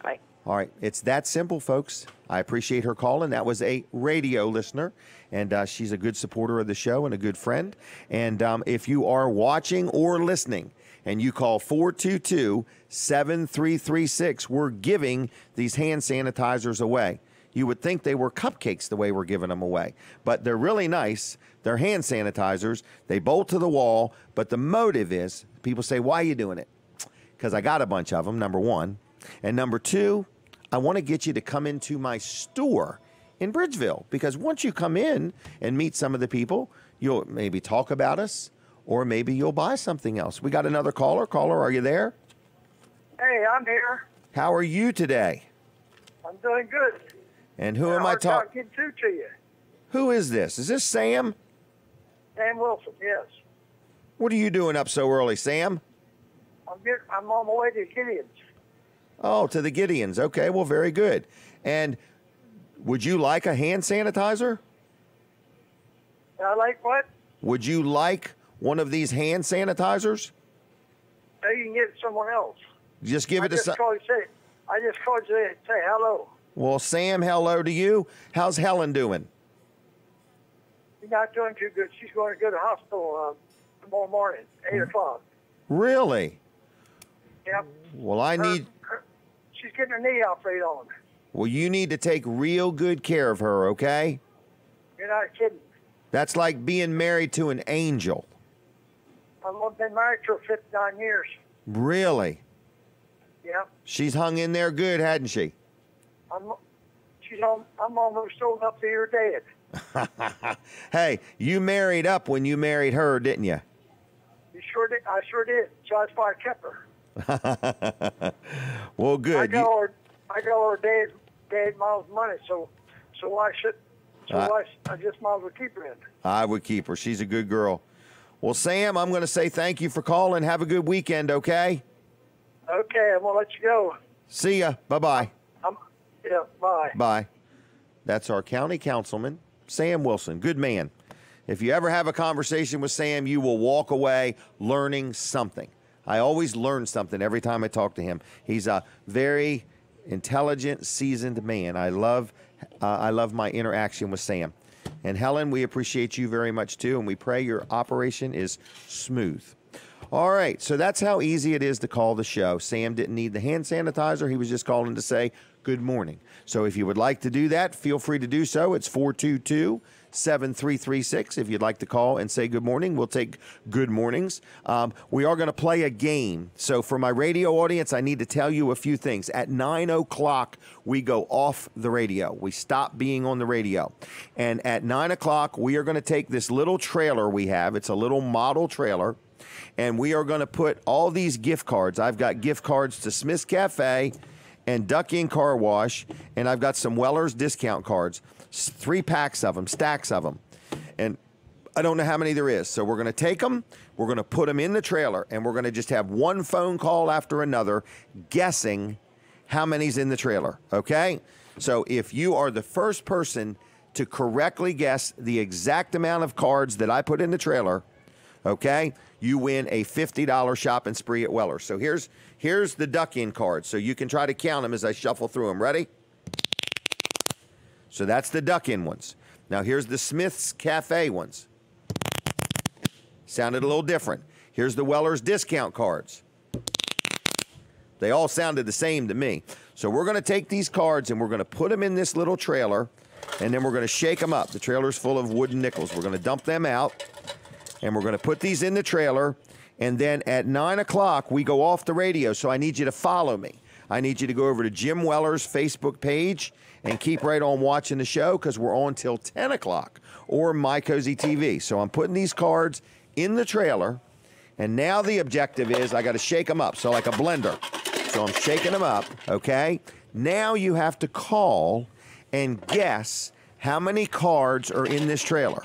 Bye. All right. It's that simple, folks. I appreciate her calling. That was a radio listener, and she's a good supporter of the show and a good friend. And if you are watching or listening and you call 422-7336, we're giving these hand sanitizers away. You would think they were cupcakes the way we're giving them away, but they're really nice. They're hand sanitizers. They bolt to the wall, but the motive is, people say, why are you doing it? Because I got a bunch of them, number one. And number two, I want to get you to come into my store in Bridgeville, because once you come in and meet some of the people, you'll maybe talk about us, or maybe you'll buy something else. We got another caller. Caller, are you there? Hey, I'm here. How are you today? I'm doing good. And who am I talking to you? Who is this? Is this Sam? Sam Wilson, yes. What are you doing up so early, Sam? I'm on my way to Gideon's. Oh, to the Gideons. Okay, well, very good. And would you like a hand sanitizer? I like what? Would you like one of these hand sanitizers? No, you can get it to someone else. Just give it to some. I just called you to say hello. Well, Sam, hello to you. How's Helen doing? She's not doing too good. She's going to go to the hospital tomorrow morning, 8 o'clock. Really? Yep. Well, she's getting her knee operated on. Well, you need to take real good care of her, okay? You're not kidding. That's like being married to an angel. I've been married to her 59 years. Really? Yep. She's hung in there good, hadn't she? I'm almost old enough to hear dead. Hey, you married up when you married her, didn't you? You sure did. I sure did. So that's why I kept her. Well, good. I got her dad mom's money, so I just might as well keep her in. I would keep her. She's a good girl. Well, Sam, I'm going to say thank you for calling. Have a good weekend, okay? Okay, I'm going to let you go. See ya. Bye-bye. Yeah, bye. Bye. That's our county councilman, Sam Wilson. Good man. If you ever have a conversation with Sam, you will walk away learning something. I always learn something every time I talk to him. He's a very intelligent, seasoned man. I love my interaction with Sam. And Helen, we appreciate you very much too, and we pray your operation is smooth. All right, so that's how easy it is to call the show. Sam didn't need the hand sanitizer. He was just calling to say good morning. So if you would like to do that, feel free to do so. It's 422-7336. If you'd like to call and say good morning, we'll take good mornings. We are going to play a game. So for my radio audience, I need to tell you a few things. At 9 o'clock, we go off the radio. We stop being on the radio. And at 9 o'clock, we are going to take this little trailer we have. It's a little model trailer. And we are going to put all these gift cards. I've got gift cards to Smith's Cafe and Duck Inn Car Wash, and I've got some Weller's discount cards, 3 packs of them, stacks of them. And I don't know how many there is. So we're going to take them, we're going to put them in the trailer, and we're going to just have one phone call after another guessing how many's in the trailer, okay? So if you are the first person to correctly guess the exact amount of cards that I put in the trailer, okay, you win a $50 shopping spree at Weller's. So here's the Duck Inn cards. So you can try to count them as I shuffle through them. Ready? So that's the Duck Inn ones. Now here's the Smith's Cafe ones. Sounded a little different. Here's the Weller's discount cards. They all sounded the same to me. So we're going to take these cards and we're going to put them in this little trailer, and then we're going to shake them up. The trailer's full of wooden nickels. We're going to dump them out, and we're going to put these in the trailer, and then at 9 o'clock, we go off the radio, so I need you to follow me. I need you to go over to Jim Weller's Facebook page and keep right on watching the show, because we're on till 10 o'clock, or My Cozy TV. So I'm putting these cards in the trailer, and now the objective is I got to shake them up, so like a blender. So I'm shaking them up, okay? Now you have to call and guess how many cards are in this trailer.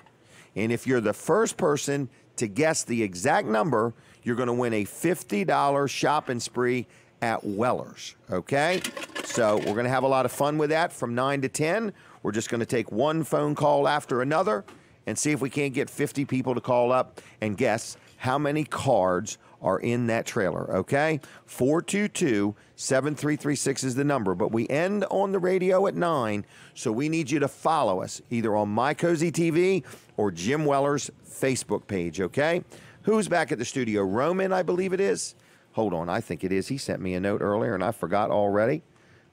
And if you're the first person to guess the exact number, you're going to win a $50 shopping spree at Weller's, okay? So we're going to have a lot of fun with that from 9 to 10. We're just going to take one phone call after another and see if we can't get 50 people to call up and guess how many cards are in that trailer, okay? 422-7336 is the number, but we end on the radio at 9, so we need you to follow us either on My Cozy TV or Jim Weller's Facebook page, okay? Who's back at the studio? Roman, I believe it is. Hold on, I think it is. He sent me a note earlier, and I forgot already,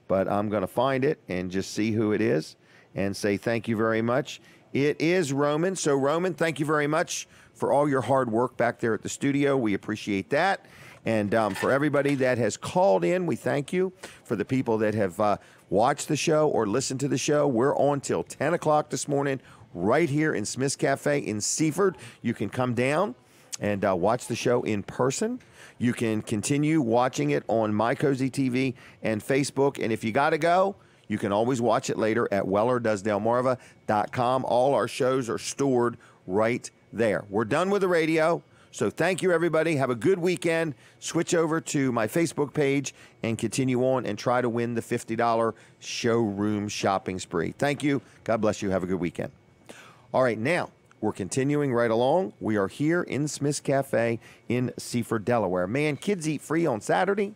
but I'm going to find it and just see who it is and say thank you very much. It is Roman. So, Roman, thank you very much for all your hard work back there at the studio. We appreciate that. And for everybody that has called in, we thank you. For the people that have watched the show or listened to the show, we're on till 10 o'clock this morning right here in Smith's Cafe in Seaford. You can come down and watch the show in person. You can continue watching it on My Cozy TV and Facebook. And if you got to go, you can always watch it later at WellerDoesDelmarva.com. All our shows are stored right there. We're done with the radio. So thank you, everybody. Have a good weekend. Switch over to my Facebook page and continue on and try to win the $50 showroom shopping spree. Thank you. God bless you. Have a good weekend. All right, now we're continuing right along. We are here in Smith's Cafe in Seaford, Delaware. Man, kids eat free on Saturday.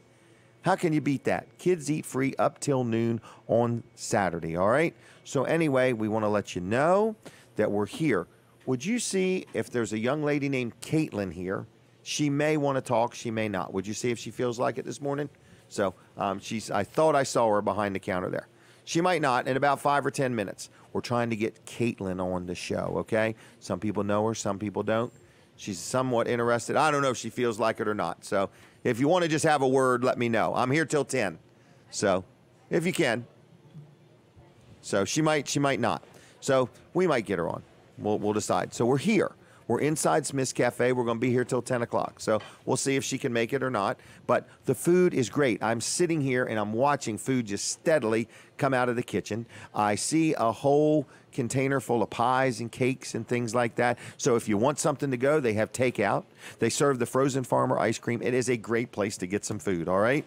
How can you beat that? Kids eat free up till noon on Saturday, all right? So anyway, we want to let you know that we're here. Would you see if there's a young lady named Caitlin here? She may want to talk. She may not. Would you see if she feels like it this morning? So I thought I saw her behind the counter there. She might not. In about 5 or 10 minutes, we're trying to get Caitlin on the show, okay? Some people know her. Some people don't. She's somewhat interested. I don't know if she feels like it or not. So if you want to just have a word, let me know. I'm here till 10. So if you can. So she might not. So we might get her on. We'll decide. So we're here. We're inside Smith's Cafe. We're going to be here till 10 o'clock. So we'll see if she can make it or not. But the food is great. I'm sitting here and I'm watching food just steadily come out of the kitchen. I see a whole container full of pies and cakes and things like that. So if you want something to go, they have takeout. They serve the Frozen Farmer ice cream. It is a great place to get some food, all right?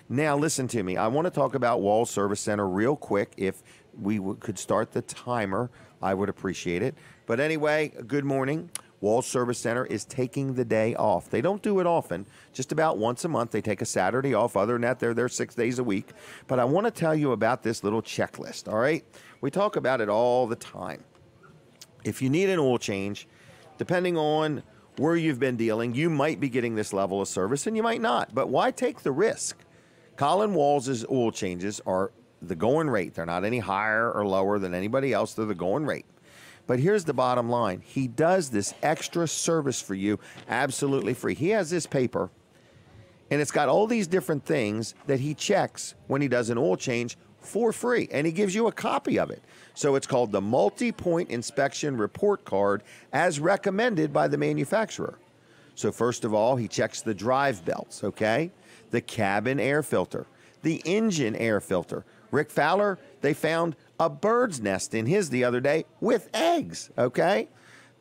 Now, listen to me. I want to talk about Walls Service Center real quick. If we could start the timer, I would appreciate it. But anyway, good morning. Walls Service Center is taking the day off. They don't do it often, just about once a month. They take a Saturday off. Other than that, they're there 6 days a week. But I want to tell you about this little checklist, all right? We talk about it all the time. If you need an oil change, depending on where you've been dealing, you might be getting this level of service and you might not. But why take the risk? Colin Walls' oil changes are the going rate. They're not any higher or lower than anybody else. They're the going rate. But here's the bottom line. He does this extra service for you absolutely free. He has this paper, and it's got all these different things that he checks when he does an oil change for free, and he gives you a copy of it. So it's called the Multi-Point Inspection Report Card as recommended by the manufacturer. So first of all, he checks the drive belts, okay? The cabin air filter, the engine air filter. Rick Fowler, they found a bird's nest in his the other day with eggs, okay?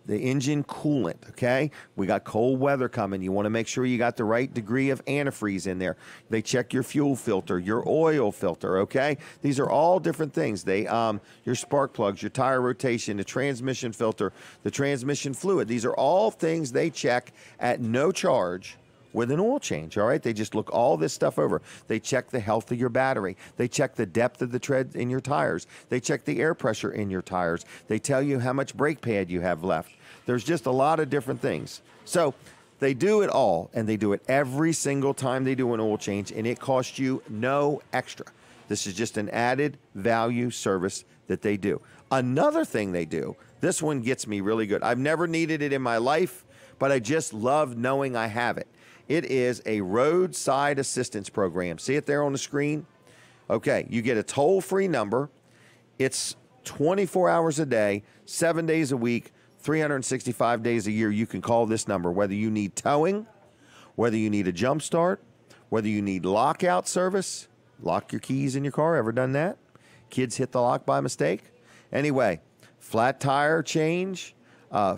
The engine coolant, okay? We got cold weather coming. You want to make sure you got the right degree of antifreeze in there. They check your fuel filter, your oil filter, okay? These are all different things. They, your spark plugs, your tire rotation, the transmission filter, the transmission fluid. These are all things they check at no charge with an oil change, all right? They just look all this stuff over. They check the health of your battery. They check the depth of the tread in your tires. They check the air pressure in your tires. They tell you how much brake pad you have left. There's just a lot of different things. So they do it all, and they do it every single time they do an oil change, and it costs you no extra. This is just an added value service that they do. Another thing they do, this one gets me really good. I've never needed it in my life, but I just love knowing I have it. It is a roadside assistance program. See it there on the screen? Okay, you get a toll-free number. It's 24 hours a day, 7 days a week, 365 days a year. You can call this number, whether you need towing, whether you need a jump start, whether you need lockout service. Lock your keys in your car. Ever done that? Kids hit the lock by mistake? Anyway, flat tire change,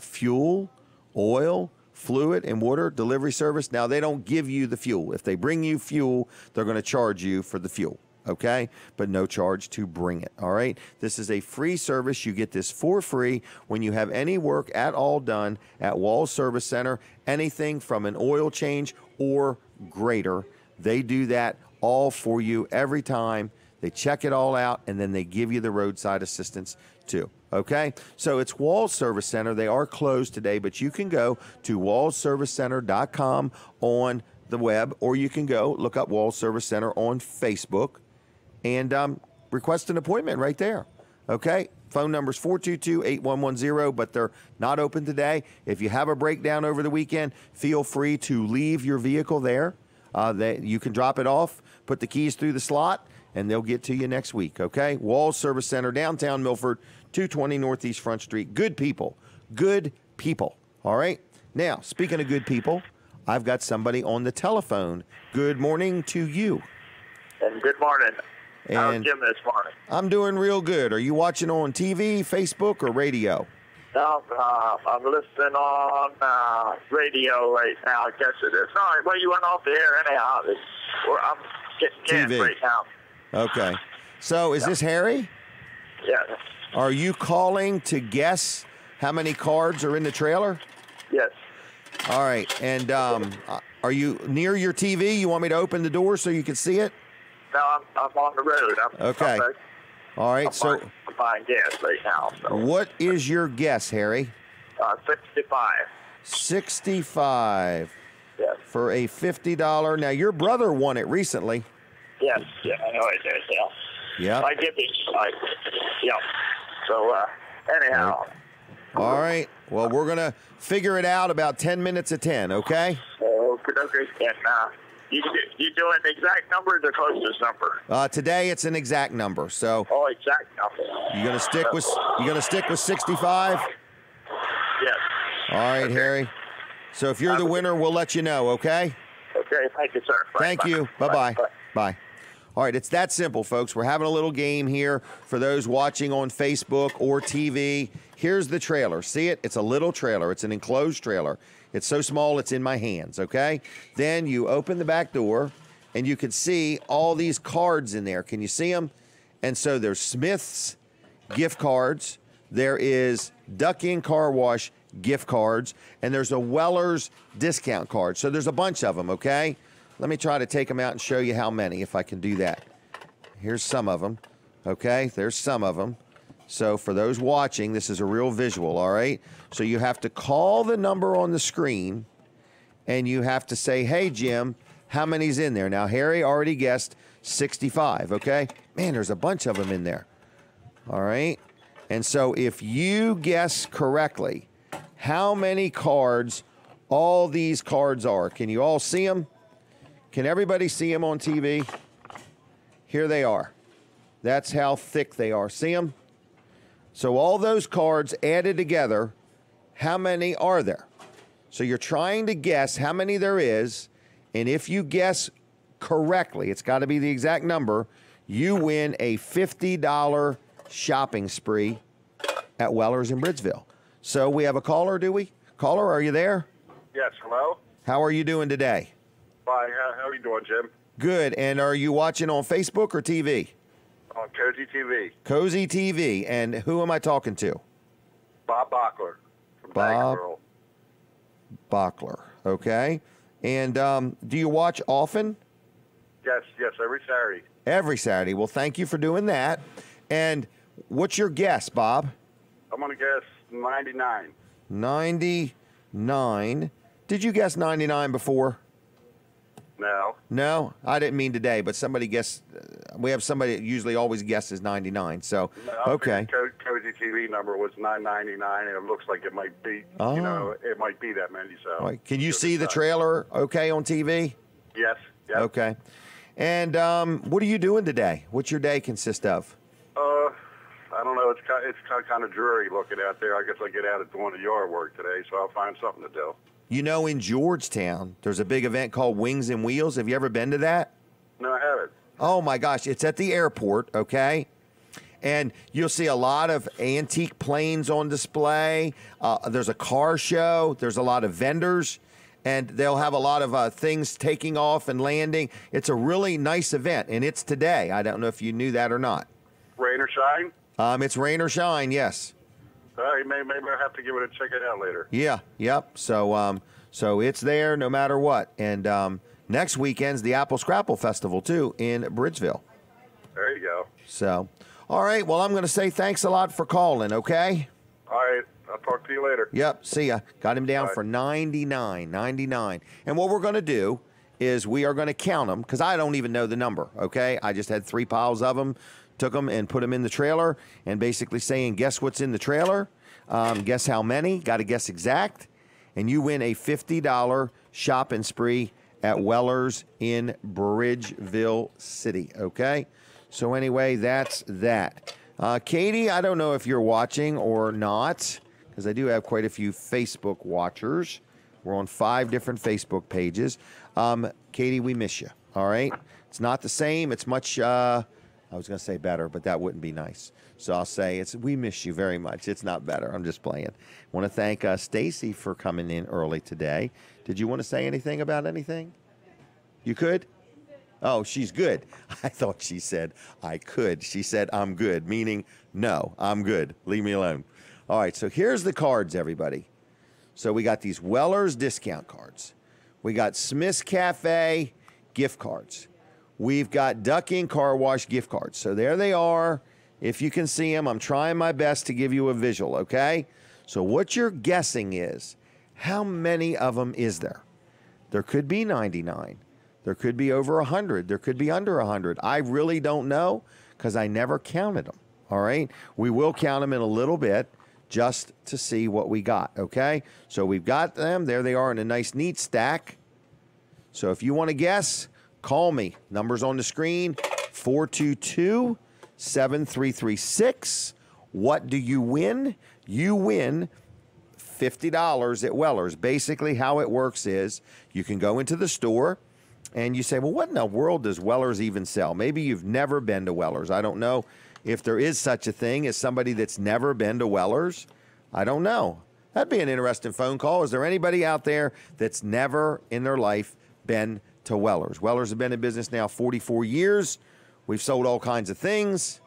fuel, oil, fluid, and water delivery service. Now, they don't give you the fuel. If they bring you fuel, they're going to charge you for the fuel. Okay, but no charge to bring it, all right? This is a free service. You get this for free when you have any work at all done at Walls Service Center, anything from an oil change or greater. They do that all for you every time. They check it all out, and then they give you the roadside assistance too. Okay, so it's Walls Service Center. They are closed today, but you can go to wallsservicecenter.com on the web, or you can go look up Walls Service Center on Facebook and request an appointment right there. Okay, phone number is 422-8110, but they're not open today. If you have a breakdown over the weekend, feel free to leave your vehicle there. You can drop it off, put the keys through the slot, and they'll get to you next week, okay? Walls Service Center, downtown Milford, 220 Northeast Front Street. Good people, all right? Now, speaking of good people, I've got somebody on the telephone. Good morning to you. And good morning. How's And Jim this morning? I'm doing real good. Are you watching on TV, Facebook, or radio? No, I'm listening on radio right now. I guess it is. No, well, you went off the air anyhow. I'm getting canned TV. right now. Okay. So is this Harry? Yeah. Are you calling to guess how many cards are in the trailer? Yes. All right. And are you near your TV? You want me to open the door so you can see it? No, I'm on the road. Okay. All right. I'm buying gas right now. So. What is your guess, Harry? 65. 65. Yes. For a $50. Now, your brother won it recently. Yes. Yeah, I know it is. Yeah. Yeah. I get these. Yeah. So, anyhow. All right. Well, we're going to figure it out about 10 minutes of 10, okay? Okay. And you doing the exact number or the closest number? Today it's an exact number. So exact number. You gonna stick with 65? Yes. All right, okay. Harry. So if you're the winner, we'll let you know, okay? Okay, thank you, sir. Thank you. Bye-bye. Bye. All right, it's that simple, folks. We're having a little game here for those watching on Facebook or TV. Here's the trailer. See it? It's a little trailer. It's an enclosed trailer. It's so small, it's in my hands, okay? Then you open the back door, and you can see all these cards in there. Can you see them? And so there's Smith's gift cards. There is Duck Inn Car Wash gift cards. And there's a Weller's discount card. So there's a bunch of them, okay? Let me try to take them out and show you how many, if I can do that. Here's some of them, okay? There's some of them. So for those watching, this is a real visual, all right? So you have to call the number on the screen, and you have to say, hey, Jim, how many's in there? Now, Harry already guessed 65, okay? Man, there's a bunch of them in there, all right? And so if you guess correctly how many cards all these cards are, can you all see them? Can everybody see them on TV? Here they are. That's how thick they are. See them? So all those cards added together, how many are there? So you're trying to guess how many there is, and if you guess correctly, it's got to be the exact number, you win a $50 shopping spree at Weller's in Bridgeville. So we have a caller, do we? Caller, are you there? Yes, hello? How are you doing today? Fine. How are you doing, Jim? Good. And are you watching on Facebook or TV? On Cozy TV. Cozy TV. And who am I talking to? Bob Bachler from Bob Bangerville. Bachler. Okay. And do you watch often? Yes, every Saturday. Every Saturday. Well, thank you for doing that. And what's your guess, Bob? I'm going to guess 99. 99. Did you guess 99 before? No. No? I didn't mean today, but somebody guessed. We have somebody that usually always guesses 99. So, No, okay. Cozy TV number was 999, and it looks like it might be, it might be that many. So. All right. Can you see the trailer okay on TV? Yes. Yep. Okay. And what are you doing today? What's your day consist of? I don't know. It's kind of dreary looking out there. I guess I get out and doing the yard work today, so I'll find something to do. You know, in Georgetown, there's a big event called Wings and Wheels. Have you ever been to that? No, I haven't. Oh, my gosh. It's at the airport, okay? And you'll see a lot of antique planes on display. There's a car show. There's a lot of vendors. And they'll have a lot of things taking off and landing. It's a really nice event, and it's today. I don't know if you knew that or not. Rain or shine? It's rain or shine, yes. All right, maybe I'll have to give it a check it out later. Yeah, yep. So so it's there no matter what. And next weekend's the Apple Scrapple Festival, too, in Bridgeville. There you go. So, all right, well, I'm going to say thanks a lot for calling, okay? All right, I'll talk to you later. Yep, see ya. Got him down for 99. And what we're going to do is we are going to count them, because I don't even know the number, okay? I just had 3 piles of them, took them and put them in the trailer, and basically saying, guess what's in the trailer? Guess how many? Got to guess exact. And you win a $50 shopping spree at Weller's in Bridgeville City, okay? So anyway, that's that. Katie, I don't know if you're watching or not, because I do have quite a few Facebook watchers. We're on 5 different Facebook pages. Katie, we miss you, all right? It's not the same. It's much, I was going to say better, but that wouldn't be nice. So I'll say we miss you very much. It's not better. I'm just playing. I want to thank Stacy for coming in early today. Did you want to say anything about anything? You could? Oh, she's good. I thought she said I could. She said I'm good, meaning no, I'm good. Leave me alone. All right, so here's the cards, everybody. So we got these Weller's discount cards. We got Smith's Cafe gift cards. We've got Duck Inn Car Wash gift cards. So there they are. If you can see them, I'm trying my best to give you a visual, okay? So what you're guessing is, how many of them is there? There could be 99. There could be over 100. There could be under 100. I really don't know because I never counted them, all right? We will count them in a little bit just to see what we got, okay? So we've got them. There they are in a nice, neat stack. So if you want to guess, call me. Number's on the screen, 422-7336. What do you win? You win $50 at Weller's. Basically, how it works is you can go into the store and you say, well, what in the world does Weller's even sell? Maybe you've never been to Weller's. I don't know if there is such a thing as somebody that's never been to Weller's. I don't know. That'd be an interesting phone call. Is there anybody out there that's never in their life been to Weller's? Weller's have been in business now 44 years. We've sold all kinds of things.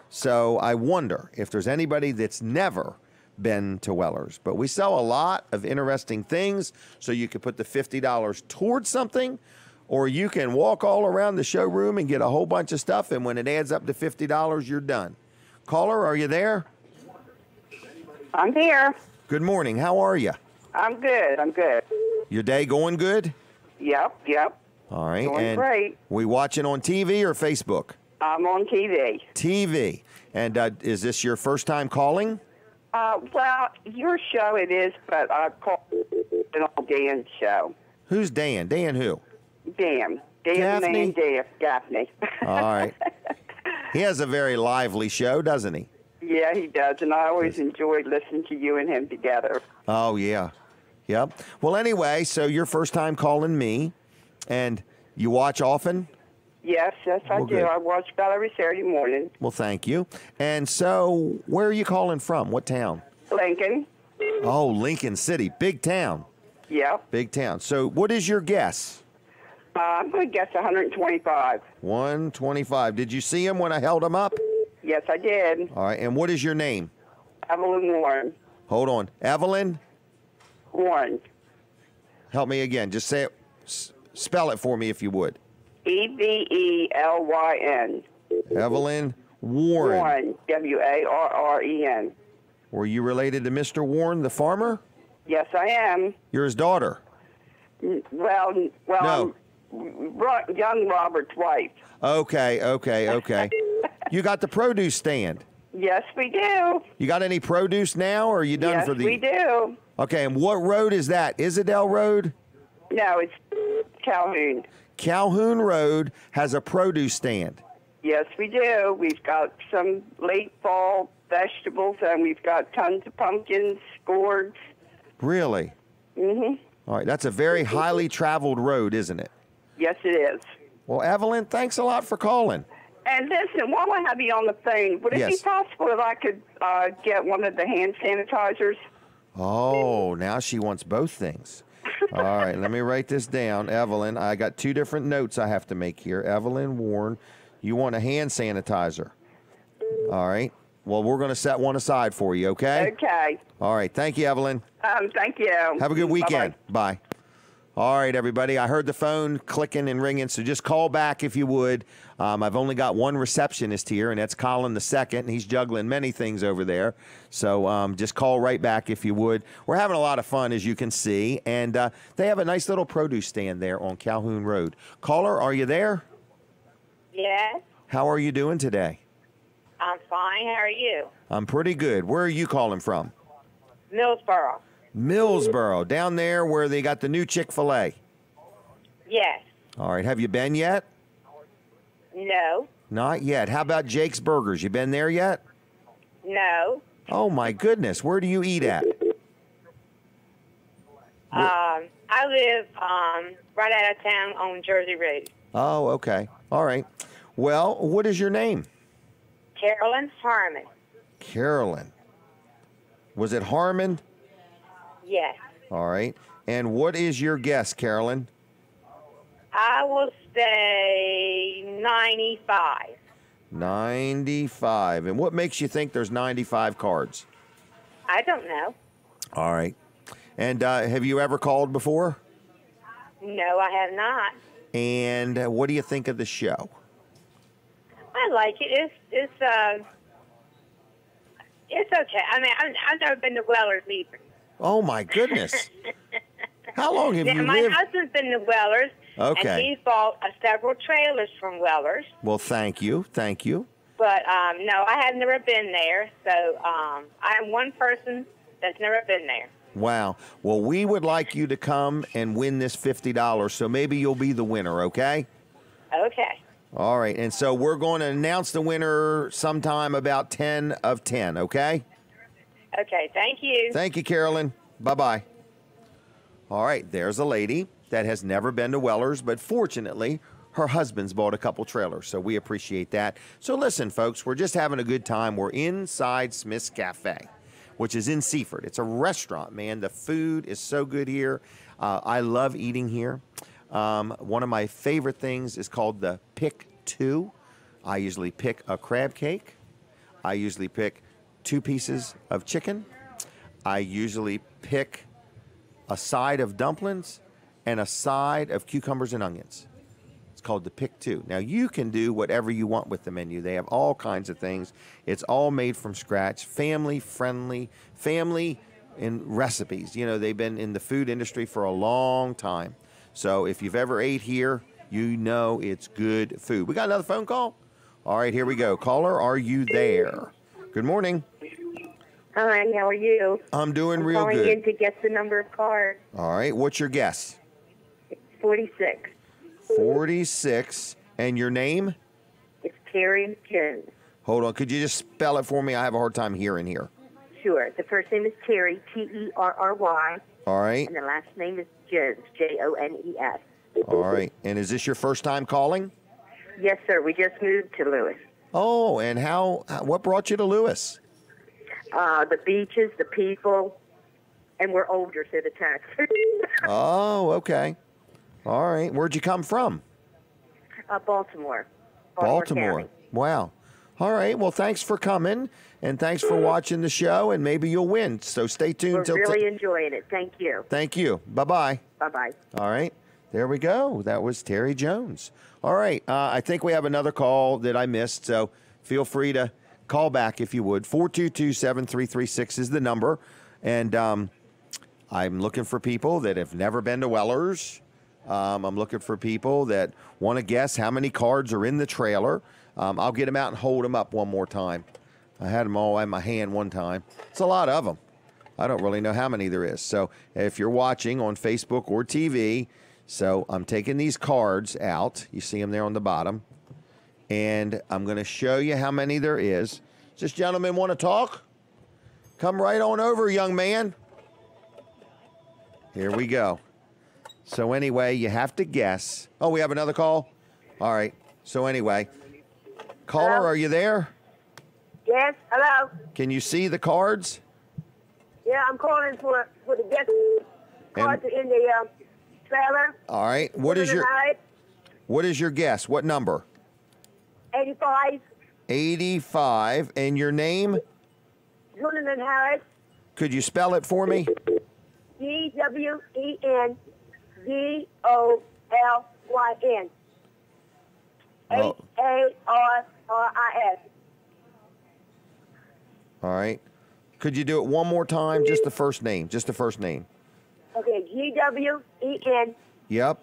So I wonder if there's anybody that's never been to Weller's. But we sell a lot of interesting things, so you could put the $50 towards something, or you can walk all around the showroom and get a whole bunch of stuff, and when it adds up to $50, you're done. Caller, are you there? I'm here. Good morning. How are you? I'm good. Your day going good? Yep. All right. Going and great. We watching on TV or Facebook? I'm on TV. TV. And is this your first time calling? Well, your show it is, but I called it on Dan's show. Who's Dan? Dan who? Dan. Gaffney? Dan Gaffney. All right. He has a very lively show, doesn't he? Yeah, he does, and I always enjoy listening to you and him together. Oh, yeah. Yep. Well, anyway, so your first time calling me, and you watch often? Yes, I do. Good. I watch about every Saturday morning. Well, thank you. And so, where are you calling from? What town? Lincoln. Oh, Lincoln City. Big town. Yep. Big town. So, what is your guess? I'm going to guess 125. 125. Did you see him when I held him up? Yes, I did. All right. And what is your name? Evelyn Warren. Hold on. Evelyn? Warren. Help me again. Just say it. Spell it for me if you would. Evelyn. Evelyn Warren. Warren. Warren. Were you related to Mr. Warren, the farmer? Yes, I am. You're his daughter. Well, No. I'm young Robert's wife. Okay. You got the produce stand. Yes, we do. You got any produce now, or are you done Yes, for the? we do. Okay, and what road is that? Isadell Road? No, it's Calhoun. Calhoun Road has a produce stand. Yes, we do. We've got some late fall vegetables, and we've got tons of pumpkins, gourds. Really? Mm-hmm. All right, that's a very highly traveled road, isn't it? Yes, it is. Well, Evelyn, thanks a lot for calling. And listen, while I have you on the phone, would it be possible if I could get one of the hand sanitizers? Oh, now she wants both things. All right, let me write this down. Evelyn, I got two different notes I have to make here. Evelyn Warren, you want a hand sanitizer. All right. Well, we're going to set one aside for you, okay? Okay. All right. Thank you, Evelyn. Thank you. Have a good weekend. Bye-bye. Bye. All right, everybody. I heard the phone clicking and ringing, so just call back if you would. I've only got one receptionist here, and that's Colin the second. He's juggling many things over there. So just call right back if you would. We're having a lot of fun, as you can see, and they have a nice little produce stand there on Calhoun Road. Caller, are you there? Yes. How are you doing today? I'm fine. How are you? I'm pretty good. Where are you calling from? Millsboro. Millsboro, down there where they got the new Chick-fil-A. Yes. All right. Have you been yet? No. Not yet. How about Jake's Burgers? You been there yet? No. Oh, my goodness. Where do you eat at? I live right out of town on Jersey Road. Oh, okay. All right. Well, what is your name? Carolyn Harmon. Carolyn. Was it Harmon? Yes. All right. And what is your guess, Carolyn? I will say 95. 95. And what makes you think there's 95 cards? I don't know. All right. And have you ever called before? No, I have not. And what do you think of the show? I like it. It's okay. I mean, I've never been to Wellers either. Oh, my goodness. How long have you My lived? husband's been to Wellers, Okay. and he bought several trailers from Wellers. Well, thank you. Thank you. But, no, I have never been there, so I am one person that's never been there. Wow. Well, we would like you to come and win this $50, so maybe you'll be the winner, okay? Okay. All right. And so we're going to announce the winner sometime about 10 of 10, okay? Okay, thank you. Thank you, Carolyn. Bye-bye. All right. There's a lady that has never been to Wellers, but fortunately, her husband's bought a couple trailers, so we appreciate that. So listen, folks, we're just having a good time. We're inside Smith's Cafe, which is in Seaford. It's a restaurant, man. The food is so good here. I love eating here. One of my favorite things is called the Pick 2. I usually pick a crab cake. I usually pick 2 pieces of chicken. I usually pick a side of dumplings and a side of cucumbers and onions. It's called the Pick 2. Now, you can do whatever you want with the menu. They have all kinds of things. It's all made from scratch, family-friendly, family in recipes. You know, they've been in the food industry for a long time. So if you've ever ate here, you know it's good food. We got another phone call? All right, here we go. Caller, are you there? Good morning. Hi, how are you? I'm doing real calling good. in to guess the number of cards. All right, what's your guess? 46. 46. And your name? It's Terry Jones. Hold on. Could you just spell it for me? I have a hard time hearing here. Sure. The first name is Terry, Terry. All right. And the last name is Jones, Jones. All right. And is this your first time calling? Yes, sir. We just moved to Lewis. Oh, and what brought you to Lewis? The beaches, the people, and we're older, so the tax. Oh, okay. All right. Where'd you come from? Baltimore. Baltimore. County. Wow. All right. Well, thanks for coming, and thanks for watching the show, and maybe you'll win. So stay tuned. We're really enjoying it. Thank you. Thank you. Bye-bye. Bye-bye. All right. There we go. That was Terry Jones. All right. I think we have another call that I missed, so feel free to call back if you would. 422-7336 is the number. And I'm looking for people that have never been to Weller's. I'm looking for people that want to guess how many cards are in the trailer. I'll get them out and hold them up one more time. I had them all in my hand one time. It's a lot of them. I don't really know how many there is. So if you're watching on Facebook or TV, so I'm taking these cards out. You see them there on the bottom. And I'm going to show you how many there is. Does this gentleman want to talk? Come right on over, young man. Here we go. So anyway, you have to guess. Oh, we have another call? All right. So anyway, caller, hello? Are you there? Yes, hello. Can you see the cards? Yeah, I'm calling for the guest cards in the trailer. All right. What is your guess? What number? 85. 85. And your name? Julian Harris. Could you spell it for me? DWENDOLYN. Oh. HARRIS. All right. Could you do it one more time? Just the first name. Just the first name. Okay, GWEN. Yep.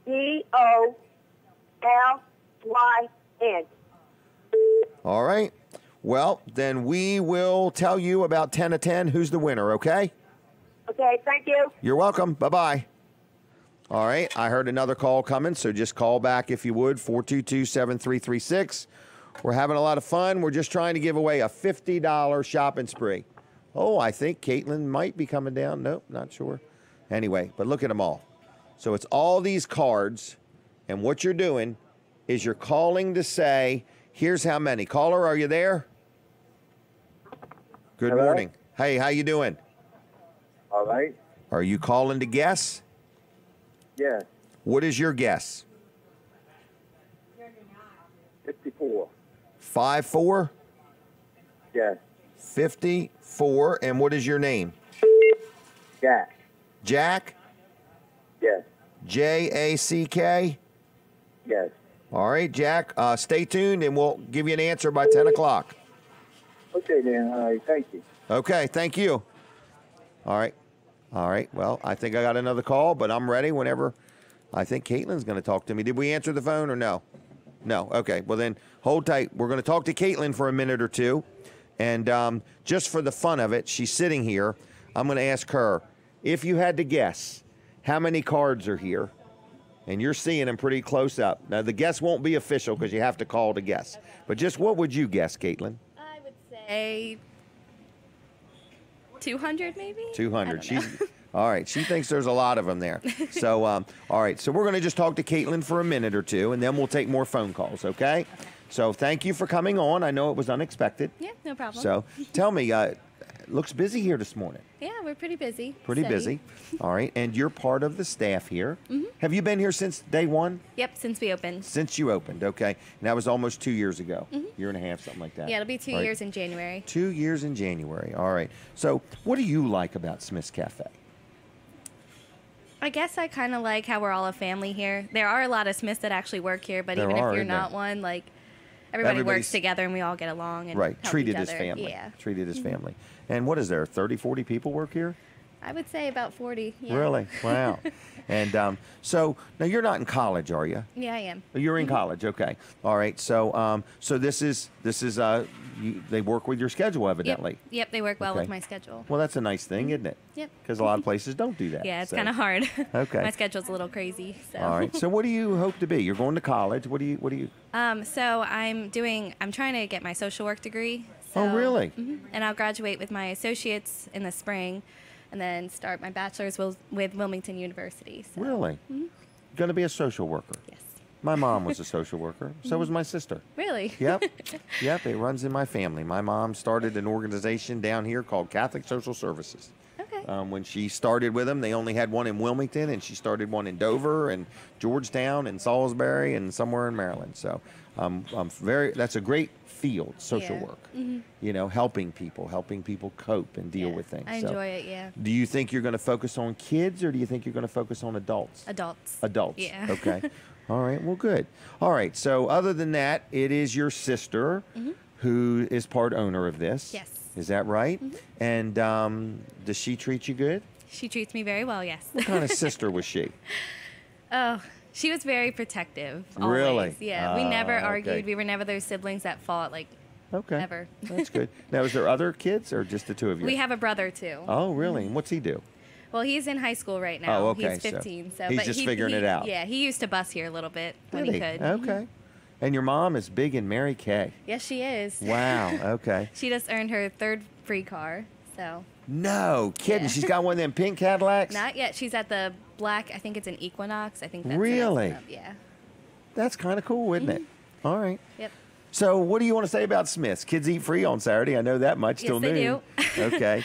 DOLYN. All right. Well, then we will tell you about 10 of 10 who's the winner, okay? Okay, thank you. You're welcome. Bye-bye. All right. I heard another call coming, so just call back if you would, 422-7336. We're having a lot of fun. We're just trying to give away a $50 shopping spree. Oh, I think Caitlin might be coming down. Nope, not sure. Anyway, but look at them all. So it's all these cards, and what you're doing is you're calling to say, here's how many. Caller, are you there? Good Hello? morning. Hey, how you doing? All right. Are you calling to guess? Yes. What is your guess? 54. 54? Yes. 54. And what is your name? Jack. Jack? Yes. Jack? Yes. All right, Jack. Stay tuned, and we'll give you an answer by 10 o'clock. Okay, then. All right. Thank you. Okay, thank you. All right. All right. Well, I think I got another call, but I'm ready whenever. I think Caitlin's going to talk to me. Did we answer the phone or no? No. Okay. Well, then hold tight. We're going to talk to Caitlin for a minute or two. And just for the fun of it, she's sitting here. I'm going to ask her, if you had to guess how many cards are here, and you're seeing them pretty close up. Now, the guess won't be official because you have to call to guess. But just what would you guess, Caitlin? I would say 200 maybe? 200. All right. She thinks there's a lot of them there. So, all right. So we're going to just talk to Caitlin for a minute or two, and then we'll take more phone calls, okay? So thank you for coming on. I know it was unexpected. Yeah, no problem. So tell me, looks busy here this morning. Yeah, we're pretty busy. Pretty Steady. busy. All right. And you're part of the staff here. Mhm. Have you been here since day one? Yep, since we opened. Since you opened, okay. And that was almost 2 years ago. Mhm. Year and a half, something like that. Yeah, it'll be 2 Right? years in January. 2 years in January. All right. So what do you like about Smith's Cafe? I guess I kind of like how we're all a family here. There are a lot of Smiths that actually work here, but There even are, if you're isn't there? not one, like everybody Everybody's- works together and we all get along and Right. help Treated each as other. family. Yeah. Treated as Mhm. family. And what is there, 30, 40 people work here? I would say about 40. Yeah. Really? Wow. And so now you're not in college, are you? Yeah, I am. You're in Mhm. college, okay. All right. So so this is they work with your schedule evidently. Yep, they work well Okay. with my schedule. Well, that's a nice thing, isn't it? Yep. Because a lot of places don't do that. Yeah, it's so. kind of hard. Okay. My schedule's a little crazy. So. All right. So what do you hope to be? You're going to college. What do you? So I'm trying to get my social work degree. Oh, really? Mhm. And I'll graduate with my associates in the spring. and then start my bachelor's with Wilmington University. So. Really? Going to be a social worker? Yes. My mom was a social worker. So was my sister. Really? Yep. Yep. It runs in my family. My mom started an organization down here called Catholic Social Services. Okay. When she started with them, they only had one in Wilmington, and she started one in Dover and Georgetown and Salisbury and somewhere in Maryland. So that's a great field, social work. You know, helping people cope and deal with things. I enjoy it, yeah. Do you think you're going to focus on kids, or do you think you're going to focus on adults? Adults. Adults. Yeah. Okay. All right. Well, good. All right. So other than that, it is your sister who is part owner of this. Yes. Is that right? And does she treat you good? She treats me very well, yes. What kind of sister was she? Oh, she was very protective. Always. Really? Yeah. We never argued. okay. We were never those siblings that fought, like, ever. That's good. Now, is there other kids or just the two of you? We have a brother, too. Oh, really? And what's he do? Well, he's in high school right now. Oh, okay. He's 15. So, he's but just figuring it out. Yeah, he used to bus here a little bit when Did he could. Okay. And your mom is big in Mary Kay. Yes, she is. Wow. Okay. She just earned her third free car, so. No kidding. Yeah. She's got one of them pink Cadillacs? Not yet. She's at the black, I think it's an Equinox. I think that's Really? Yeah. That's kind of cool, isn't it? All right. Yep. So, what do you want to say about Smith's? Kids eat free on Saturday. I know that much. Yes, Till they noon. do. Okay.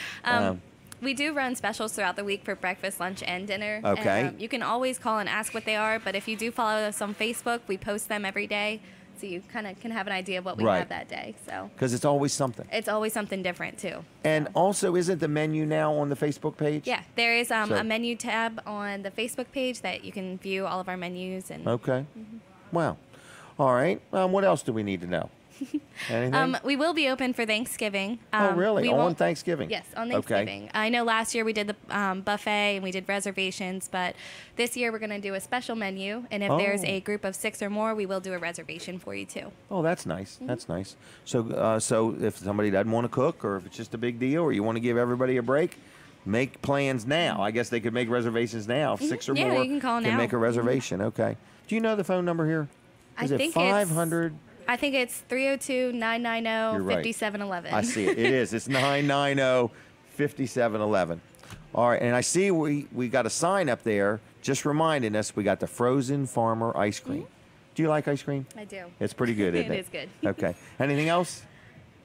We do run specials throughout the week for breakfast, lunch, and dinner. Okay. And, you can always call and ask what they are, but if you do follow us on Facebook, we post them every day, so you kind of can have an idea of what we Right. have that day. So. Because it's always something. It's always something different too. And also, isn't the menu now on the Facebook page? Yeah, there is So- a menu tab on the Facebook page that you can view all of our menus and. Okay. Wow. All right. What else do we need to know? Anything? We will be open for Thanksgiving. Oh, really? we On won't- Thanksgiving? Yes, on Okay. Thanksgiving. I know last year we did the buffet and we did reservations, but this year we're going to do a special menu. And if there's Oh. a group of 6 or more, we will do a reservation for you too. Oh, that's nice. That's nice. So, so if somebody doesn't want to cook, or if it's just a big deal, or you want to give everybody a break, make plans now. I guess they could make reservations now. If 6 or Yeah, more you can call now. make a reservation. Okay. Do you know the phone number here? I Is it think it's- 500? I think it's 302-990-5711. I see it. It is. It's 990-5711. All right, and I see we got a sign up there just reminding us we got the frozen farmer ice cream. Do you like ice cream? I do. It's pretty good, isn't it? It is good. Okay. Anything else?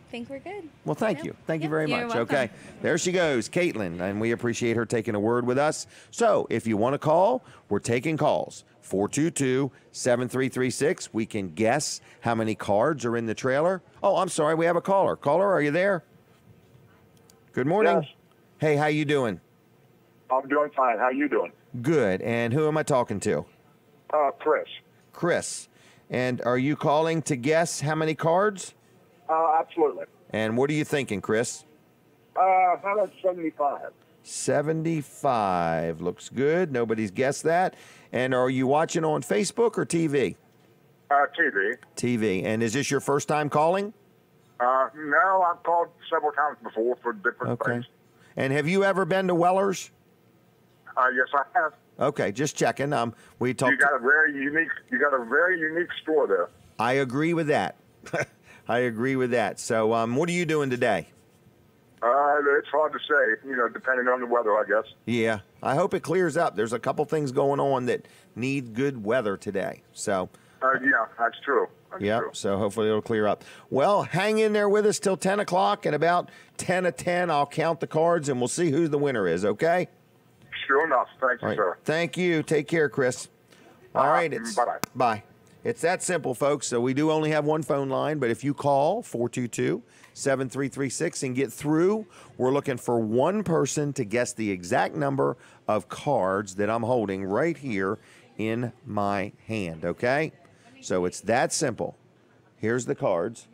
I think we're good. Well, thank Yeah. you. Thank you Yeah, very you're much. welcome. Okay. There she goes, Caitlin, and we appreciate her taking a word with us. So if you want to call, we're taking calls. 422-7336. We can guess how many cards are in the trailer. Oh, I'm sorry. We have a caller. Caller, are you there? Good morning. Yes. Hey, how you doing? I'm doing fine. How you doing? Good. And who am I talking to? Chris. Chris. And are you calling to guess how many cards? Absolutely. And what are you thinking, Chris? How about 75? 75. Looks good. Nobody's guessed that. And are you watching on Facebook or TV? TV. TV. And is this your first time calling? No, I've called several times before for different things. And have you ever been to Weller's? Yes, I have. Okay, just checking. We talked. You got a very unique store there. I agree with that. I agree with that. So, what are you doing today? It's hard to say, depending on the weather, I guess. Yeah, I hope it clears up. There's a couple things going on that need good weather today. So. Yeah, that's true. Yeah, so hopefully it'll clear up. Well, hang in there with us till 10 o'clock, and about 10 of 10, I'll count the cards, and we'll see who the winner is, okay? Sure enough. Thank you, sir. Thank you. Take care, Chris. All right. Bye-bye. Bye. It's that simple, folks. So we do only have one phone line, but if you call 422-7336 and get through, we're looking for one person to guess the exact number of cards that I'm holding right here in my hand, okay? So it's that simple. Here's the cards.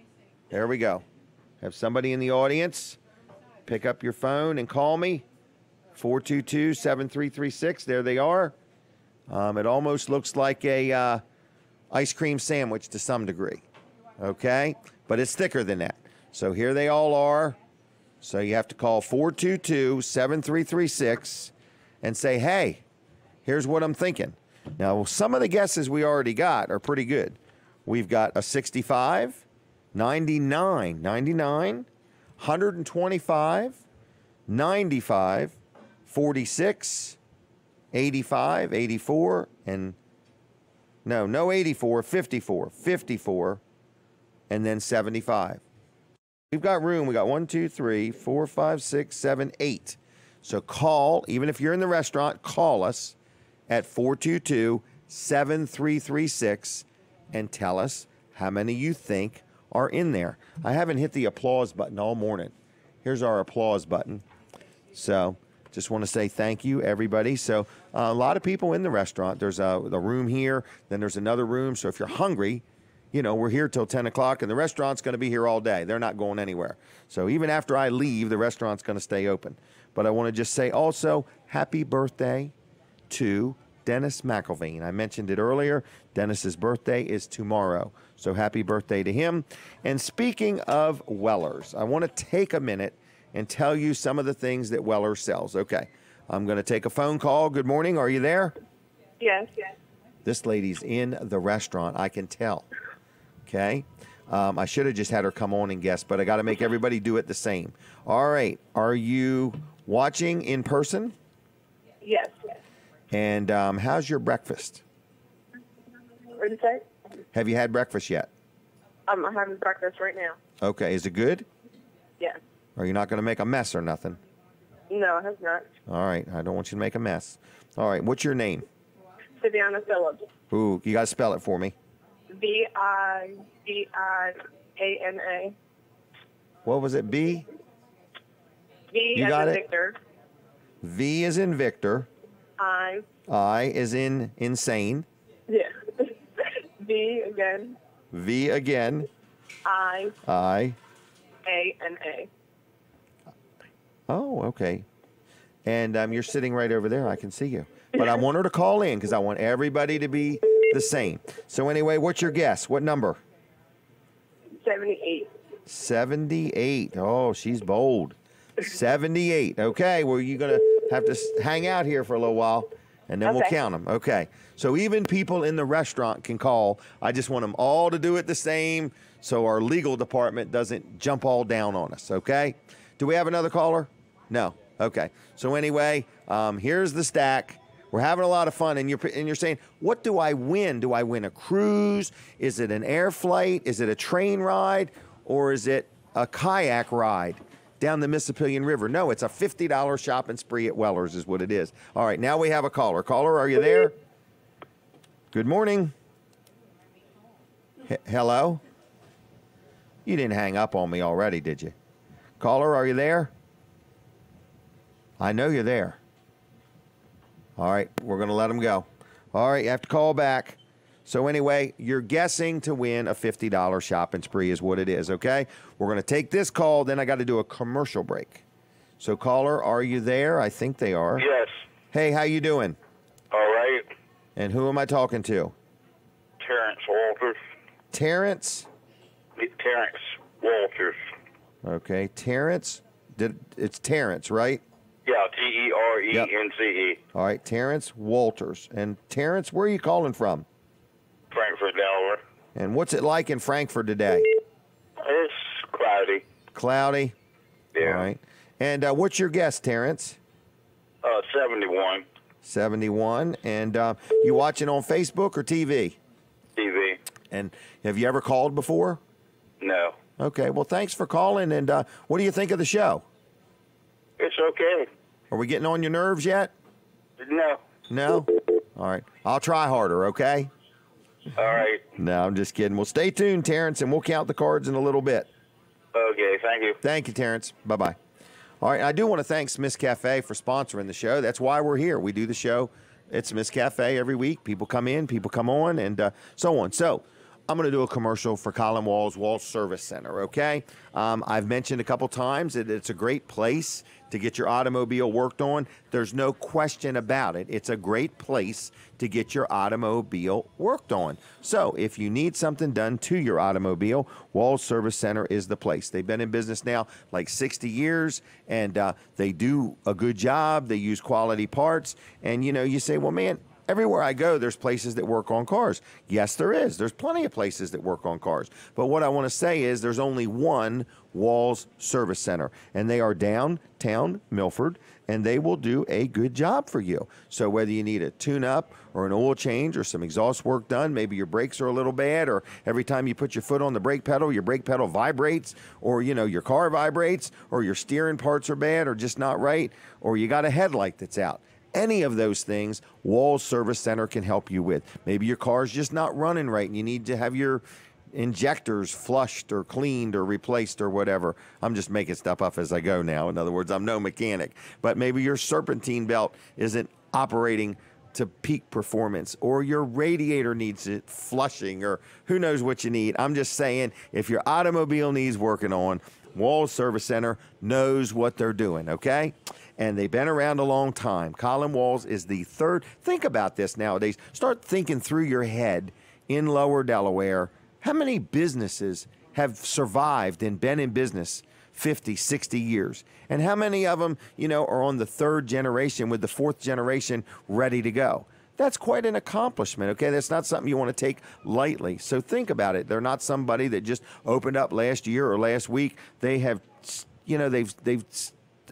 There we go. Have somebody in the audience pick up your phone and call me. 422-7336. There they are. It almost looks like a ice cream sandwich to some degree. Okay? But it's thicker than that. So here they all are. So you have to call 422-7336 and say, hey, here's what I'm thinking. Now, some of the guesses we already got are pretty good. We've got a 65, 99, 125, 95, 46, 85, 84, and no 84, 54, 54, and then 75. We've got room. We got 1, 2, 3, 4, 5, 6, 7, 8. So call, even if you're in the restaurant, call us at 422-7336 and tell us how many you think are in there. I haven't hit the applause button all morning. Here's our applause button. So just want to say thank you, everybody. So a lot of people in the restaurant. There's the room here. Then there's another room. So if you're hungry, you know, we're here till 10 o'clock, and the restaurant's going to be here all day. They're not going anywhere. So even after I leave, the restaurant's going to stay open. But I want to just say also happy birthday to Dennis McElveen. I mentioned it earlier. Dennis's birthday is tomorrow. So happy birthday to him. And speaking of Weller's, I want to take a minute and tell you some of the things that Weller's sells. Okay, I'm going to take a phone call. Good morning. Are you there? Yes. This lady's in the restaurant. I can tell. Okay. I should have just had her come on and guess, but I got to make everybody do it the same. All right. Are you watching in person? Yes. And how's your breakfast? What did you say? Have you had breakfast yet? I'm having breakfast right now. Okay. Is it good? Yes. Are you not going to make a mess or nothing? No, it has not. All right. I don't want you to make a mess. All right. What's your name? Viviana Phillips. Ooh, you got to spell it for me. Viviana. What was it? B? V You as got in it? Victor. V is in Victor. I. I is in insane. Yeah. V again. V again. I. I. A. Oh, okay. And you're sitting right over there. I can see you. But I want her to call in because I want everybody to be the same. So anyway, what's your guess? What number? 78. 78. Oh, she's bold. 78. Okay, well, you're going to have to hang out here for a little while, and then we'll Okay. count them. Okay. So even people in the restaurant can call. I just want them all to do it the same so our legal department doesn't jump all down on us, okay? Do we have another caller? No. Okay. So anyway, here's the stack. We're having a lot of fun, and you're saying, what do I win? Do I win a cruise? Is it an air flight? Is it a train ride? Or is it a kayak ride down the Mississippian River? No, it's a $50 shopping spree at Weller's is what it is. All right, now we have a caller. Caller, are you there? Good morning. Hello? You didn't hang up on me already, did you? Caller, are you there? I know you're there. All right, we're going to let them go. All right, you have to call back. So anyway, you're guessing to win a $50 shopping spree is what it is, okay? We're going to take this call, then I got to do a commercial break. So caller, are you there? I think they are. Yes. Hey, how you doing? All right. And who am I talking to? Terrence Walters. Terrence? Terrence Walters. Okay, Terrence. It's Terrence, right? Yeah, Terence. All right, Terrence Walters. And Terrence, where are you calling from? Frankfurt, Delaware. And what's it like in Frankfurt today? It's cloudy. Cloudy? Yeah. All right. And what's your guess, Terrence? 71. 71. And you watching on Facebook or TV? TV. And have you ever called before? No. Okay. Well, thanks for calling. And what do you think of the show? It's okay. Are we getting on your nerves yet? No. No? All right. I'll try harder, okay? All right. No, I'm just kidding. Well, stay tuned, Terrence, and we'll count the cards in a little bit. Okay, thank you. Thank you, Terrence. Bye-bye. All right, I do want to thank Smith's Cafe for sponsoring the show. That's why we're here. We do the show at Smith's Cafe every week. People come in, people come on, and so on. So I'm going to do a commercial for Colin Wall's Wall Service Center, okay? I've mentioned a couple times that it's a great place to get your automobile worked on. There's no question about it. It's a great place to get your automobile worked on. So if you need something done to your automobile, Wall Service Center is the place. They've been in business now like 60 years, and they do a good job. They use quality parts. And, you know, you say, well, man, everywhere I go, there's places that work on cars. Yes, there is. There's plenty of places that work on cars. But what I want to say is there's only one Walls Service Center, and they are downtown Milford, and they will do a good job for you. So whether you need a tune-up or an oil change or some exhaust work done, maybe your brakes are a little bad, or every time you put your foot on the brake pedal vibrates, or, you know, your car vibrates, or your steering parts are bad or just not right, or you got a headlight that's out. Any of those things, Walls Service Center can help you with. Maybe your car's just not running right and you need to have your injectors flushed or cleaned or replaced or whatever. I'm just making stuff up as I go now. In other words, I'm no mechanic. But maybe your serpentine belt isn't operating to peak performance, or your radiator needs it flushing, or who knows what you need. I'm just saying, if your automobile needs working on, Walls Service Center knows what they're doing, okay? And they've been around a long time. Colin Walls is the third. Think about this nowadays. Start thinking through your head in Lower Delaware. How many businesses have survived and been in business 50, 60 years? And how many of them, you know, are on the third generation with the fourth generation ready to go? That's quite an accomplishment, okay? That's not something you want to take lightly. So think about it. They're not somebody that just opened up last year or last week. They have, you know, they've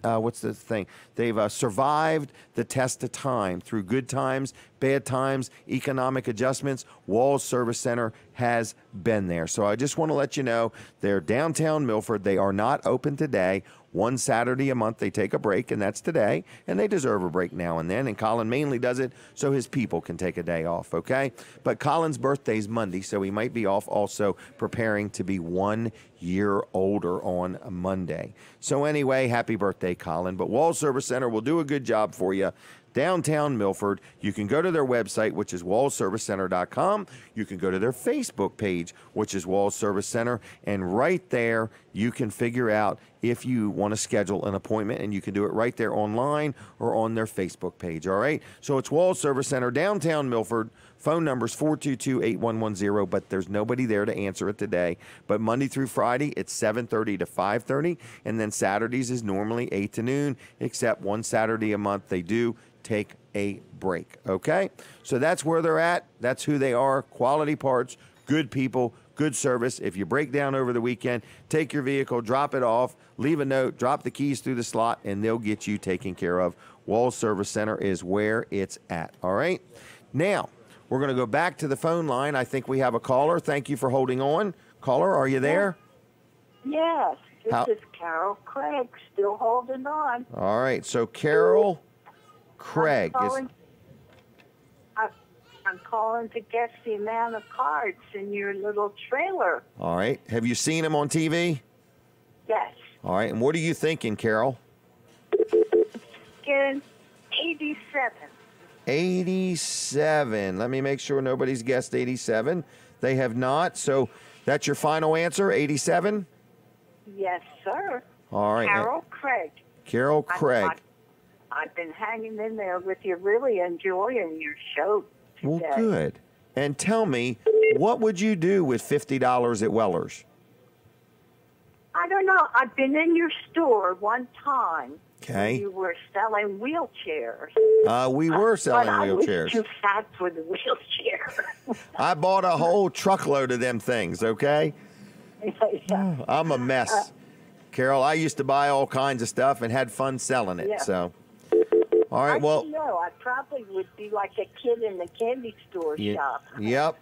what's the thing? They've survived the test of time through good times, bad times, economic adjustments. Walls Service Center has been there. So I just want to let you know they're downtown Milford. They are not open today. One Saturday a month they take a break, and that's today, and they deserve a break now and then, and Colin mainly does it so his people can take a day off, okay? But Colin's birthday's Monday, so he might be off also preparing to be 1 year older on a Monday. So anyway, happy birthday, Colin. But Walls Service Center will do a good job for you. Downtown Milford. You can go to their website, which is wallsservicecenter.com. You can go to their Facebook page, which is Walls Service Center, and right there you can figure out if you want to schedule an appointment, and you can do it right there online or on their Facebook page, all right? So it's Walls Service Center, downtown Milford. Phone number is 422-8110, but there's nobody there to answer it today. But Monday through Friday, it's 7:30 to 5:30, and then Saturdays is normally 8 to noon, except one Saturday a month they do take a break, okay? So that's where they're at. That's who they are. Quality parts, good people, good service. If you break down over the weekend, take your vehicle, drop it off, leave a note, drop the keys through the slot, and they'll get you taken care of. Walls Service Center is where it's at, all right? Now, we're going to go back to the phone line. I think we have a caller. Thank you for holding on. Caller, are you there? Yes, this is Carol Craig, still holding on. All right, so Carol Craig I'm calling to guess the amount of cards in your little trailer. All right. Have you seen him on TV? Yes. All right. And what are you thinking, Carol? Getting 87. 87. Let me make sure nobody's guessed 87. They have not. So that's your final answer, 87? Yes, sir. All right. Carol Craig. Carol Craig. I've been hanging in there with you, really enjoying your show today. Well, good. And tell me, what would you do with $50 at Weller's? I don't know. I've been in your store one time. Okay. You were selling wheelchairs. We were selling but wheelchairs. I was too fat for the wheelchair. I bought a whole truckload of them things, okay? Yeah. I'm a mess. Carol, I used to buy all kinds of stuff and had fun selling it. Yeah. So, all right, well. No, I probably would be like a kid in the candy store shop. Yep.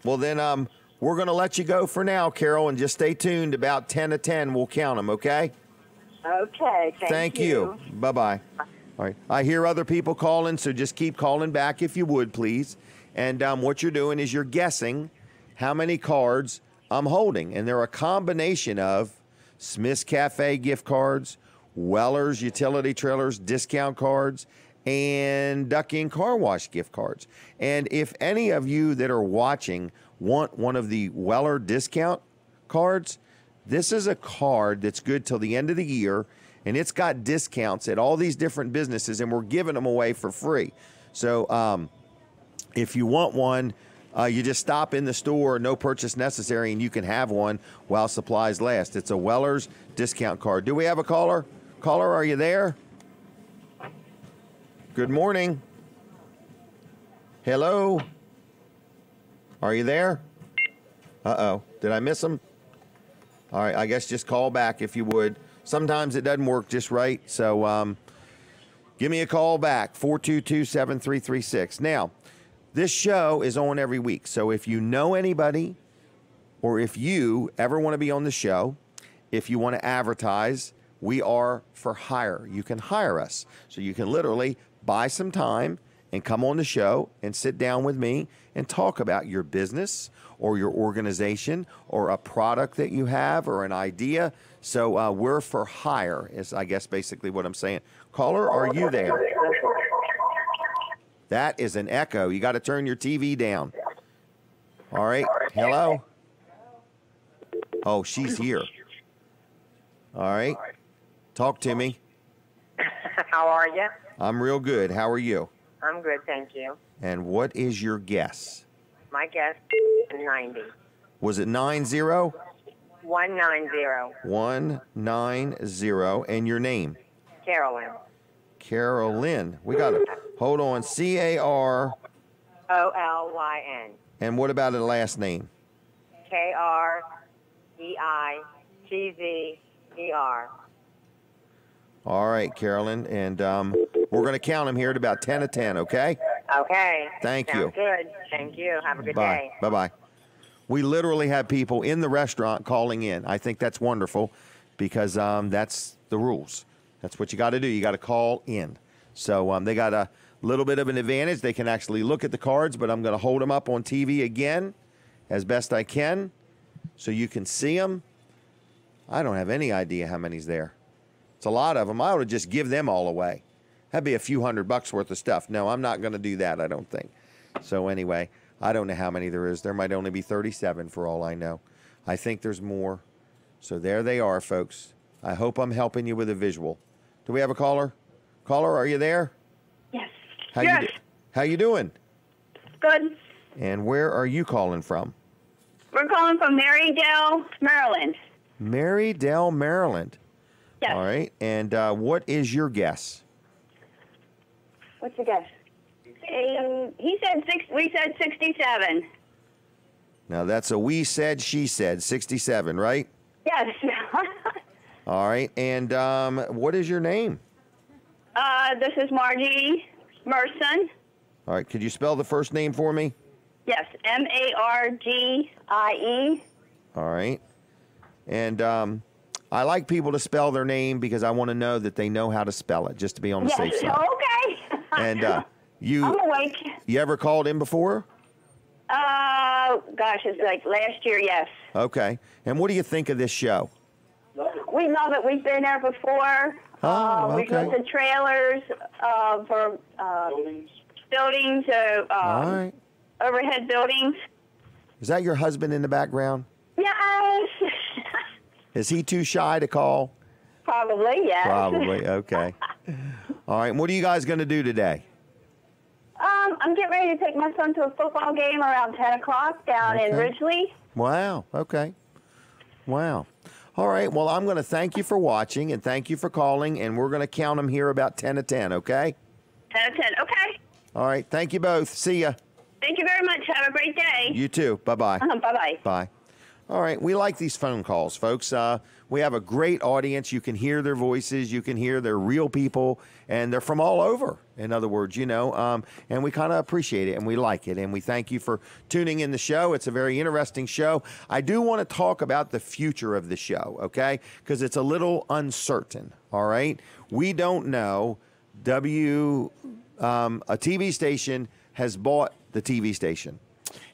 Well, then we're going to let you go for now, Carol, and just stay tuned. About 10 to 10, we'll count them, okay? Okay, thank you. Bye-bye. All right. I hear other people calling, so just keep calling back if you would, please. And what you're doing is you're guessing how many cards I'm holding. And they're a combination of Smith's Cafe gift cards, Weller's utility trailers, discount cards, and Ducky and Car Wash gift cards. And if any of you that are watching want one of the Weller discount cards, this is a card that's good till the end of the year, and it's got discounts at all these different businesses, and we're giving them away for free. So if you want one, you just stop in the store, no purchase necessary, and you can have one while supplies last. It's a Weller's discount card. Do we have a caller? Caller, are you there? Good morning. Hello? Are you there? Uh-oh. Did I miss him? All right, I guess just call back if you would. Sometimes it doesn't work just right, so give me a call back, 422-7336. Now, this show is on every week, so if you know anybody or if you ever want to be on the show, if you want to advertise, we are for hire. You can hire us. So you can literally buy some time and come on the show and sit down with me and talk about your business or your organization or a product that you have or an idea. So we're for hire is, I guess, basically what I'm saying. Caller, are you there? That is an echo. You got to turn your TV down. All right. Hello? Oh, she's here. All right. Talk to me. How are you? I'm real good. How are you? I'm good, thank you. And what is your guess? My guess is 90. Was it 90? 190. 190. And your name? Carolyn. Carolyn. We got to hold on. CAROLYN. And what about the last name? KREITZER. All right, Carolyn. And we're going to count them here at about 10 of 10, okay? Okay. Thank Sounds you. Good. Thank you. Have a good Bye. day. Bye-bye. We literally have people in the restaurant calling in. I think that's wonderful because that's the rules. That's what you got to do. You got to call in. So they got a little bit of an advantage. They can actually look at the cards, but I'm going to hold them up on TV again as best I can so you can see them. I don't have any idea how many's there. It's a lot of them. I ought to just give them all away. That'd be a few $100 worth of stuff. No, I'm not going to do that, I don't think. So anyway, I don't know how many there is. There might only be 37 for all I know. I think there's more. So there they are, folks. I hope I'm helping you with a visual. Do we have a caller? Caller, are you there? Yes. How you doing? Good. And where are you calling from? We're calling from Marydale, Maryland. Marydale, Maryland. Yes. All right. And what is your guess? What's your guess? He said we said 67. Now, that's a we said, she said, 67, right? Yes. All right. And what is your name? This is Margie Merson. All right. Could you spell the first name for me? Yes, Margie. All right. And I like people to spell their name because I want to know that they know how to spell it, just to be on the safe side. Okay. And I'm awake. You ever called in before? Gosh, it's like last year, yes. Okay. And what do you think of this show? We love it. We've been there before. Oh, We've looked at trailers for buildings, All right. overhead buildings. Is that your husband in the background? Yes. Is he too shy to call? Probably, yes. Probably. Okay. All right. What are you guys going to do today? I'm getting ready to take my son to a football game around 10 o'clock down in Ridgely. Wow. Okay. Wow. All right. Well, I'm going to thank you for watching and thank you for calling, and we're going to count them here about 10 of 10, okay? 10 of 10, okay. All right. Thank you both. See ya. Thank you very much. Have a great day. You too. Bye-bye. Bye-bye. Bye. All right. We like these phone calls, folks. We have a great audience. You can hear their voices. You can hear they're real people, and they're from all over, in other words, you know, and we kind of appreciate it, and we like it, and we thank you for tuning in the show. It's a very interesting show. I do want to talk about the future of the show, okay, because it's a little uncertain, all right? We don't know. A TV station has bought the TV station,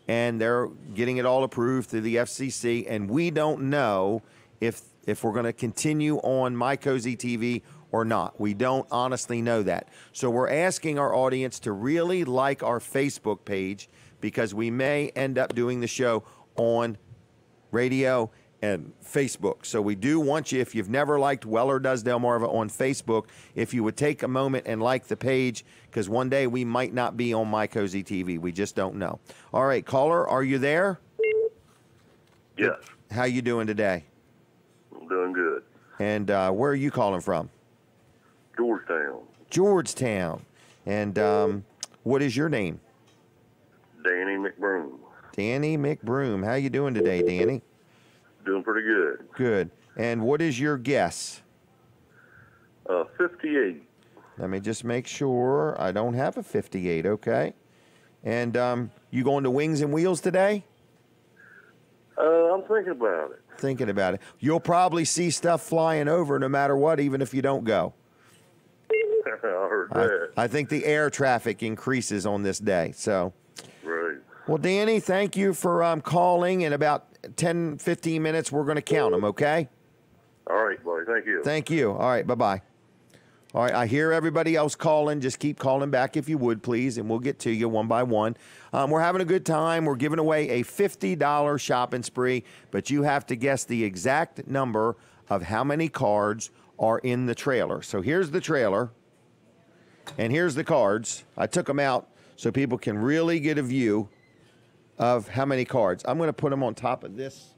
and they're getting it all approved through the FCC, and we don't know if we're going to continue on My Cozy TV or not. We don't honestly know that. So we're asking our audience to really like our Facebook page because we may end up doing the show on radio and Facebook. So we do want you, if you've never liked Weller Does Delmarva on Facebook, if you would take a moment and like the page, because one day we might not be on My Cozy TV. We just don't know. All right, caller, are you there? Yes. How you doing today? I'm doing good. And where are you calling from? Georgetown. Georgetown. And what is your name? Danny McBroom. Danny McBroom. How you doing today, Danny? Doing pretty good. Good. And what is your guess? 58. Let me just make sure I don't have a 58, okay? And you going to Wings and Wheels today? I'm thinking about it. Thinking about it. You'll probably see stuff flying over no matter what, even if you don't go. I heard that. I think the air traffic increases on this day. So, Right. well, Danny, thank you for calling. In about 10, 15 minutes, we're going to count them, okay? All right, buddy. Thank you. Thank you. All right, bye-bye. All right, I hear everybody else calling. Just keep calling back if you would, please, and we'll get to you one by one. We're having a good time. We're giving away a $50 shopping spree, but you have to guess the exact number of how many cards are in the trailer. So here's the trailer, and here's the cards. I took them out so people can really get a view of how many cards. I'm going to put them on top of this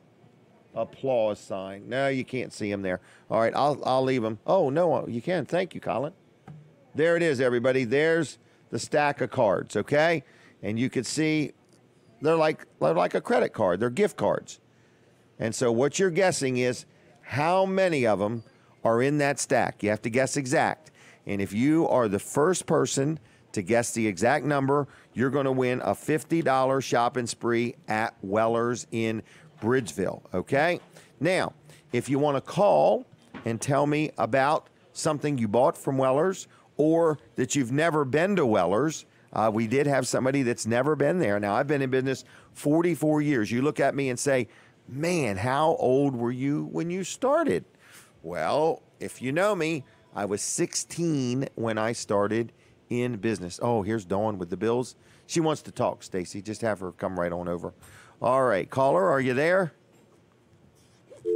applause sign. No, you can't see them there. All right, I'll leave them. Oh, no, you can. Thank you, Colin. There it is, everybody. There's the stack of cards, okay? And you can see they're like a credit card. They're gift cards. And so what you're guessing is how many of them are in that stack. You have to guess exact. And if you are the first person to guess the exact number, you're going to win a $50 shopping spree at Weller's in Bridgeville, okay? Now, if you want to call and tell me about something you bought from Weller's or that you've never been to Weller's, we did have somebody that's never been there. Now, I've been in business 44 years. You look at me and say, man, how old were you when you started? Well, if you know me, I was 16 when I started in business. Oh, here's Dawn with the bills. She wants to talk, Stacy. Just have her come right on over. All right, caller, are you there?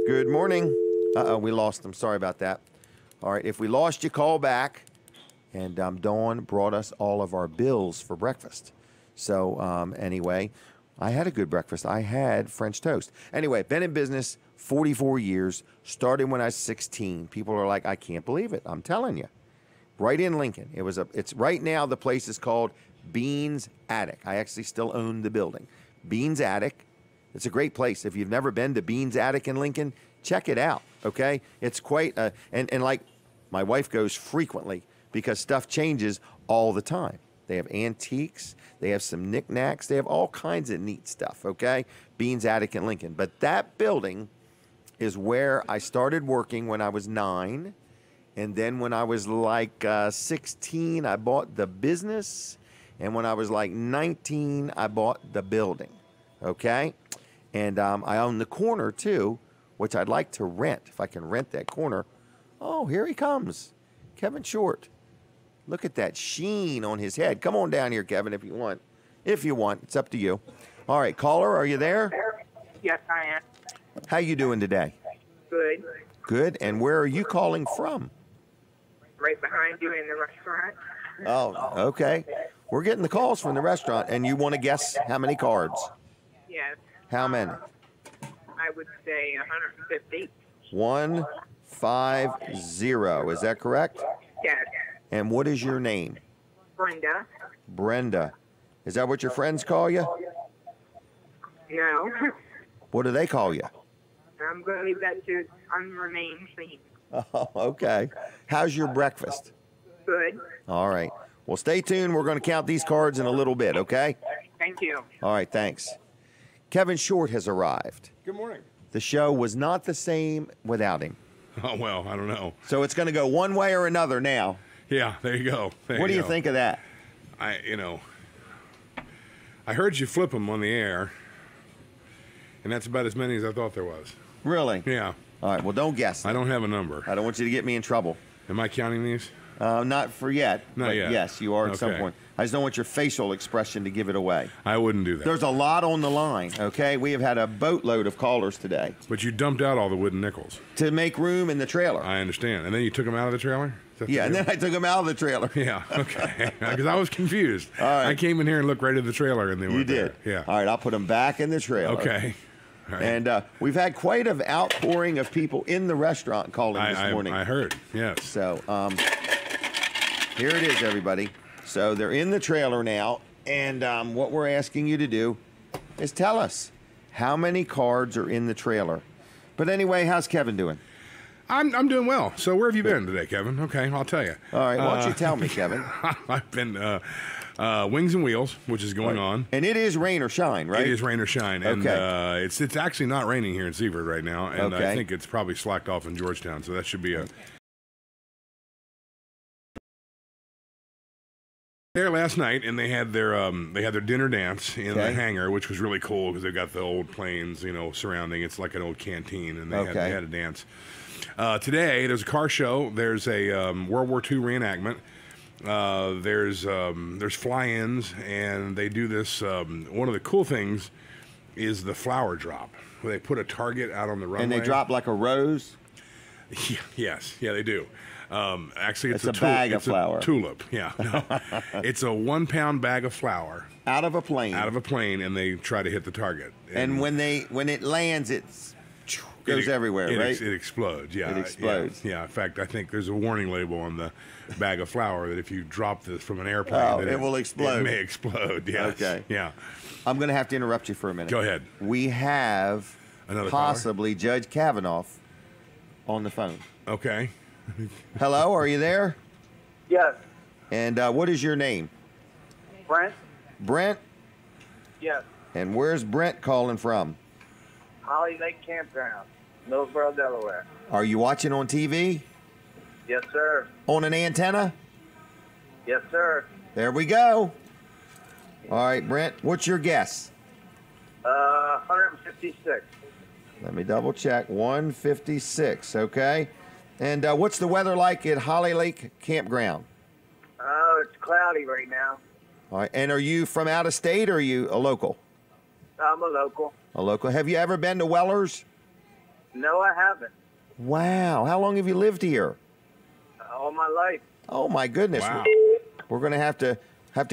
Good morning. Uh-oh, we lost them. Sorry about that. All right, if we lost you, call back. And Dawn brought us all of our bills for breakfast. So anyway, I had a good breakfast. I had French toast. Anyway, been in business 44 years, started when I was 16. People are like, I can't believe it. I'm telling you. Right in Lincoln. It's right now the place is called Beans Attic. I actually still own the building. Beans Attic. It's a great place. If you've never been to Beans Attic in Lincoln, check it out, okay? It's quite, and like my wife goes frequently because stuff changes all the time. They have antiques. They have some knickknacks. They have all kinds of neat stuff, okay? Beans Attic in Lincoln. But that building is where I started working when I was 9. And then when I was like 16, I bought the business. And when I was like 19, I bought the building, okay? And I own the corner, too, which I'd like to rent, if I can rent that corner. Oh, here he comes, Kevin Short. Look at that sheen on his head. Come on down here, Kevin, if you want. If you want, it's up to you. All right, caller, are you there? Yes, I am. How you doing today? Good. Good, and where are you calling from? Right behind you in the restaurant. Oh, okay. We're getting the calls from the restaurant, and you want to guess how many cards? Yes. How many? I would say 150. 150. Is that correct? Yes. And what is your name? Brenda. Brenda. Is that what your friends call you? No. What do they call you? I'm going to leave that to unremain seen. Oh, okay. How's your breakfast? Good. All right. Well, stay tuned. We're going to count these cards in a little bit, okay? Thank you. All right, thanks. Kevin Short has arrived. Good morning. The show was not the same without him. Oh, well, I don't know. So it's going to go one way or another now. Yeah, there you go. What do you think of that? I heard you flip them on the air, and that's about as many as I thought there was. Really? Yeah. All right, well, don't guess. I don't have a number. I don't want you to get me in trouble. Am I counting these? Not for yet. Not yet. Yes, you are at some Okay. point. I just don't want your facial expression to give it away. I wouldn't do that. There's a lot on the line, okay? We have had a boatload of callers today. But you dumped out all the wooden nickels. To make room in the trailer. I understand. And then you took them out of the trailer? Yeah, and then I took them out of the trailer. Yeah, okay. Because I was confused. All right. I came in here and looked right at the trailer, and they were there. Yeah. All right, I'll put them back in the trailer. Okay. All right. And we've had quite an outpouring of people in the restaurant calling this morning. I heard, yes. So here it is, everybody. So they're in the trailer now, And what we're asking you to do is tell us how many cards are in the trailer. But anyway, how's Kevin doing? I'm doing well. So where have you been today, Kevin? Okay, I'll tell you. All right, why don't you tell me, Kevin? I've been Wings and Wheels, which is going on. And it is rain or shine, right? It is rain or shine. And Okay. it's actually not raining here in Seaford right now. And Okay. I think it's probably slacked off in Georgetown, so that should be a... There last night, and they had their dinner dance in the hangar, which was really cool because they've got the old planes, surrounding. It's like an old canteen, and they had a dance. Today, there's a car show. There's a World War II reenactment. There's fly-ins, and they do this. One of the cool things is the flower drop, where they put a target out on the runway. And they drop like a rose? Yes, they do. Actually, it's a bag of flour. Tulip, yeah. No. It's a 1 pound bag of flour. Out of a plane. Out of a plane, and they try to hit the target. And when it lands, it goes everywhere, right? It explodes, yeah. It explodes. Yeah, in fact, I think there's a warning label on the bag of flour that if you drop this from an airplane, it will explode. It may explode, yes. Okay. Yeah. I'm going to have to interrupt you for a minute. Go ahead. We have Another possibly Judge Kavanaugh on the phone. Okay. Hello, are you there? Yes. And what is your name? Brent? Brent? Yes. And where's Brent calling from? Holly Lake Campground, Millsboro, Delaware. Are you watching on TV? Yes, sir. On an antenna? Yes, sir. There we go. All right, Brent, what's your guess? 156. Let me double check. 156, okay. And what's the weather like at Holly Lake Campground? Oh, it's cloudy right now. All right, and are you from out of state or are you a local? I'm a local. A local. Have you ever been to Weller's? No, I haven't. Wow. How long have you lived here? All my life. Oh, my goodness. Wow. We're going to have to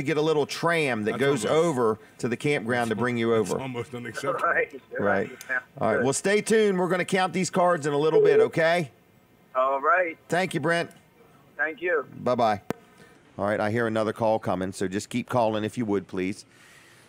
get a little tram that goes over to the campground to bring you over. It's almost unacceptable. Right. All right. Well, stay tuned. We're going to count these cards in a little bit, okay? All right. Thank you, Brent. Thank you. Bye-bye. All right, I hear another call coming, so just keep calling if you would, please.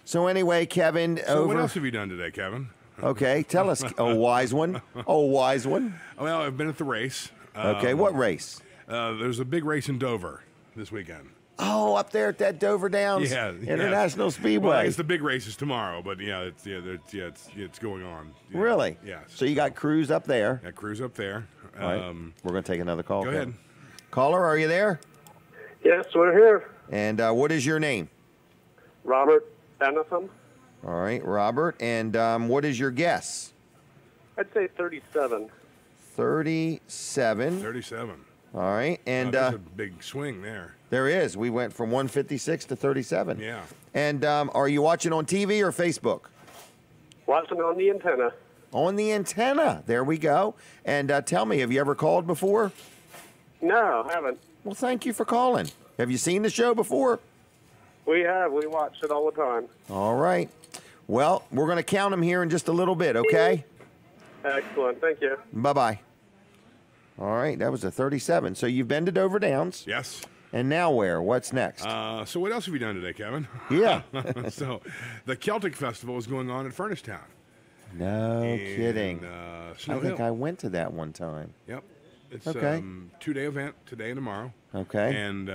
So anyway, Kevin, So over. what else have you done today, Kevin? Okay, tell us. Oh, wise one. Oh, wise one. Well, I've been at the race. Okay, what race? There's a big race in Dover this weekend. Oh, up there at that Dover Downs International Speedway. Well, I guess the big race is tomorrow, but it's going on. Yeah. Really? Yes. So you got crews up there. Got crews up there. All right. We're going to take another call. Go ahead. Caller, are you there? Yes, we're here. And what is your name? Robert Benetham. All right, Robert. And what is your guess? I'd say 37. 37. 37. All right. And there's a big swing there. There is. We went from 156 to 37. Yeah. And are you watching on TV or Facebook? Watching on the antenna. On the antenna. There we go. And tell me, have you ever called before? No, I haven't. Well, thank you for calling. Have you seen the show before? We have. We watch it all the time. All right. Well, we're going to count them here in just a little bit, okay? Excellent. Thank you. Bye-bye. All right. That was a 37. So you've been to Dover Downs. Yes. And now where? What's next? So what else have you done today, Kevin? Yeah. So the Celtic Festival is going on in Furnace Town. No kidding. Snow I think Hill. I went to that one time. Yep. It's Okay. 2-day event, today and tomorrow. Okay. And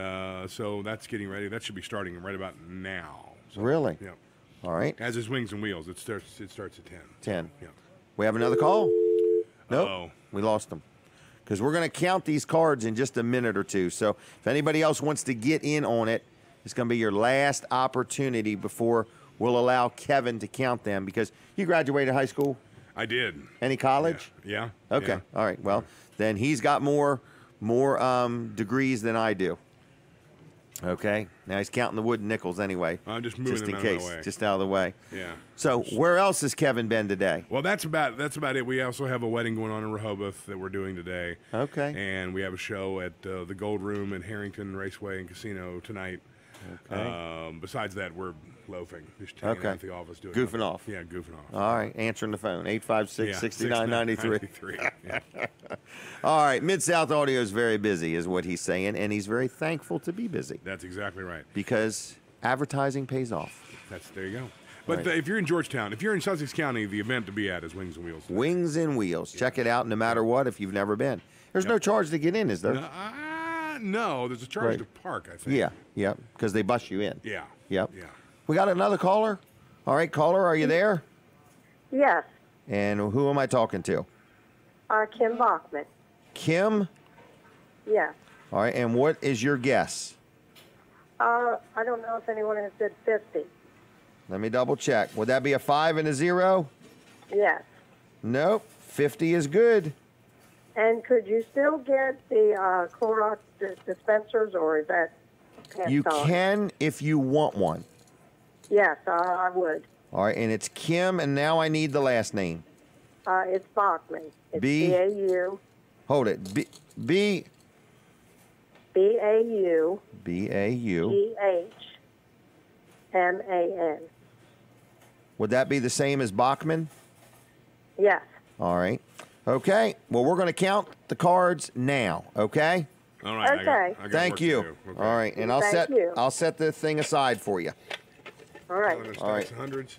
so that's getting ready. That should be starting right about now. So, Really? Yep. All right. As is Wings and Wheels. It starts at 10. 10. Yeah. We have another call? Nope. Uh-oh. We lost them. Because we're going to count these cards in just a minute or two. So if anybody else wants to get in on it, it's going to be your last opportunity before we'll allow Kevin to count them. Because you graduated high school? I did. Any college? Yeah. Okay. Yeah. All right. Well, then he's got more degrees than I do. Okay. Now he's counting the wooden nickels anyway. I'm just moving just them in out of case, the way. just out of the way. Yeah. So where else has Kevin been today? Well, that's about it. We also have a wedding going on in Rehoboth that we're doing today. Okay. And we have a show at the Gold Room at Harrington Raceway and Casino tonight. Okay. Besides that, we're loafing, just hanging out at the office doing Goofing nothing. off. Yeah, goofing off. All right, answering the phone, 856-6993. Yeah. All right, Mid-South Audio is very busy, is what he's saying, and he's very thankful to be busy. That's exactly right. Because Advertising pays off. There you go. But if you're in Georgetown, if you're in Sussex County, the event to be at is Wings and Wheels. Wings and Wheels. Check it out no matter what if you've never been. There's no charge to get in, is there? No, there's a charge to park, I think. Yeah, because they bus you in. Yeah. Yep. Yeah. We got another caller? All right, caller, are you there? Yes, And who am I talking to? Kim Bachman. Kim? Yes. All right, and what is your guess? I don't know if anyone has said 50. Let me double check. Would that be a 5 and a 0? Yes. Nope. 50 is good. And could you still get the Clorox dispensers, or is that passed You on? can if you want one. Yes, I would. All right, and it's Kim, and now I need the last name. It's Bachman. It's B- B-A-U. Hold it. B-A-U. G-H-M-A-N. Would that be the same as Bachman? Yes. All right. Okay. Well, we're going to count the cards now. Okay. All right. Okay. I got Thank work to you. do. Okay. All right, and Thank you. I'll set the thing aside for you. All right. All right. Hundreds.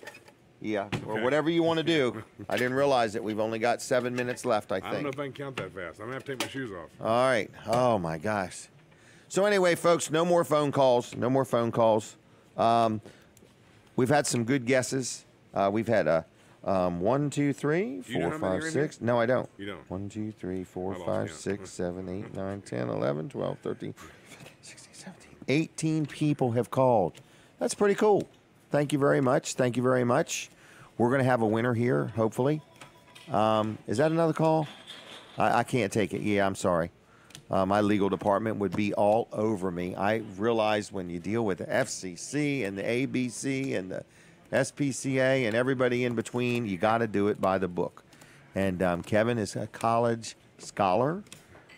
Yeah, or whatever you want to do. I didn't realize that we've only got 7 minutes left. I I don't think. know if I can count that fast. I'm gonna have to take my shoes off. All right. Oh my gosh. So anyway, folks, no more phone calls. No more phone calls. We've had some good guesses. We've had 1, 2, 3, You know 4, how many 5, are in 6. No, I don't. You don't. 1, 2, 3, 4, I lost 5, count. 6, 7, 8, 9, 10, 11, 12, 13, 15, 16, 17. 18 people have called. That's pretty cool. Thank you very much. Thank you very much. We're going to have a winner here, hopefully. Is that another call? I can't take it. Yeah, I'm sorry. My legal department would be all over me. I realize when you deal with the FCC and the ABC and the SPCA and everybody in between, you got to do it by the book. And Kevin is a college scholar,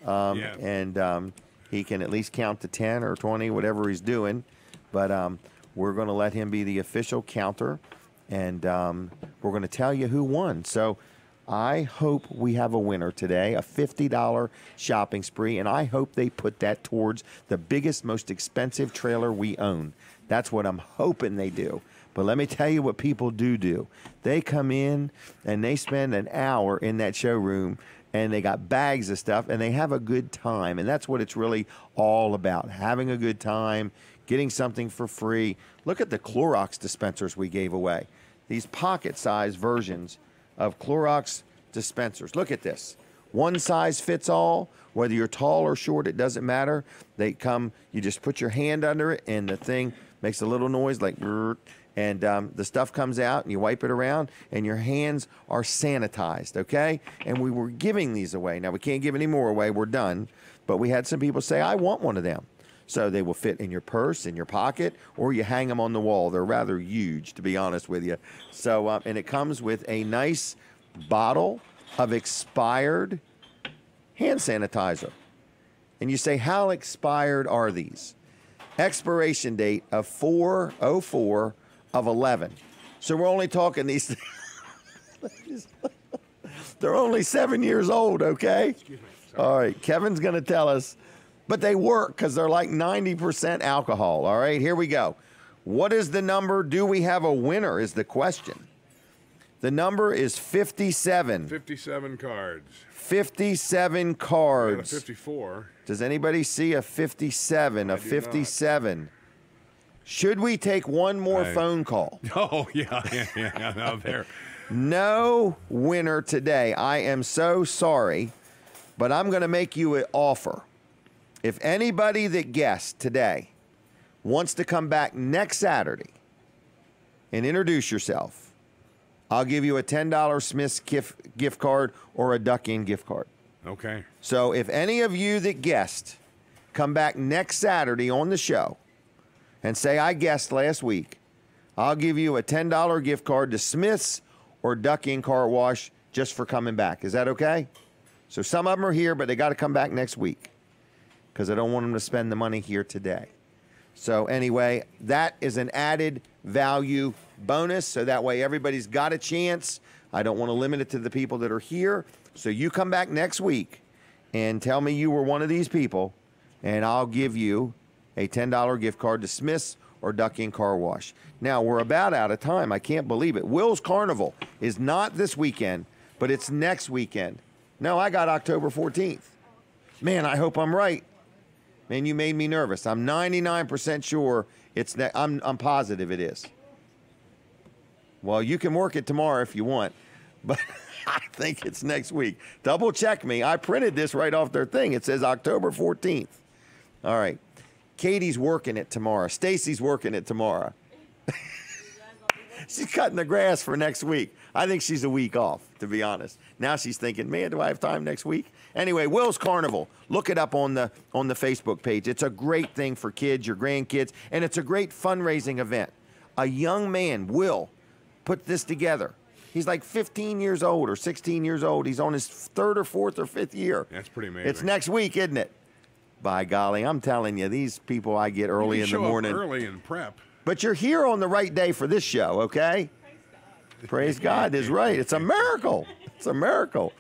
and he can at least count to 10 or 20, whatever he's doing. But we're going to let him be the official counter, and we're going to tell you who won. So I hope we have a winner today, a $50 shopping spree, and I hope they put that towards the biggest, most expensive trailer we own. That's what I'm hoping they do. But let me tell you what people do. They come in and they spend an hour in that showroom, and they got bags of stuff, and they have a good time. And that's what it's really all about, having a good time, getting something for free. Look at the Clorox dispensers we gave away. These pocket-sized versions of Clorox dispensers. Look at this. One size fits all. Whether you're tall or short, it doesn't matter. They come, you just put your hand under it, and the thing makes a little noise like brrr, and the stuff comes out, and you wipe it around, and your hands are sanitized, okay? And we were giving these away. Now, we can't give any more away. We're done. But we had some people say, I want one of them. So they will fit in your purse, in your pocket, or you hang them on the wall. They're rather huge, to be honest with you. So, and it comes with a nice bottle of expired hand sanitizer. And you say, how expired are these? Expiration date of 4/04 of 11. So we're only talking these. They're only 7 years old, okay? Excuse me. All right, Kevin's going to tell us. But they work because they're like 90% alcohol. All right, here we go. What is the number? Do we have a winner is the question. The number is 57. 57 cards. 57 cards. 54. Does anybody see a 57? A 57. Should we take one more phone call? Oh, yeah. Out there. No winner today. I am so sorry, but I'm going to make you an offer. If anybody that guessed today wants to come back next Saturday and introduce yourself, I'll give you a $10 Smith's gift card or a Duck Inn gift card. Okay. So if any of you that guessed come back next Saturday on the show and say, I guessed last week, I'll give you a $10 gift card to Smith's or Duck Inn Car Wash just for coming back. Is that okay? So some of them are here, but they got to come back next week, because I don't want them to spend the money here today. So anyway, that is an added value bonus, so that way everybody's got a chance. I don't want to limit it to the people that are here. So you come back next week and tell me you were one of these people, and I'll give you a $10 gift card to Smith's or Duck Inn Car Wash. Now, we're about out of time. I can't believe it. Will's Carnival is not this weekend, but it's next weekend. No, I got October 14th. Man, I hope I'm right. Man, you made me nervous. I'm 99% sure it's I'm positive it is. Well, you can work it tomorrow if you want, but I think it's next week. Double check me. I printed this right off their thing. It says October 14th. All right. Katie's working it tomorrow. Stacy's working it tomorrow. She's cutting the grass for next week. I think she's a week off, to be honest. Now she's thinking, man, do I have time next week? Anyway, Will's Carnival. Look it up on the Facebook page. It's a great thing for kids, your grandkids, and it's a great fundraising event. A young man, Will, put this together. He's like 15 years old or 16 years old. He's on his third or fourth or fifth year. That's pretty amazing. It's next week, isn't it? By golly, I'm telling you, these people I get early in the morning. Early and prep. But you're here on the right day for this show, okay? Praise God is right. It's a miracle. It's a miracle.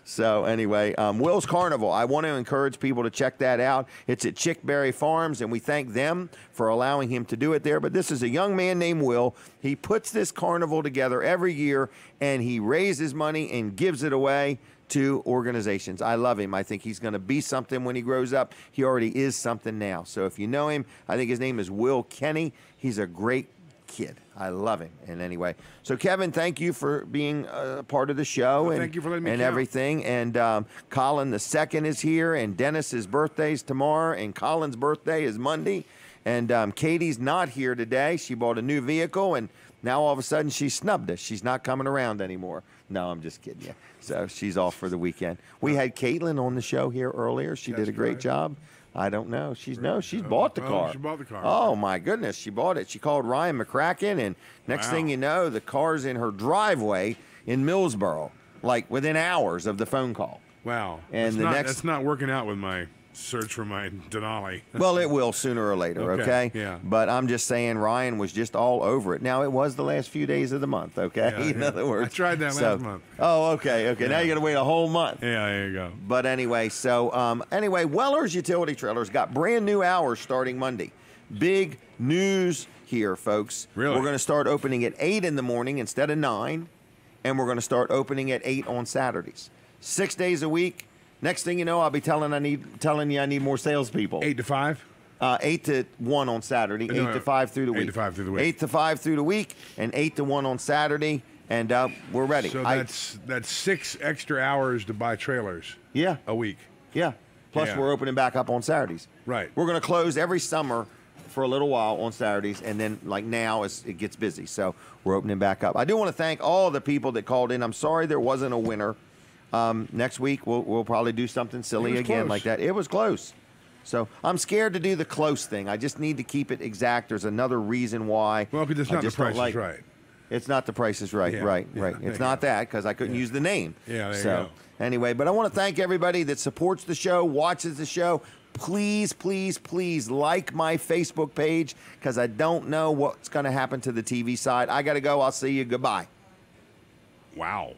So anyway, Will's Carnival. I want to encourage people to check that out. It's at Chickberry Farms, and we thank them for allowing him to do it there. But this is a young man named Will. He puts this carnival together every year, and he raises money and gives it away to organizations. I love him. I think he's going to be something when he grows up. He already is something now. So if you know him, I think his name is Will Kenny. He's a great kid. I love him. And anyway, so Kevin, thank you for being a part of the show. Thank you for letting me and count. Everything. And Colin the second is here, and Dennis's birthday's tomorrow, and Colin's birthday is Monday. And Katie's not here today. She bought a new vehicle, and now all of a sudden she snubbed us. She's not coming around anymore. No, I'm just kidding you. So she's off for the weekend. We had Caitlin on the show here earlier. She did a great job. I don't know. She's bought the car. She bought the car. Oh my goodness, she bought it. She called Ryan McCracken, and next thing you know, the car's in her driveway in Millsboro, like within hours of the phone call. Wow. And that's not working out with my search for my Denali. Well, it will sooner or later, okay? Yeah. But I'm just saying Ryan was just all over it. Now, it was the last few days of the month, okay? Yeah, In other words. I tried that last month. Oh, okay. Yeah. Now you got to wait a whole month. Yeah, there you go. But anyway, Weller's Utility Trailers got brand new hours starting Monday. Big news here, folks. Really? We're going to start opening at 8 in the morning instead of 9, and we're going to start opening at 8 on Saturdays. 6 days a week. Next thing you know, I'll be telling you I need more salespeople. 8 to 5? 8 to 1 on Saturday. 8 to 5 through the week. 8 to 5 through the week. 8 to 5 through the week, and 8 to 1 on Saturday, and we're ready. So that's 6 extra hours to buy trailers. Yeah. A week. Yeah. Plus, we're opening back up on Saturdays. Right. We're going to close every summer for a little while on Saturdays, and then like now it gets busy, so we're opening back up. I do want to thank all the people that called in. I'm sorry there wasn't a winner. Next week we'll probably do something silly again close. like that. It was close. So I'm scared to do the close thing. I just need to keep it exact. There's another reason why. Well, because it's not the Price is Right. It's not the Price is Right. Yeah, Right. yeah, Right. there It's you not go. that because I couldn't use the name. Yeah, there you so, go. Anyway, but I want to thank everybody that supports the show, watches the show. Please, please, please like my Facebook page because I don't know what's going to happen to the TV side. I got to go. I'll see you. Goodbye. Wow.